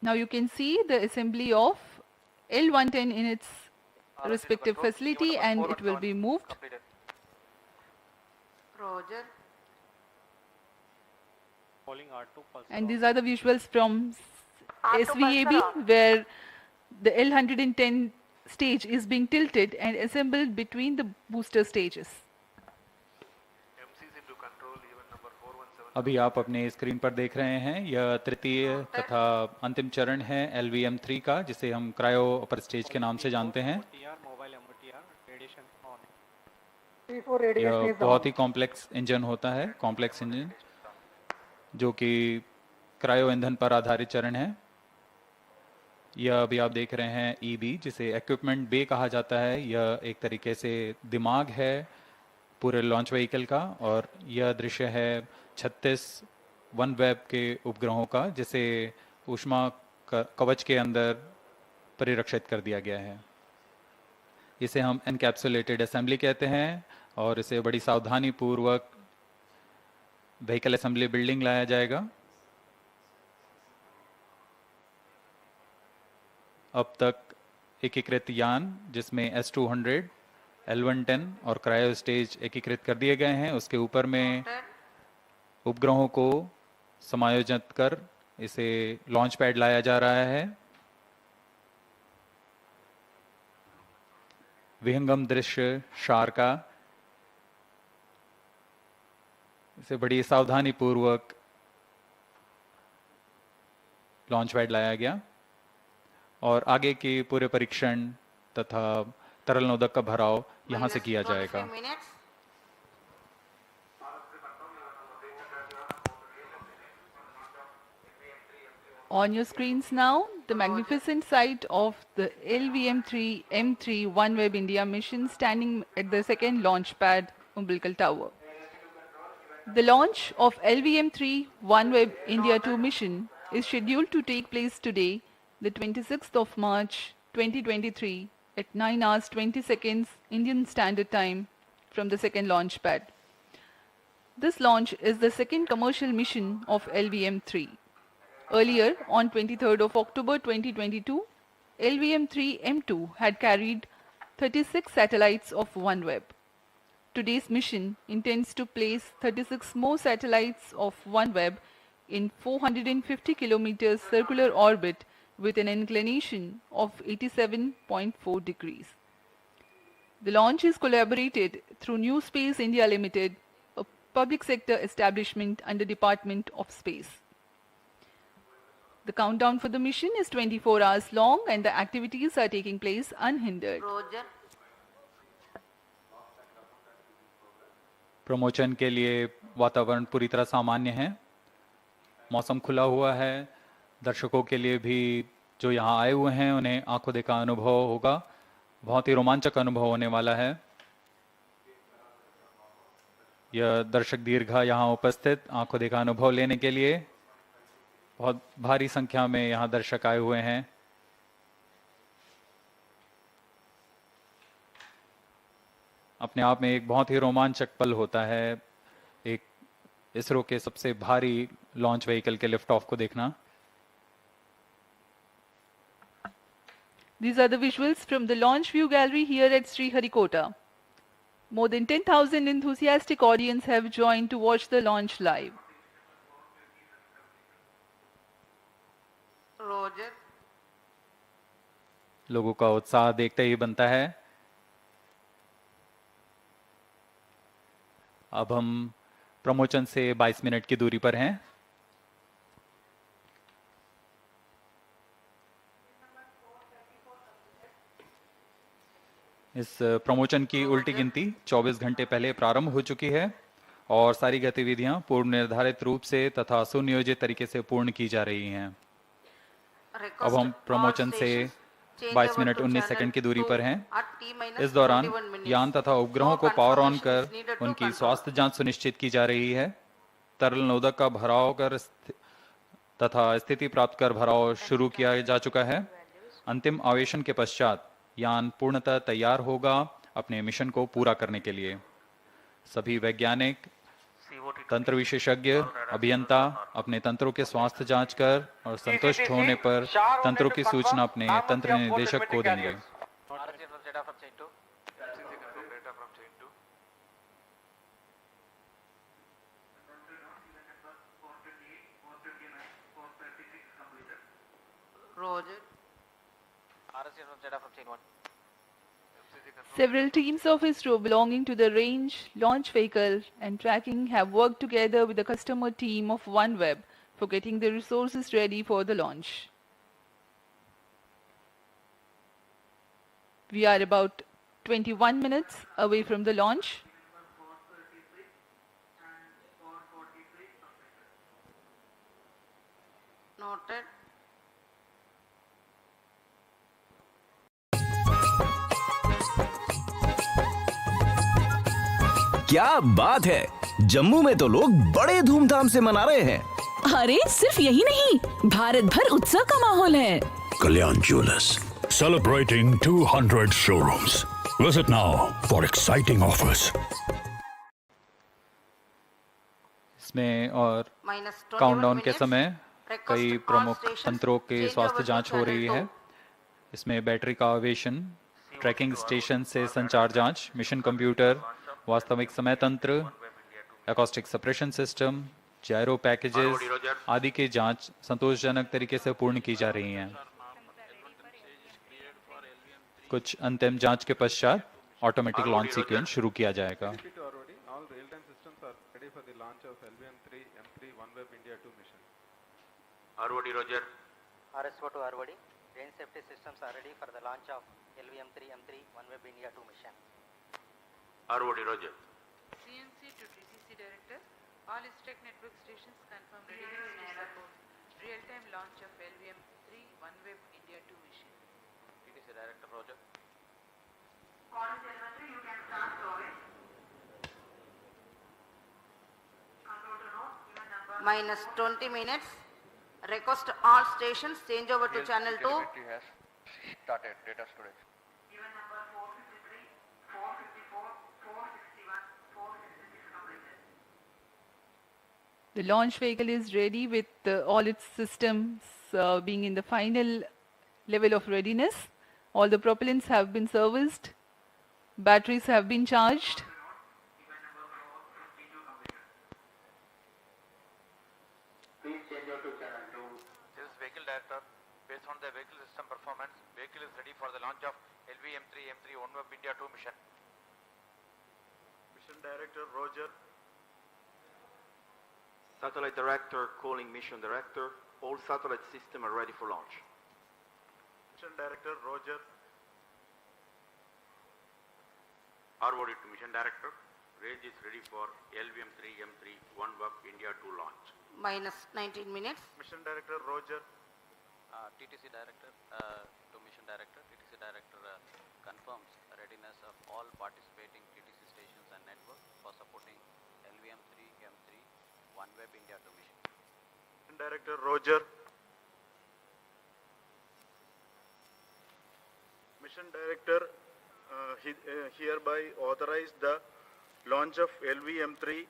Now you can see the assembly of L110 in its respective facility, and it will be moved. Roger. And these are the visuals from SVAB, where the L110 stage is being tilted and assembled between the booster stages. अभी आप अपने screen पर देख रहे हैं, यह तृतीय तथा अंतिम चरण है LVM3 का, जिसे हम क्रायो अपर स्टेज के नाम से जानते हैं। यह बहुत ही कॉम्प्लेक्स इंजन होता है, कॉम्प्लेक्स इंजन जो कि क्रायो ईंधन पर आधारित चरण है। यह अभी आप देख रहे हैं EB, जिसे इक्विपमेंट बे कहा जाता है। यह एक तरीके से दिमाग है पूरे लॉन्च व्हीकल का, और यह दृश्य है 36 वन वेब के उपग्रहों का, जिसे ऊष्मा कवच के अंदर परिरक्षित कर दिया गया है। इसे हम एनकैप्सुलेटेड असेंबली कहते हैं, और इसे बड़ी सावधानी पूर्वक व्हीकल असेंबली बिल्डिंग लाया जाएगा। अब तक एकीकृत यान, जिसमें S200, L110 और क्रायो स्टेज एकीकृत कर दिए गए हैं, उसके ऊपर में उपग्रहों को समायोजित कर इसे लॉन्च पैड लाया जा रहा है। विहंगम दृश्य शार का, इसे बड़ी सावधानी पूर्वक लॉन्च पैड लाया गया, और आगे के पूरे परीक्षण तथा तरल नोदक का भराव यहां से किया जाएगा। On your screens now, the magnificent sight of the LVM3 M3 OneWeb India mission standing at the second launch pad umbilical tower. The launch of LVM3 OneWeb India 2 mission is scheduled to take place today, the 26th of March 2023 at 9 hours 20 seconds Indian Standard Time from the second launch pad. This launch is the second commercial mission of LVM3. Earlier, on 23rd of October 2022, LVM3 M2 had carried 36 satellites of OneWeb. Today's mission intends to place 36 more satellites of OneWeb in 450 kilometers circular orbit with an inclination of 87.4 degrees. The launch is collaborated through New Space India Limited, a public sector establishment under Department of Space. The countdown for the mission is 24 hours long and the activities are taking place unhindered. Roger. Promotion के लिए वातावरण पूरी तरह सामान्य है, मौसम खुला हुआ है। दर्शकों के लिए भी जो यहाँ आए हुए हैं उन्हें आंखों देखा अनुभव होगा, बहुत ही रोमांचक अनुभव होने वाला है। यह दर्शक दीर्घा यहाँ उपस्थित आंखों देखा अनुभव लेने के लिए, बहुत भारी संख्या में यहाँ दर्शक आए हुए हैं। अपने आप में एक बहुत ही रोमांचक पल होता है एक इसरो के सबसे भारी लॉन्च व्हीकल के लिफ्ट ऑफ को देखना। These are the visuals from the launch view gallery here at Sriharikota. More than 10,000 enthusiastic audience have joined to watch the launch live. Roger. लोगों का उत्साह देखते ही बनता है। अब हम प्रमोशन से 22 मिनट की दूरी पर हैं। इस प्रमोशन की उल्टी गिनती 24 घंटे पहले प्रारंभ हो चुकी है और सारी गतिविधियां पूर्व निर्धारित रूप से तथा सुनियोजित तरीके से पूर्ण की जा रही हैं। अब हम प्रमोशन से 22 मिनट 19 सेकंड की दूरी पर हैं। इस दौरान यान तथा उपग्रहों को पावर ऑन कर उनकी स्वास्थ्य जांच सुनिश्चित की जा रही है तरल नोदक का भराव कर तथा स्थिति प्राप्त कर भराव शुरू किया जा चुका है। अंतिम आवेशन के पश्चात यान पूर्णतः तैयार होगा अपने मिशन को पूरा करने के लिए। सभी वैज्ञानिक, तंत्र विशेषज्ञ, अभियंता अपने तंत्रों के स्वास्थ्य जांच कर और संतुष्ट होने पर तंत्रों की सूचना अपने तंत्र निदेशक को देंगे। Several teams of ISRO belonging to the range, launch vehicle and tracking have worked together with the customer team of OneWeb for getting the resources ready for the launch. We are about 21 minutes away from the launch. Noted. क्या बात है, जम्मू में तो लोग बड़े धूमधाम से मना रहे हैं। अरे सिर्फ यही नहीं, भारत भर उत्सव का माहौल है। Kalyan Jewelers, celebrating 200 showrooms. Visit now for exciting offers. इसमें और काउंटडाउन के समय कई प्रमुख तंत्रों के स्वास्थ्य जांच हो रही है। इसमें बैटरी का आवेशन, ट्रैकिंग स्टेशन से संचार जांच, मिशन कंप्यूटर, वास्तविक समय तंत्र, एकॉस्टिक सप्रेशन सिस्टम, जायरो पैकेजेस आदि की जांच संतोषजनक तरीके से पूर्ण की जा रही हैं। कुछ अंतिम जांच के पश्चात ऑटोमेटिक लॉन्च सीक्वेंस शुरू किया जाएगा। ROD Roger. RSO to ROD. Range safety systems are ready for the launch of LV-M3 M3 OneWeb India 2 mission. ROD Roger. CNC to TTC Director. All ISTEC network stations confirm readiness to support real-time launch of LV-M3 OneWeb India 2 mission. TTC Director Roger. You can start storage. Minus 20 minutes. Request all stations change over to channel 2. Has started data storage. Even number 453, 454, 461, 466 completed. The launch vehicle is ready with all its systems being in the final level of readiness. All the propellants have been serviced. Batteries have been charged. Please change over to channel 2. This is Vehicle Director. Based on the vehicle system performance, vehicle is ready for the launch of LV-M3 M3 OneWeb India 2 mission. Mission Director Roger. Satellite Director calling Mission Director. All satellite systems are ready for launch. Mission Director Roger. ROD to Mission Director. Range is ready for LV-M3 M3 OneWeb India 2 launch. Minus 19 minutes. Mission Director Roger. TTC Director to Mission Director. TTC Director confirms readiness of all participating TTC stations and network for supporting LV-M3 M3 OneWeb India 2 mission. Mission Director Roger. Mission Director hereby authorized the launch of LV-M3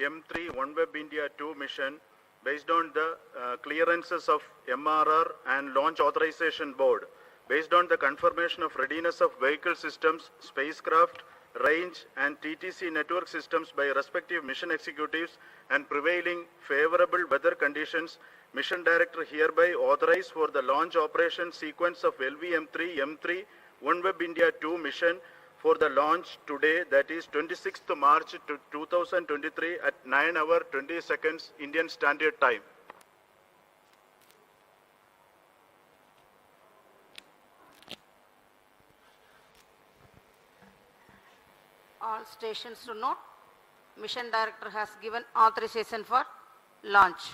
M3 OneWeb India 2 mission based on the clearances of MRR and Launch Authorization Board, based on the confirmation of readiness of vehicle systems, spacecraft, range and TTC network systems by respective mission executives and prevailing favorable weather conditions. Mission Director hereby authorized for the launch operation sequence of LV-M3 M3 OneWeb India 2 mission for the launch today, that is 26th March 2023 at 9 hours 20 seconds Indian Standard Time. All stations to note. Mission Director has given authorization for launch.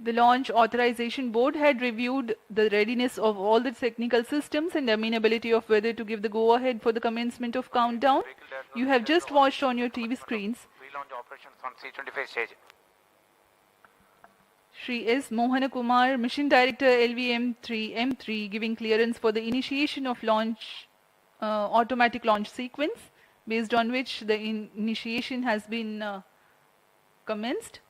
The Launch Authorization Board had reviewed the readiness of all the technical systems and amenability of whether to give the go-ahead for the commencement of countdown. You have just watched on your TV screens pre-launch operations on C-25 stage. Shri S. Mohana Kumar, Mission Director LVM-3M3, giving clearance for the initiation of launch, automatic launch sequence, based on which the initiation has been commenced.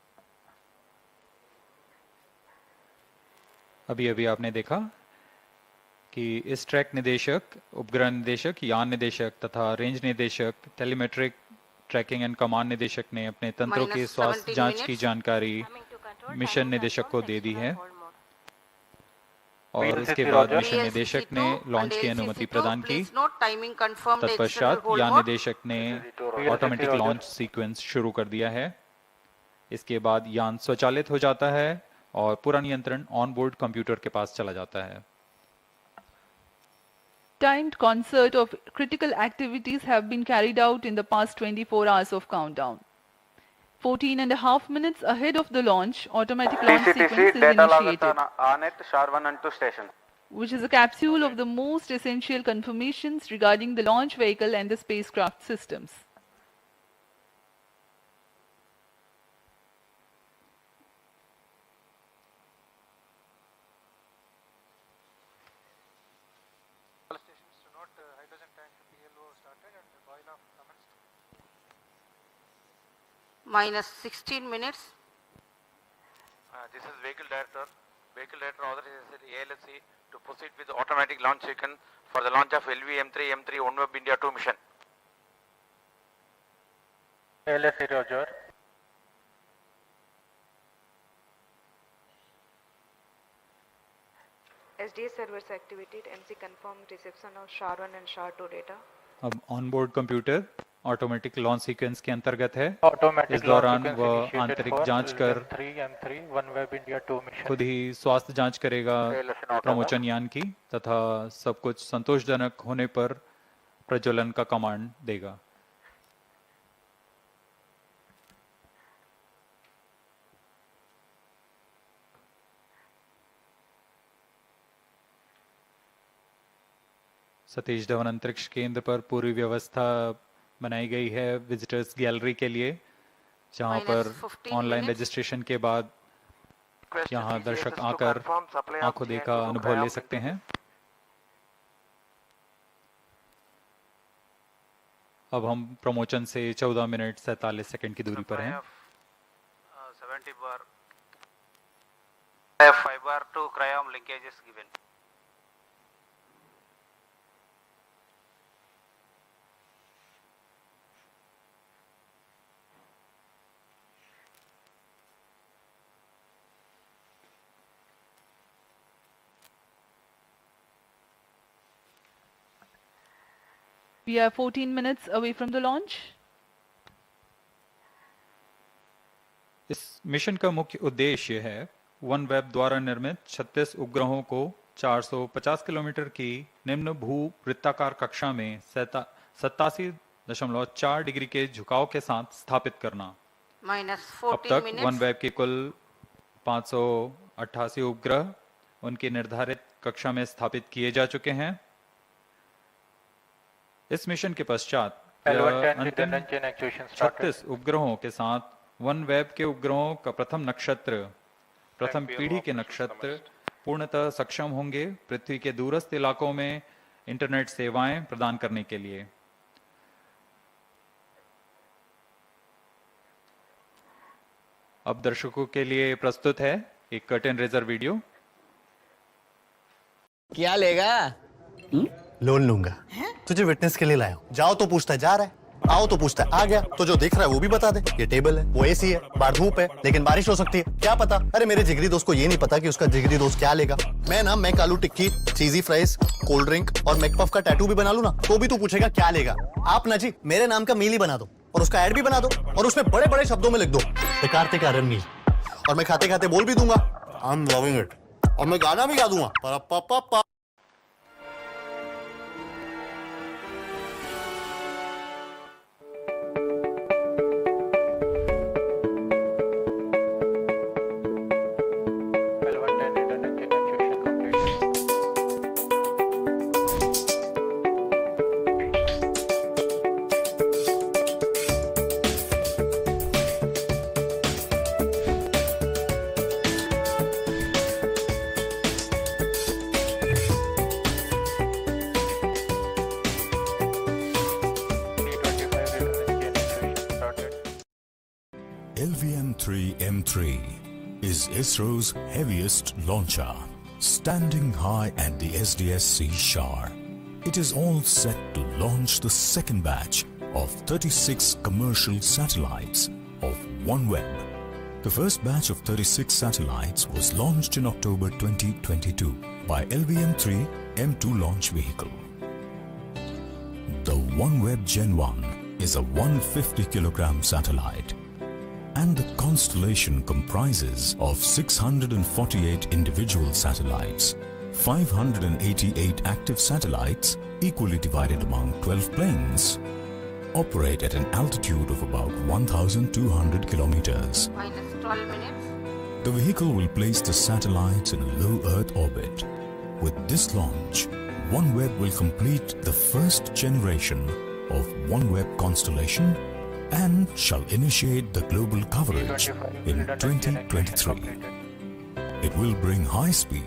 अभी अभी आपने देखा कि इस track निदेशक, उपग्रह निदेशक, यान निदेशक तथा रेंज निदेशक, टेलीमेट्रिक ट्रैकिंग एंड कमांड निदेशक ने अपने तंत्रों के स्वास्थ्य जांच की जानकारी मिशन निदेशक को दे दी है और उसके बाद मिशन निदेशक ने लॉन्च की अनुमति प्रदान की। तत्पश्चात यान निदेशक ने ऑटोमेटिक लॉन्च सीक्वेंस शुरू कर दिया है। इसके बाद यान स्वचालित हो जाता है और पूरा नियंत्रण ऑन बोर्ड कंप्यूटर के पास चला जाता है। Timed concert of critical activities have been carried out in the past 24 hours of countdown. 14.5 minutes ahead of the launch, automatic launch sequence is initiated, which is a capsule of the most essential confirmations regarding the launch vehicle and the spacecraft systems. Minus 16 minutes. This is Vehicle Director. Vehicle Director authorizes ALSC to proceed with the automatic launch sequence for the launch of LV-M3 M3 OneWeb India 2 mission. ALSC Roger. SDA servers activated. MC confirmed reception of SHAR-1 and SHAR-2 data. अब on board computer automatic launch sequence के अंतर्गत है। Automatic इस दौरान launch वह sequence आंतरिक initiated जांच for कर M3 OneWeb India 2 mission. खुद ही स्वास्थ्य जांच करेगा प्रमोचन यान की तथा सब कुछ संतोषजनक होने पर प्रज्वलन का कमांड देगा। सतीश धवन अंतरिक्ष केंद्र पर पूरी व्यवस्था बनाई गई है विजिटर्स गैलरी के लिए, जहां पर ऑनलाइन रजिस्ट्रेशन के बाद यहां दर्शक आकर आंखों देखा अनुभव ले सकते हैं। अब हम प्रमोचन से 14 मिनट 47 सेकंड की दूरी पर हैं। 70 bar 5 bar 2 cryom linkages given. We are 14 minutes away from the launch. इस मिशन का मुख्य उद्देश्य है OneWeb द्वारा निर्मित 36 उपग्रहों को 450 किलोमीटर की निम्न भू वृत्ताकार कक्षा में 87.4 डिग्री के झुकाव के साथ स्थापित करना। अब तक OneWeb के कुल 588 उपग्रह उनकी निर्धारित कक्षा में स्थापित किए जा चुके हैं। इस मिशन के पश्चात अंतिम 36 उपग्रहों के साथ OneWeb के उपग्रहों का प्रथम नक्षत्र, प्रथम पीढ़ी के नक्षत्र पूर्णतः सक्षम होंगे पृथ्वी के दूरस्थ इलाकों में इंटरनेट सेवाएं प्रदान करने के लिए। अब दर्शकों के लिए प्रस्तुत है एक कर्टेन रेजर वीडियो। क्या लेगा? लोन लूंगा। तुझे विटनेस के लिए लाया हूं। जाओ तो पूछता है जा रहा है, आओ तो पूछता है आ गया, तो जो दिख रहा है वो भी बता दे। ये टेबल है, वो एसी है, बाहर धूप है, लेकिन बारिश हो सकती है, क्या पता। अरे मेरे जिगरी दोस्त को ये नहीं पता कि उसका जिगरी दोस्त क्या लेगा। मैं ना मैक आलू टिक्की, चीजी फ्राइज, कोल्ड ड्रिंक और मैकपफ का टैटू भी बना लूं ना, तो भी तू पूछेगा क्या लेगा। आप ना जी मेरे नाम का मील ही बना दो और उसका एड भी बना दो और उसमें बड़े बड़े शब्दों में लिख दो कार्तिक आर्यन मील, और मैं खाते खाते बोल भी दूंगा आई एम लविंग इट, और मैं गाना भी गा दूंगा। LVM-3M3 is ISRO's heaviest launcher, standing high at the SDSC Shar. It is all set to launch the second batch of 36 commercial satellites of OneWeb. The first batch of 36 satellites was launched in October 2022 by LVM-3 M2 launch vehicle. The OneWeb Gen 1 is a 150 kilogram satellite, and the constellation comprises of 648 individual satellites, 588 active satellites equally divided among 12 planes, operate at an altitude of about 1,200 kilometers. Minus 12 minutes. The vehicle will place the satellites in a low Earth orbit. With this launch, OneWeb will complete the first generation of OneWeb constellation and shall initiate the global coverage in 2023. It will bring high-speed,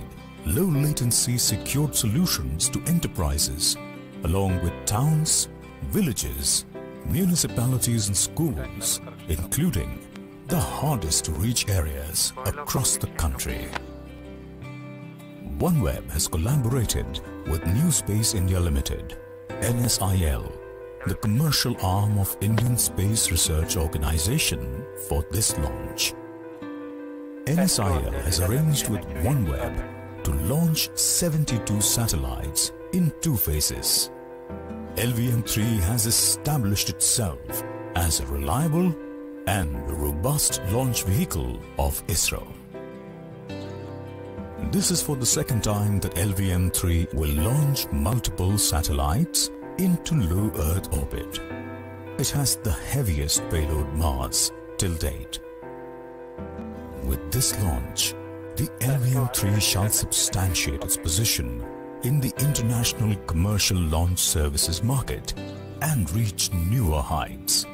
low-latency secured solutions to enterprises, along with towns, villages, municipalities and schools, including the hardest to reach areas across the country. OneWeb has collaborated with New Space India Limited, NSIL, the commercial arm of Indian Space Research Organization, for this launch. NSIL has arranged with OneWeb to launch 72 satellites in 2 phases. LVM-3 has established itself as a reliable and robust launch vehicle of ISRO. This is for the second time that LVM-3 will launch multiple satellites into low Earth orbit. It has the heaviest payload mass till date. With this launch, the LVM-3 shall substantiate its position in the international commercial launch services market and reach newer heights.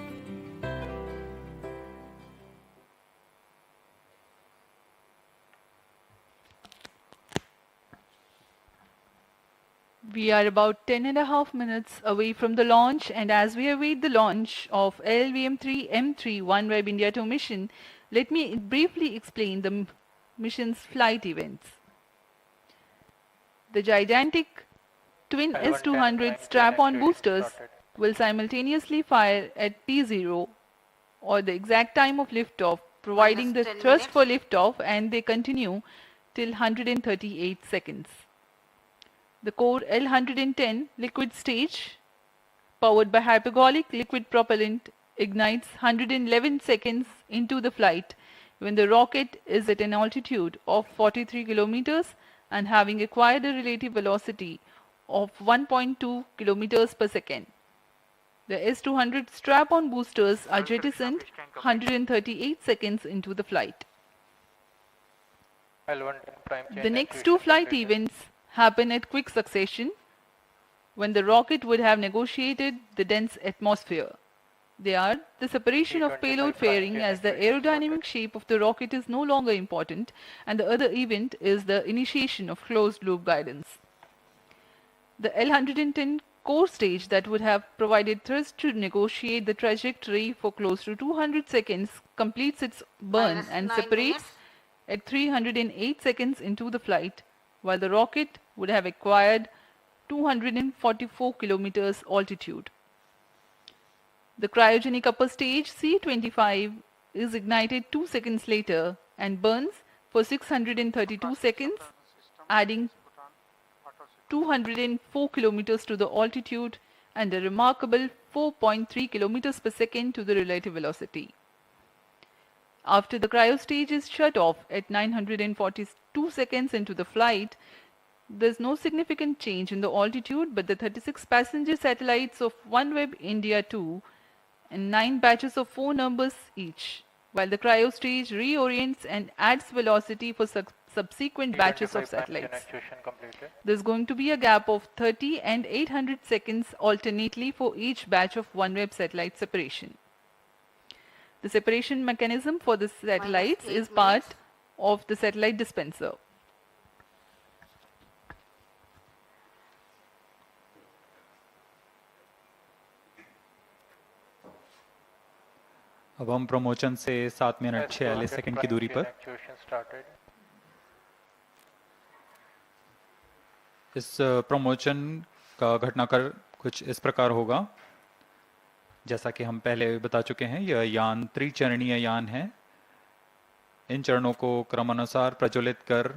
We are about 10.5 minutes away from the launch, and as we await the launch of LVM-3M3 OneWeb India 2 mission, let me briefly explain the mission's flight events. The gigantic twin S-200 strap-on boosters will simultaneously fire at T0 or the exact time of liftoff, providing the thrust for liftoff, and they continue till 138 seconds. The core L-110 liquid stage, powered by hypergolic liquid propellant, ignites 111 seconds into the flight when the rocket is at an altitude of 43 kilometers and having acquired a relative velocity of 1.2 kilometers per second. The S-200 strap-on boosters are jettisoned 138 seconds into the flight. L-1 prime The next 2 flight events happen at quick succession when the rocket would have negotiated the dense atmosphere. They are the separation of payload fairing, as the aerodynamic shape of the rocket is no longer important, and the other event is the initiation of closed loop guidance. The L-110 core stage that would have provided thrust to negotiate the trajectory for close to 200 seconds completes its burn and separates at 308 seconds into the flight, while the rocket would have acquired 244 kilometers altitude. The cryogenic upper stage C-25 is ignited 2 seconds later and burns for 632 seconds, adding 204 kilometers to the altitude and a remarkable 4.3 kilometers per second to the relative velocity. After the cryo stage is shut off at 942 seconds into the flight, there is no significant change in the altitude, but the 36 passenger satellites of OneWeb India 2 and 9 batches of 4 numbers each, while the cryo stage reorients and adds velocity for subsequent batches of satellites. There is going to be a gap of 30 and 800 seconds alternately for each batch of OneWeb satellite separation. The separation mechanism for the satellites is part of the satellite dispenser. अब हम promotion से 7 minute 46 second की दूरी पर इस promotion का घटनाक्रम कुछ इस प्रकार होगा। जैसा कि हम पहले बता चुके हैं, यह यान त्रिचरणीय यान है। इन चरणों को क्रमानुसार प्रज्वलित कर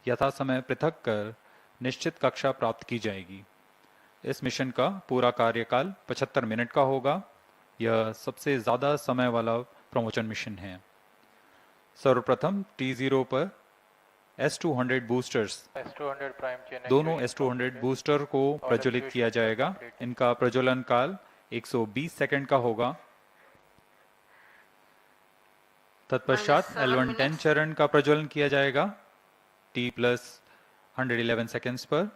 यथा समय पृथक कर निश्चित कक्षा प्राप्त की जाएगी। इस मिशन का पूरा कार्यकाल 75 मिनट का होगा। यह सबसे ज़्यादा समय वाला प्रमोशन मिशन है। सर्वप्रथम T0 पर S200 बूस्टर्स दोनों S200 बूस्टर को प्रज्वलित किया जाएगा। इनका प्रज्वलन काल 120 सेकंड का होगा। तत्पश्चात L1 10 चरण का प्रज्वलन किया जाएगा T+111 सेकंड्स पर।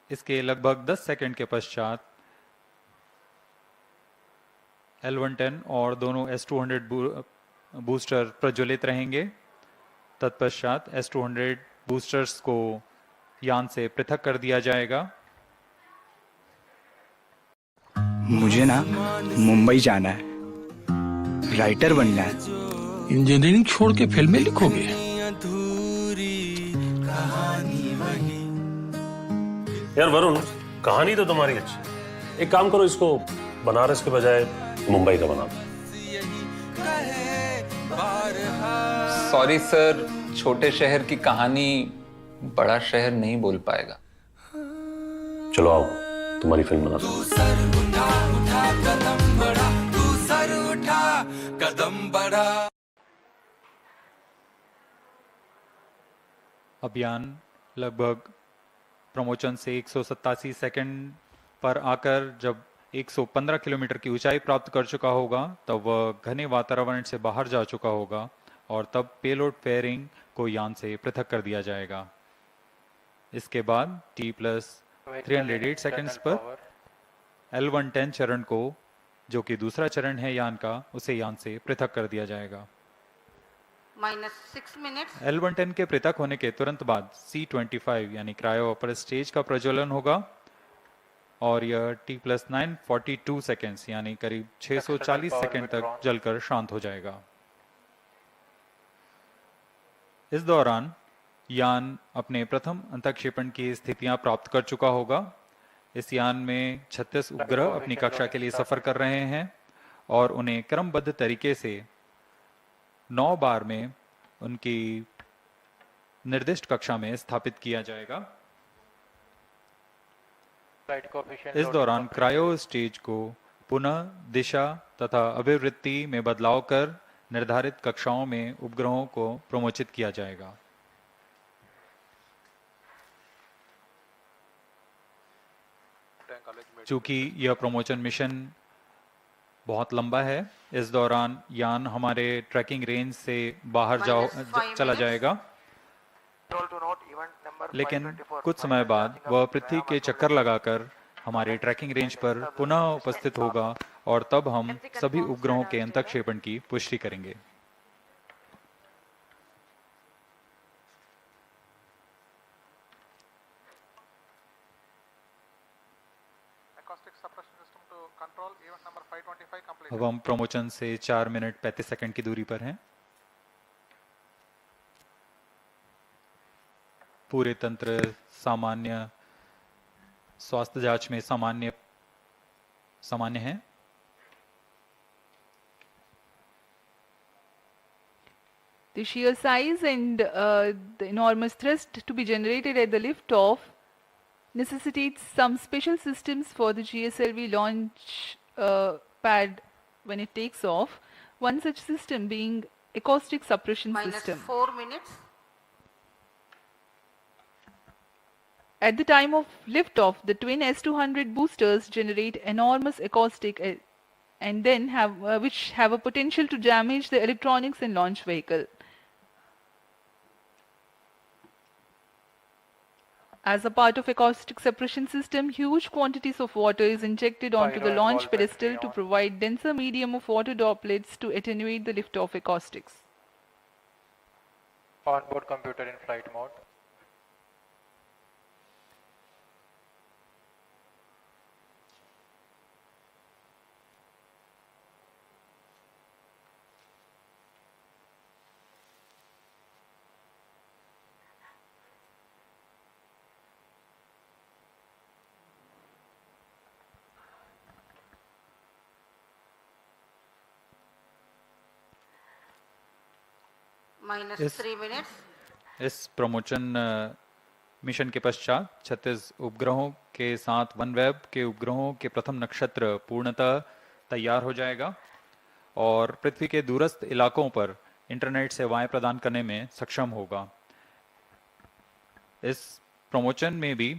इसके लगभग 10 सेकंड के पश्चात L1 10 और दोनों S200 बूस्टर प्रज्वलित रहेंगे। तत्पश्चात S200 बूस्टर्स को यान से पृथक कर दिया जाएगा। मुझे ना मुंबई जाना है, राइटर बनना है। इंजीनियरिंग छोड़ के फिल्में लिखोगे? यार वरुण, कहानी तो तुम्हारी अच्छी है। एक काम करो, इसको बनारस के बजाय मुंबई का बना दो। सॉरी सर, छोटे शहर की कहानी बड़ा शहर नहीं बोल पाएगा। चलो आओ, तुम्हारी फिल्म बना दो। अभियान लगभग प्रमोशन से 187 सेकंड पर आकर जब 115 किलोमीटर की ऊंचाई प्राप्त कर चुका होगा, तब वह घने वातावरण से बाहर जा चुका होगा और तब पेलोड फेयरिंग को यान से पृथक कर दिया जाएगा। इसके बाद T+308 सेकंड्स पर L1 10 चरण को, जो कि दूसरा चरण है यान का, उसे यान से पृथक कर दिया जाएगा। -6 मिनट्स। L1 10 के पृथक होने के तुरंत बाद C25 यानी क्रायो अपर स्टेज का प्रज्वलन होगा और यह T+942 सेकेंड्स यानी करीब 640 सेकेंड तक जलकर शांत हो जाएगा। इस दौरान यान अपने प्रथम अंतःक्षेपण की स्थितियां प्राप्त कर चुका होगा। इस यान में 36 उपग्रह अपनी कक्षा के लिए सफर कर रहे हैं और उन्हें क्रमबद्ध तरीके से 9 बार में उनकी निर्दिष्ट कक्षा में स्थापित किया जाएगा। इस दौरान क्रायो स्टेज को पुनः दिशा तथा अभिवृत्ति में बदलाव कर निर्धारित कक्षाओं में उपग्रहों को प्रमोचित किया जाएगा। चूंकि यह प्रमोशन मिशन बहुत लंबा है, इस दौरान यान हमारे ट्रैकिंग रेंज से बाहर चला जाएगा, लेकिन कुछ समय बाद वह पृथ्वी के चक्कर लगाकर हमारे ट्रैकिंग रेंज पर पुनः उपस्थित होगा और तब हम सभी उपग्रहों के अंतःक्षेपण की पुष्टि करेंगे। अब हम प्रमोशन से 4 मिनट 35 सेकंड की दूरी पर हैं। पूरे तंत्र सामान्य स्वास्थ्य जांच में सामान्य है। The sheer size and the enormous thrust to be generated at the liftoff necessitates some special systems for the GSLV launch pad when it takes off. One such system being acoustic suppression system. -4 minutes. At the time of liftoff, the twin S200 boosters generate enormous acoustic and then which have a potential to damage the electronics in launch vehicle. As a part of acoustic suppression system, huge quantities of water is injected onto the launch pedestal to provide denser medium of water droplets to attenuate the liftoff acoustics. Onboard computer in flight mode. minus 3 minutes. इस promotion mission के पश्चात 36 उपग्रहों के साथ OneWeb के उपग्रहों के प्रथम नक्षत्र पूर्णतः तैयार हो जाएगा और पृथ्वी के दूरस्थ इलाकों पर इंटरनेट सेवाएं प्रदान करने में सक्षम होगा। इस प्रमोशन में भी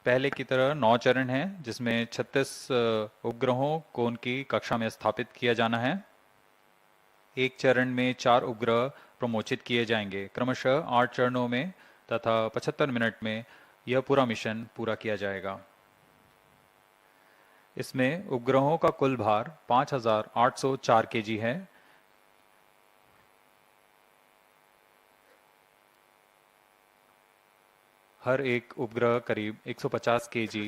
पहले की तरह 9 चरण हैं, जिसमें 36 उपग्रहों को उनकी कक्षा में स्थापित किया जाना है। एक चरण में 4 उपग्रह प्रमोचित किए जाएंगे, क्रमशः 8 चरणों में तथा 75 मिनट में यह पूरा मिशन पूरा किया जाएगा। इसमें उपग्रहों का कुल भार 5804 केजी है। हर एक उपग्रह करीब 150 केजी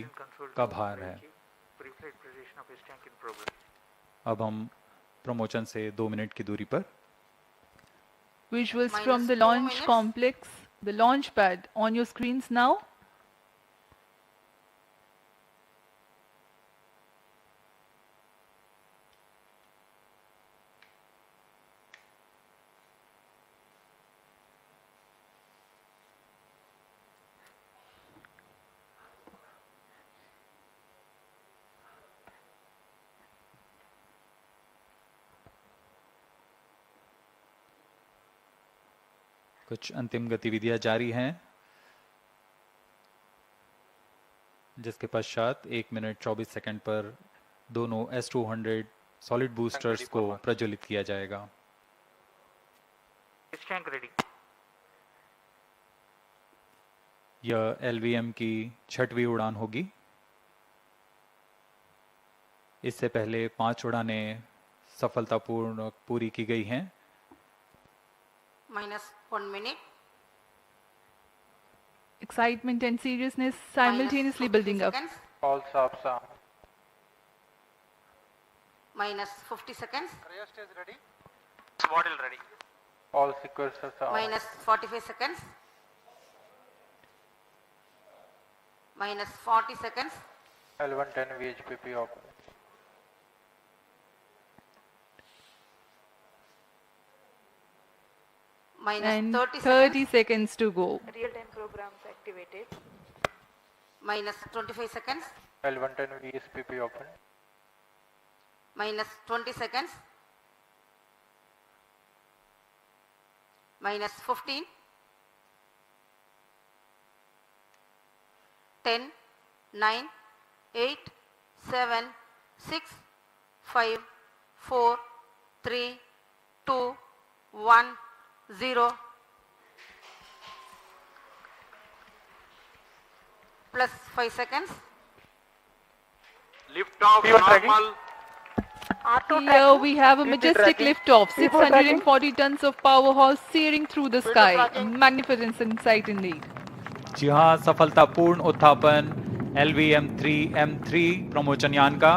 का भार है। अब हम प्रमोशन से 2 मिनट की दूरी पर Visuals from the launch complex, the launch pad on your screens now. कुछ अंतिम गतिविधियां जारी हैं, जिसके पश्चात 1 मिनट 24 सेकंड पर दोनों S200 सॉलिड बूस्टर्स को प्रज्वलित किया जाएगा। यह LVM की 6वीं उड़ान होगी। इससे पहले 5 उड़ानें सफलतापूर्ण पूरी की गई हैं। Minus 1 minute. Excitement and seriousness simultaneously building up. All subs armed. Minus 50 seconds. Rest is ready. Model ready. All sequencers are Minus 45 seconds. Minus 40 seconds. L1 10 VHPP open. Minus And 30 30 seconds to go. Real-time programs activated. Minus 25 seconds. L1 10 VSPP open. Minus 20 seconds. Minus 15. 10, 9, 8, 7, 6, 5, 4, 3, 2, 1, 0. Plus 5 seconds. Lift off normal. Here we have a majestic liftoff, 640 tons of powerhouse searing through the sky. A magnificent sight indeed. जी हाँ, सफलतापूर्ण उत्थापन LVM-3M3 प्रमोचन यान का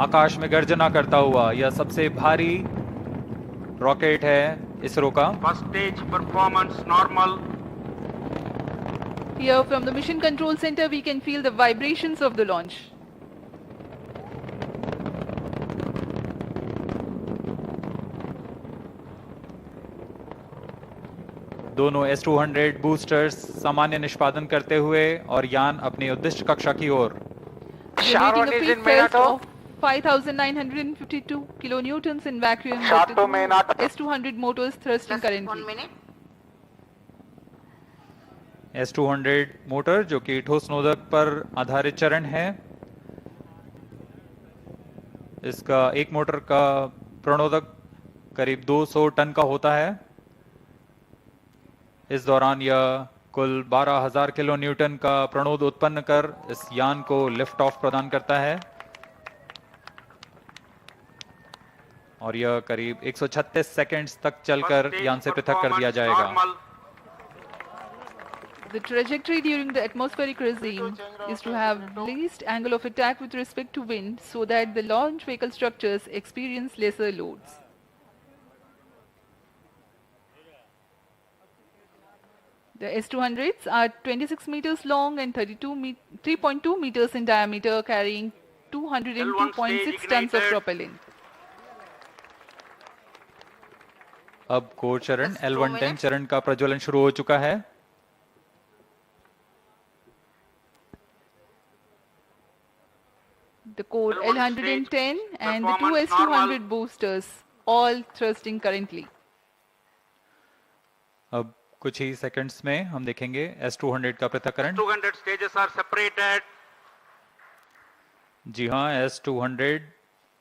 आकाश में गर्जना करता हुआ यह सबसे भारी रॉकेट है इसरो का। First stage performance normal. Here from the mission control center we can feel the vibrations of the launch. दोनों S200 बूस्टर्स सामान्य निष्पादन करते हुए और यान अपनी उद्दिष्ट कक्षा की ओर। Generating a peak thrust of 5,952 kilonewtons in vacuum with the S200 motors thrusting currently. S200 motor जो कि ठोस नोदक पर आधारित चरण है, इसका एक मोटर का प्रणोदक करीब 200 टन का होता है। इस दौरान यह कुल 12,000 किलो न्यूटन का प्रणोद उत्पन्न कर इस यान को लिफ्ट ऑफ प्रदान करता है और यह करीब 136 सेकंड्स तक चलकर यान से पृथक कर दिया जाएगा। The trajectory during the atmospheric regime is to have least angle of attack with respect to wind so that the launch vehicle structures experience lesser loads. The S200s are 26 meters long and 3.2 meters in diameter, carrying 202.6 tons of propellant. अब core चरण L110 चरण का प्रज्वलन शुरू हो चुका है। The core L110 and the two S200 boosters all thrusting currently. अब कुछ ही सेकंड्स में हम देखेंगे S200 का पृथक्करण। 200 stages are separated. जी हाँ, S200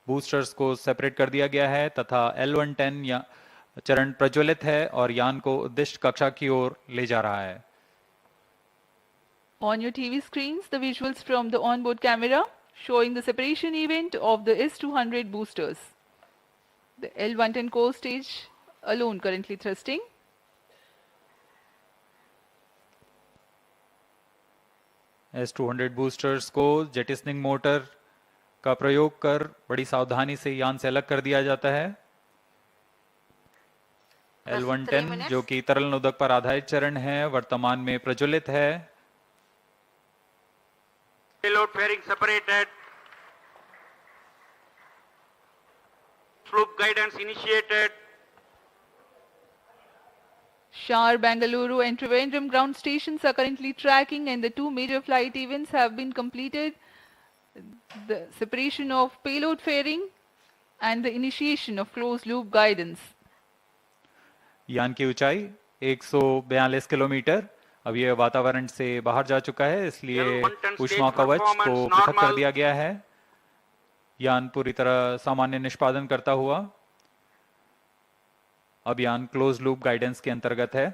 बूस्टर्स को सेपरेट कर दिया गया है तथा L110 या चरण प्रज्वलित है और यान को उद्दिष्ट कक्षा की ओर ले जा रहा है। On your TV screens, the visuals from the onboard camera showing the separation event of the S200 boosters. The L110 core stage alone currently thrusting. S200 boosters को जेटिसनिंग मोटर का प्रयोग कर बड़ी सावधानी से यान से अलग कर दिया जाता है। L110 जो कि तरल नोदक पर आधारित चरण है, वर्तमान में प्रज्वलित है। Payload fairing separated. Fluke guidance initiated. Shar, Bengaluru and Trivandrum ground stations are currently tracking and the two major flight events have been completed. The separation of payload fairing and the initiation of closed loop guidance. यान की ऊंचाई 142 kilometre. अब यह वातावरण से बाहर जा चुका है, इसलिए ऊष्मा कवच को पृथक कर दिया गया है। यान पूरी तरह सामान्य निष्पादन करता हुआ अब यान क्लोज लूप गाइडेंस के अंतर्गत है,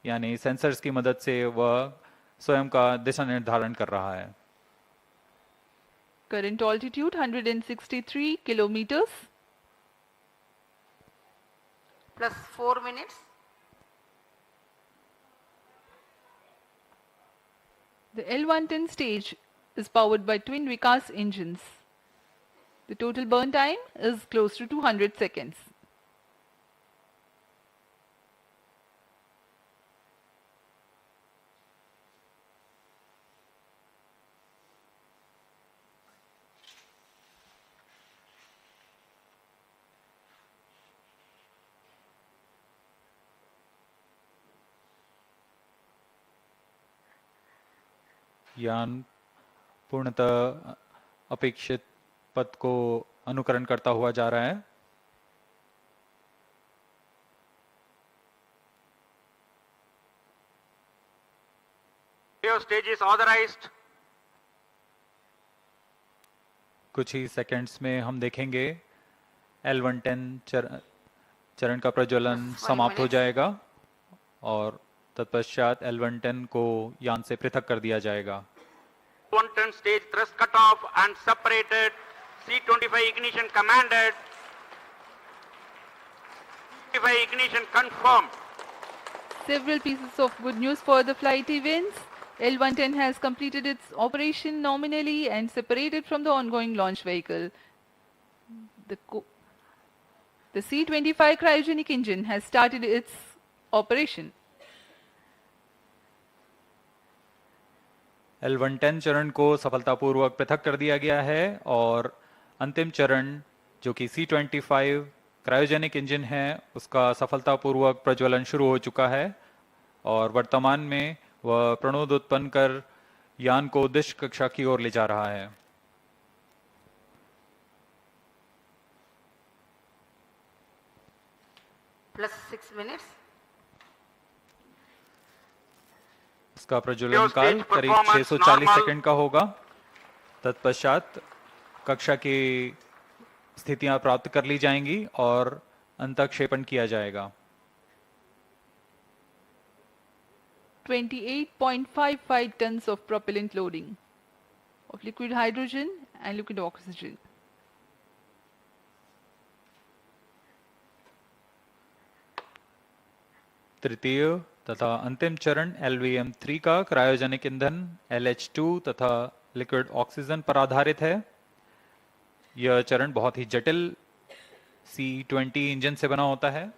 यानी सेंसर्स की मदद से वह स्वयं का दिशा निर्धारण कर रहा है। Current altitude 163 kilometers. Plus 4 minutes. The L110 stage is powered by twin Vikas engines. The total burn time is close to 200 seconds. यान पूर्णतः अपेक्षित पथ को अनुकरण करता हुआ जा रहा है। Stage is authorized. कुछ ही सेकंड्स में हम देखेंगे L110 चरण का प्रज्वलन समाप्त हो जाएगा और तत्पश्चात L110 को यान से पृथक कर दिया जाएगा। 110 stage thrust cut off and separated. C25 ignition commanded. C25 ignition confirmed. Several pieces of good news for the flight events. L110 has completed its operation nominally and separated from the ongoing launch vehicle. The C25 cryogenic engine has started its operation. L110 चरण को सफलतापूर्वक पृथक कर दिया गया है और अंतिम चरण जो कि C25 क्रायोजेनिक इंजन है उसका सफलतापूर्वक प्रज्वलन शुरू हो चुका है और वर्तमान में वह प्रणोद उत्पन्न कर यान को उद्दिष्ट कक्षा की ओर ले जा रहा है। Plus 6 minutes. इसका प्रज्वलन काल करीब 640 सेकंड का होगा। तत्पश्चात कक्षा की स्थितियां प्राप्त कर ली जाएंगी और अंतःक्षेपण किया जाएगा। 28.55 tons of propellant loading of liquid hydrogen and liquid oxygen. तृतीय तथा अंतिम चरण LVM3 का क्रायोजेनिक ईंधन LH2 तथा लिक्विड ऑक्सीजन पर आधारित है। यह चरण बहुत ही जटिल C20 इंजन से बना होता है।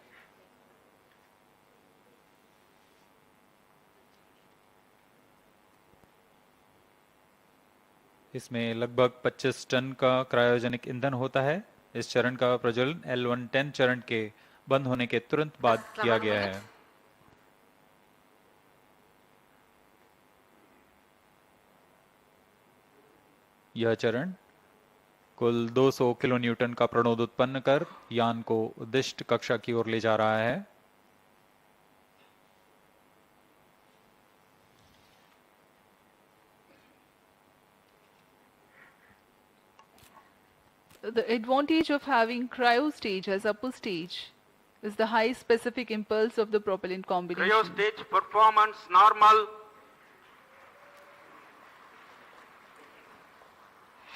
इसमें लगभग 25 टन का क्रायोजेनिक ईंधन होता है। इस चरण का प्रज्वलन L110 चरण के बंद होने के तुरंत बाद किया गया है। यह चरण कुल 200 किलोन्यूटन का प्रणोद उत्पन्न कर यान को उद्दिष्ट कक्षा की ओर ले जा रहा है। The advantage of having cryo stage as upper stage is the high specific impulse of the propellant combination. Cryo stage performance normal.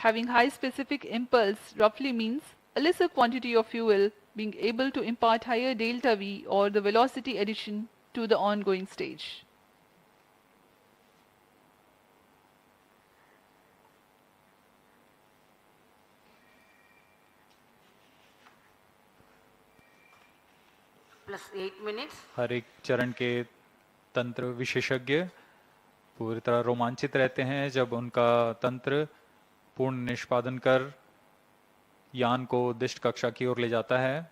Having high specific impulse roughly means a lesser quantity of fuel being able to impart higher delta V or the velocity addition to the ongoing stage. Plus 8 minutes. हर एक चरण के तंत्र विशेषज्ञ पूरी तरह रोमांचित रहते हैं जब उनका तंत्र पूर्ण निष्पादन कर यान को उद्दिष्ट कक्षा की ओर ले जाता है।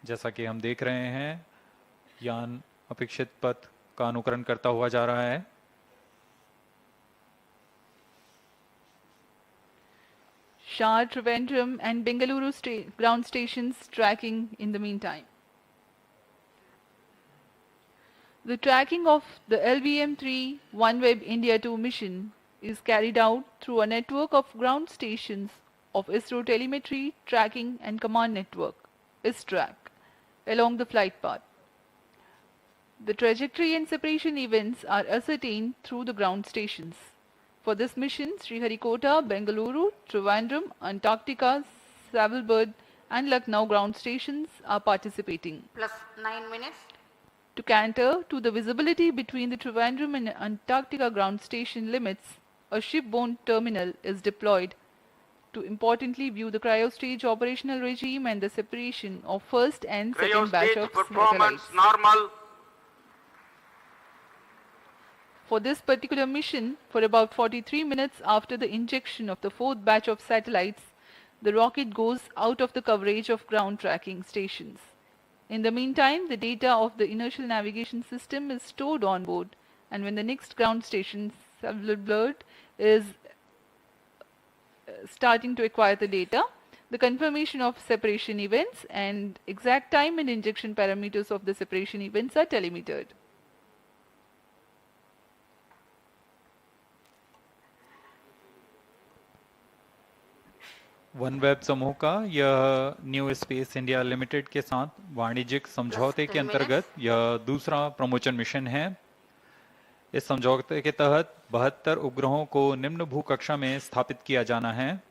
जैसा कि हम देख रहे हैं, यान अपेक्षित पथ का अनुकरण करता हुआ जा रहा है। Shah, Trivandrum and Bengaluru ground stations tracking in the meantime. The tracking of the LVM-3 OneWeb India 2 mission is carried out through a network of ground stations of ISRO Telemetry, Tracking and Command Network, ISTRAC, along the flight path. The trajectory and separation events are ascertained through the ground stations. For this mission, Sriharikota, Bengaluru, Trivandrum, Antarctica, Savalbird and Lucknow ground stations are participating. Plus 9 minutes. To cater to the visibility between the Trivandrum and Antarctica ground station limits, a shipborne terminal is deployed to importantly view the cryo stage operational regime and the separation of first and second batch of performance satellites. normal. For this particular mission, for about 43 minutes after the injection of the fourth batch of satellites, the rocket goes out of the coverage of ground tracking stations. In the meantime, the data of the inertial navigation system is stored on board, and when the next ground station, Savalbird, is starting to acquire the data, the confirmation of separation events and exact time and injection parameters of the separation events are telemetered. OneWeb समूह का यह new space India limited के साथ वाणिज्यिक समझौते के अंतर्गत यह दूसरा प्रमोशन मिशन है। इस समझौते के तहत 72 उपग्रहों को निम्न भूकक्षा में स्थापित किया जाना है,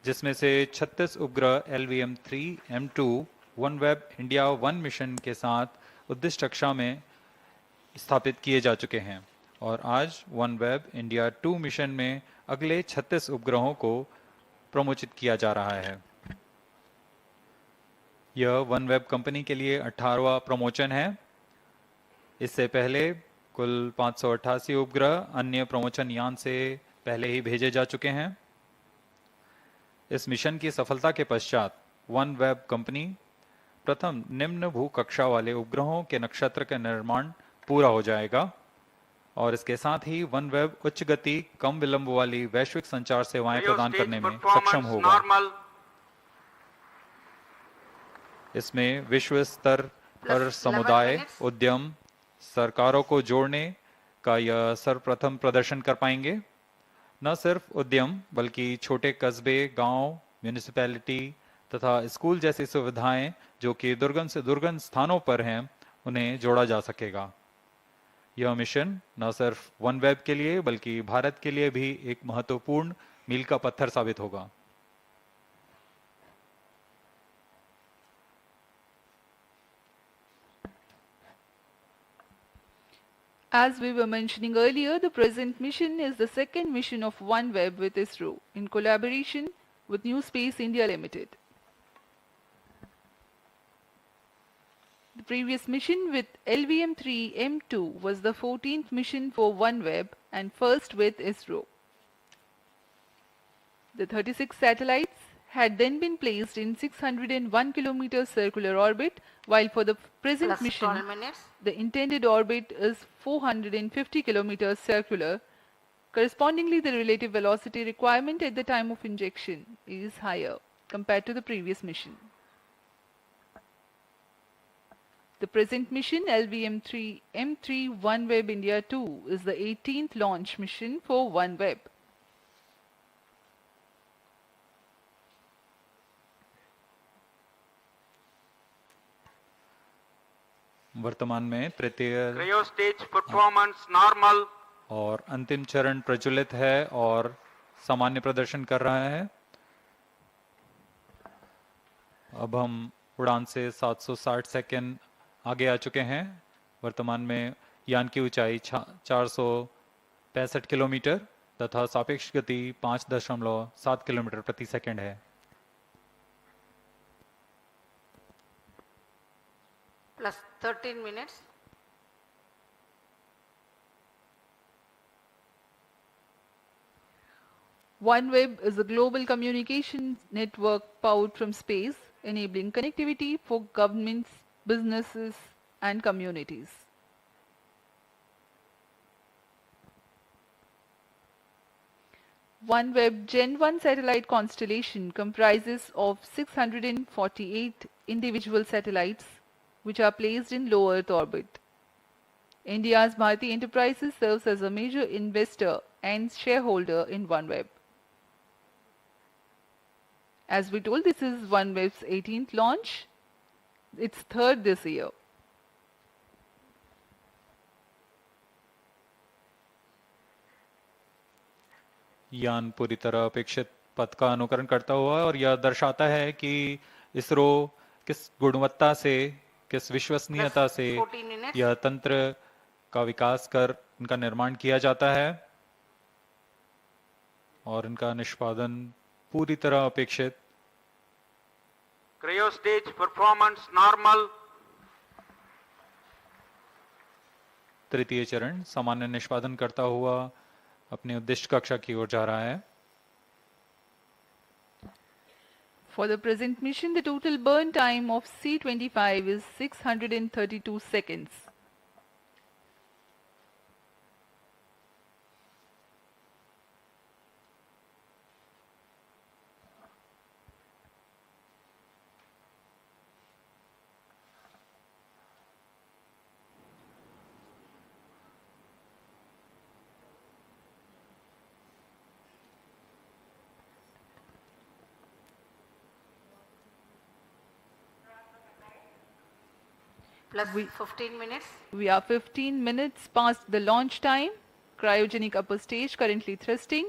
जिसमें से 36 उपग्रह LVM-3 M2 OneWeb India 1 mission के साथ उद्दिष्ट कक्षा में स्थापित किए जा चुके हैं और आज OneWeb इंडिया 2 मिशन में अगले 36 उपग्रहों को प्रमोचित किया जा रहा है। यह OneWeb कंपनी के लिए 18वां प्रमोशन है। इससे पहले कुल 588 उपग्रह अन्य प्रमोशन यान से पहले ही भेजे जा चुके हैं। इस मिशन की सफलता के पश्चात OneWeb कंपनी प्रथम निम्न भू कक्षा वाले उपग्रहों के नक्षत्र का निर्माण पूरा हो जाएगा और इसके साथ ही OneWeb उच्च गति कम विलंब वाली वैश्विक संचार सेवाएं प्रदान करने में सक्षम होगा। इसमें विश्व स्तर पर समुदाय, उद्यम, सरकारों को जोड़ने का यह सर्वप्रथम प्रदर्शन कर पाएंगे। न सिर्फ उद्यम बल्कि छोटे कस्बे, गांव, म्यूनिसिपैलिटी तथा स्कूल जैसी सुविधाएं जो कि दुर्गम से दुर्गम स्थानों पर हैं, उन्हें जोड़ा जा सकेगा। यह मिशन न सिर्फ OneWeb के लिए बल्कि भारत के लिए भी एक महत्वपूर्ण मील का पत्थर साबित होगा। As we were mentioning earlier, the present mission is the second mission of OneWeb with ISRO in collaboration with New Space India Limited. The previous mission with LVM-3 M2 was the 14th mission for OneWeb and first with ISRO. The 36 satellites had then been placed in 601 km circular orbit, while for the present Plus 12 mission, minutes. the intended orbit is 450 km circular. Correspondingly, the relative velocity requirement at the time of injection is higher compared to the previous mission. The present mission, LV-M3 OneWeb India 2, is the 18th launch mission for OneWeb. वर्तमान में तृतीय Cryo stage performance normal. और अंतिम चरण प्रज्वलित है और सामान्य प्रदर्शन कर रहा है। अब हम उड़ान से 760 सेकंड आगे आ चुके हैं। वर्तमान में यान की ऊंचाई 465 किलोमीटर तथा सापेक्ष गति 5.7 किलोमीटर प्रति सेकंड है। Plus 13 minutes. OneWeb is a global communications network powered from space, enabling connectivity for governments, businesses, and communities. OneWeb Gen 1 satellite constellation comprises of 648 individual satellites which are placed in low Earth orbit. India's Bharti Enterprises serves as a major investor and shareholder in OneWeb. As we told, this is OneWeb's 18th launch, its third this year. यान पूरी तरह अपेक्षित पथ का अनुकरण करता हुआ और यह दर्शाता है कि इसरो किस गुणवत्ता से, किस विश्वसनीयता से यह तंत्र का विकास कर इनका निर्माण किया जाता है और इनका निष्पादन पूरी तरह अपेक्षित। Cryo stage performance normal. तृतीय चरण सामान्य निष्पादन करता हुआ अपने उद्दिष्ट कक्षा की ओर जा रहा है। For the present mission, the total burn time of C-25 is 632 seconds. Plus 15 minutes. We are 15 minutes past the launch time. Cryogenic upper stage currently thrusting.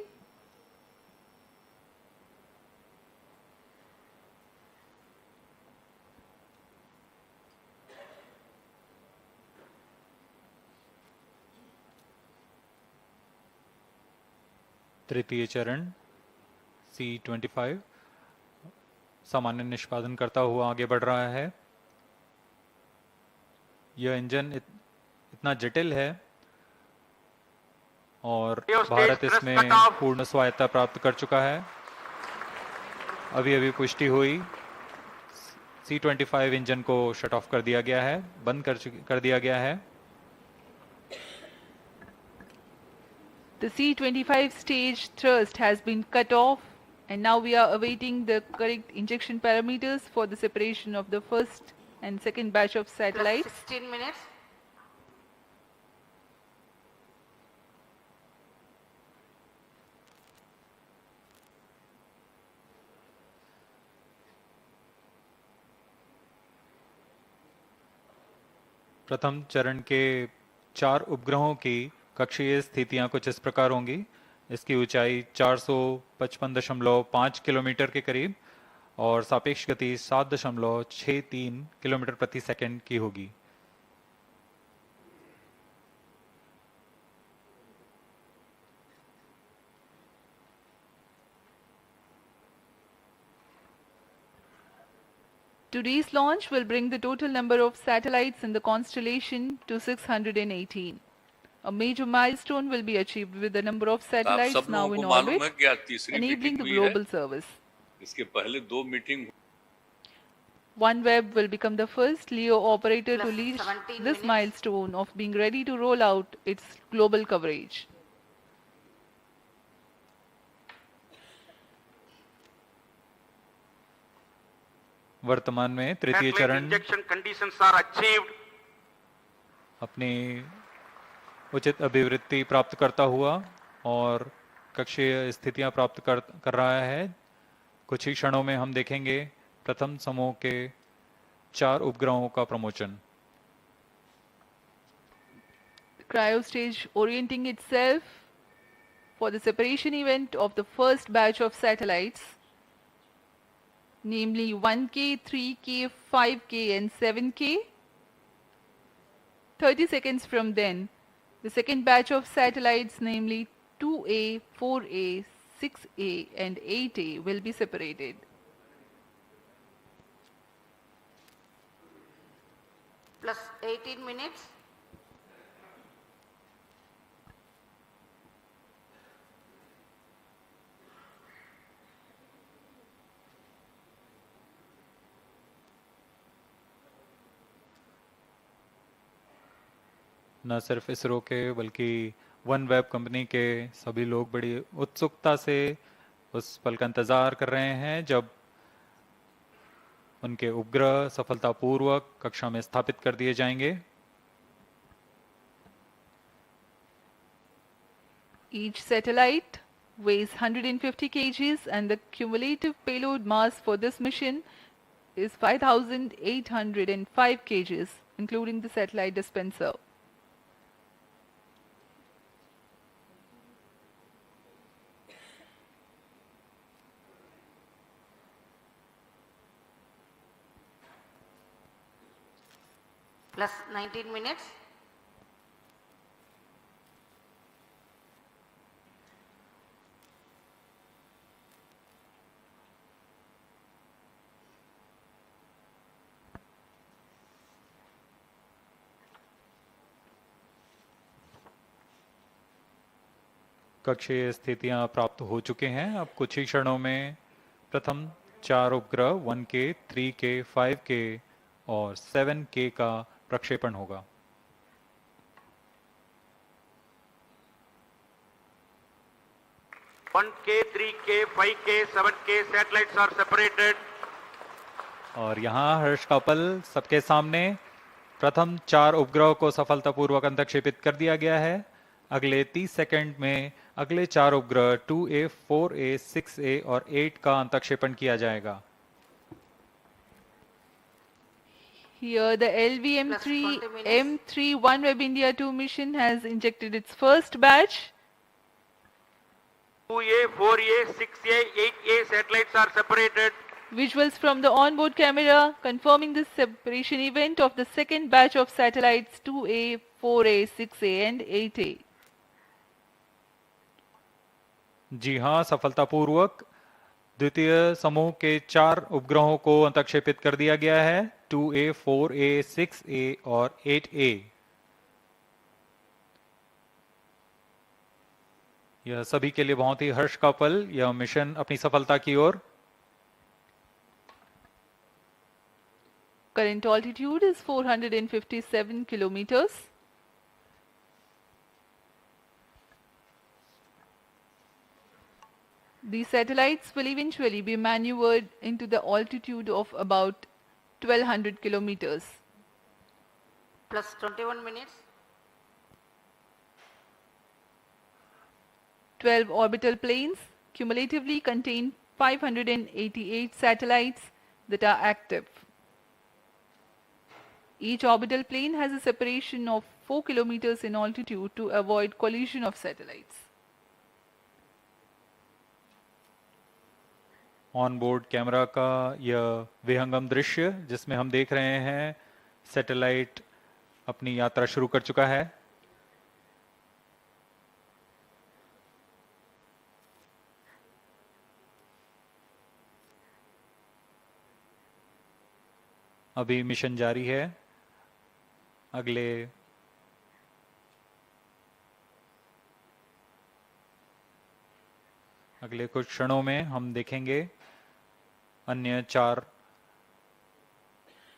तृतीय चरण C-25 सामान्य निष्पादन करता हुआ आगे बढ़ रहा है। यह इंजन इतना जटिल है और भारत इसमें पूर्ण स्वायत्ता प्राप्त कर चुका है। अभी पुष्टि हुई, C-25 इंजन को शट ऑफ कर दिया गया है, बंद कर दिया गया है। The C-25 stage thrust has been cut off and now we are awaiting the correct injection parameters for the separation of the first and second batch of satellites. Plus 16 minutes. प्रथम चरण के 4 उपग्रहों की कक्षीय स्थितियां कुछ इस प्रकार होंगी। इसकी ऊंचाई 455.5 किलोमीटर के करीब और सापेक्ष गति 7.63 किलोमीटर प्रति सेकंड की होगी। Today's launch will bring the total number of satellites in the constellation to 618. A major milestone will be achieved with the number of satellites now in orbit, enabling the global service. इसके पहले 2 meeting OneWeb will become the first LEO operator to Plus reach 17 this minutes. milestone of being ready to roll out its global coverage. वर्तमान में तृतीय चरण injection conditions are achieved. अपनी उचित अभिवृद्धि प्राप्त करता हुआ और कक्षीय स्थितियां प्राप्त कर रहा है। कुछ ही क्षणों में हम देखेंगे प्रथम समूह के 4 उपग्रहों का प्रमोचन। Cryo stage orienting itself for the separation event of the first batch of satellites, namely 1K, 3K, 5K and 7K. 30 seconds from then, the second batch of satellites, namely 2A, 4A, 6A and 8A will be separated. Plus 18 minutes. न सिर्फ इसरो के बल्कि OneWeb company के सभी लोग बड़ी उत्सुकता से उस पल का इंतजार कर रहे हैं जब उनके उपग्रह सफलतापूर्वक कक्षा में स्थापित कर दिए जाएंगे। Each satellite weighs 150 kgs and the cumulative payload mass for this mission is 5,805 kgs, including the satellite dispenser. Plus 19 minutes. कक्षीय स्थितियां प्राप्त हो चुके हैं। अब कुछ ही क्षणों में प्रथम 4 उपग्रह 1K, 3K, 5K और 7K का प्रक्षेपण होगा। One K, 3K, 5K, 7K satellites are separated. और यहाँ हर्ष का पल सबके सामने प्रथम 4 उपग्रहों को सफलतापूर्वक अंतक्षेपित कर दिया गया है। अगले 30 सेकंड में अगले 4 उपग्रह 2A, 4A, 6A और 8 का अंतक्षेपण किया जाएगा। Here the LVM-3 M3 OneWeb India 2 mission has injected its first batch. 2A, 4A, 6A, 8A satellites are separated. Visuals from the onboard camera confirming the separation event of the second batch of satellites 2A, 4A, 6A and 8A. जी हाँ, सफलतापूर्वक द्वितीय समूह के 4 उपग्रहों को अंतक्षेपित कर दिया गया है। 2A, 4A, 6A और 8A। यह सभी के लिए बहुत ही हर्ष का पल। यह मिशन अपनी सफलता की ओर। Current altitude is 457 kilometers. These satellites will eventually be maneuvered into the altitude of about 1200 kilometers. Plus 21 minutes. 12 orbital planes cumulatively contain 588 satellites that are active. Each orbital plane has a separation of 4 kilometers in altitude to avoid collision of satellites. On board camera का यह विहंगम दृश्य जिसमें हम देख रहे हैं satellite अपनी यात्रा शुरू कर चुका है। अभी मिशन जारी है। अगले कुछ क्षणों में हम देखेंगे अन्य 4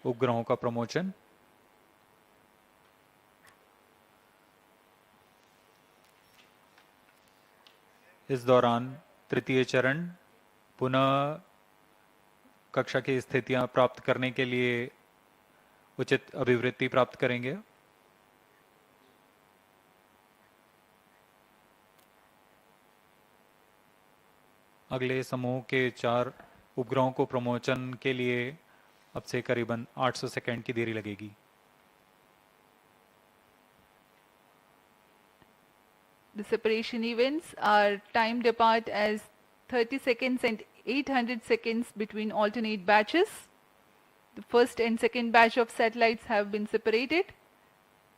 उपग्रहों का प्रमोशन। इस दौरान तृतीय चरण पुनः कक्षा की स्थितियां प्राप्त करने के लिए उचित अभिवृत्ति प्राप्त करेंगे। अगले समूह के 4 उपग्रहों को प्रमोशन के लिए अब से करीबन 800 सेकंड की देरी लगेगी। The separation events are timed apart as 30 seconds and 800 seconds between alternate batches. The first and second batch of satellites have been separated.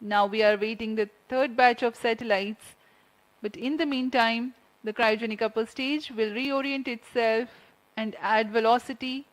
Now we are waiting the third batch of satellites. But in the meantime, the cryogenic upper stage will reorient itself and add velocity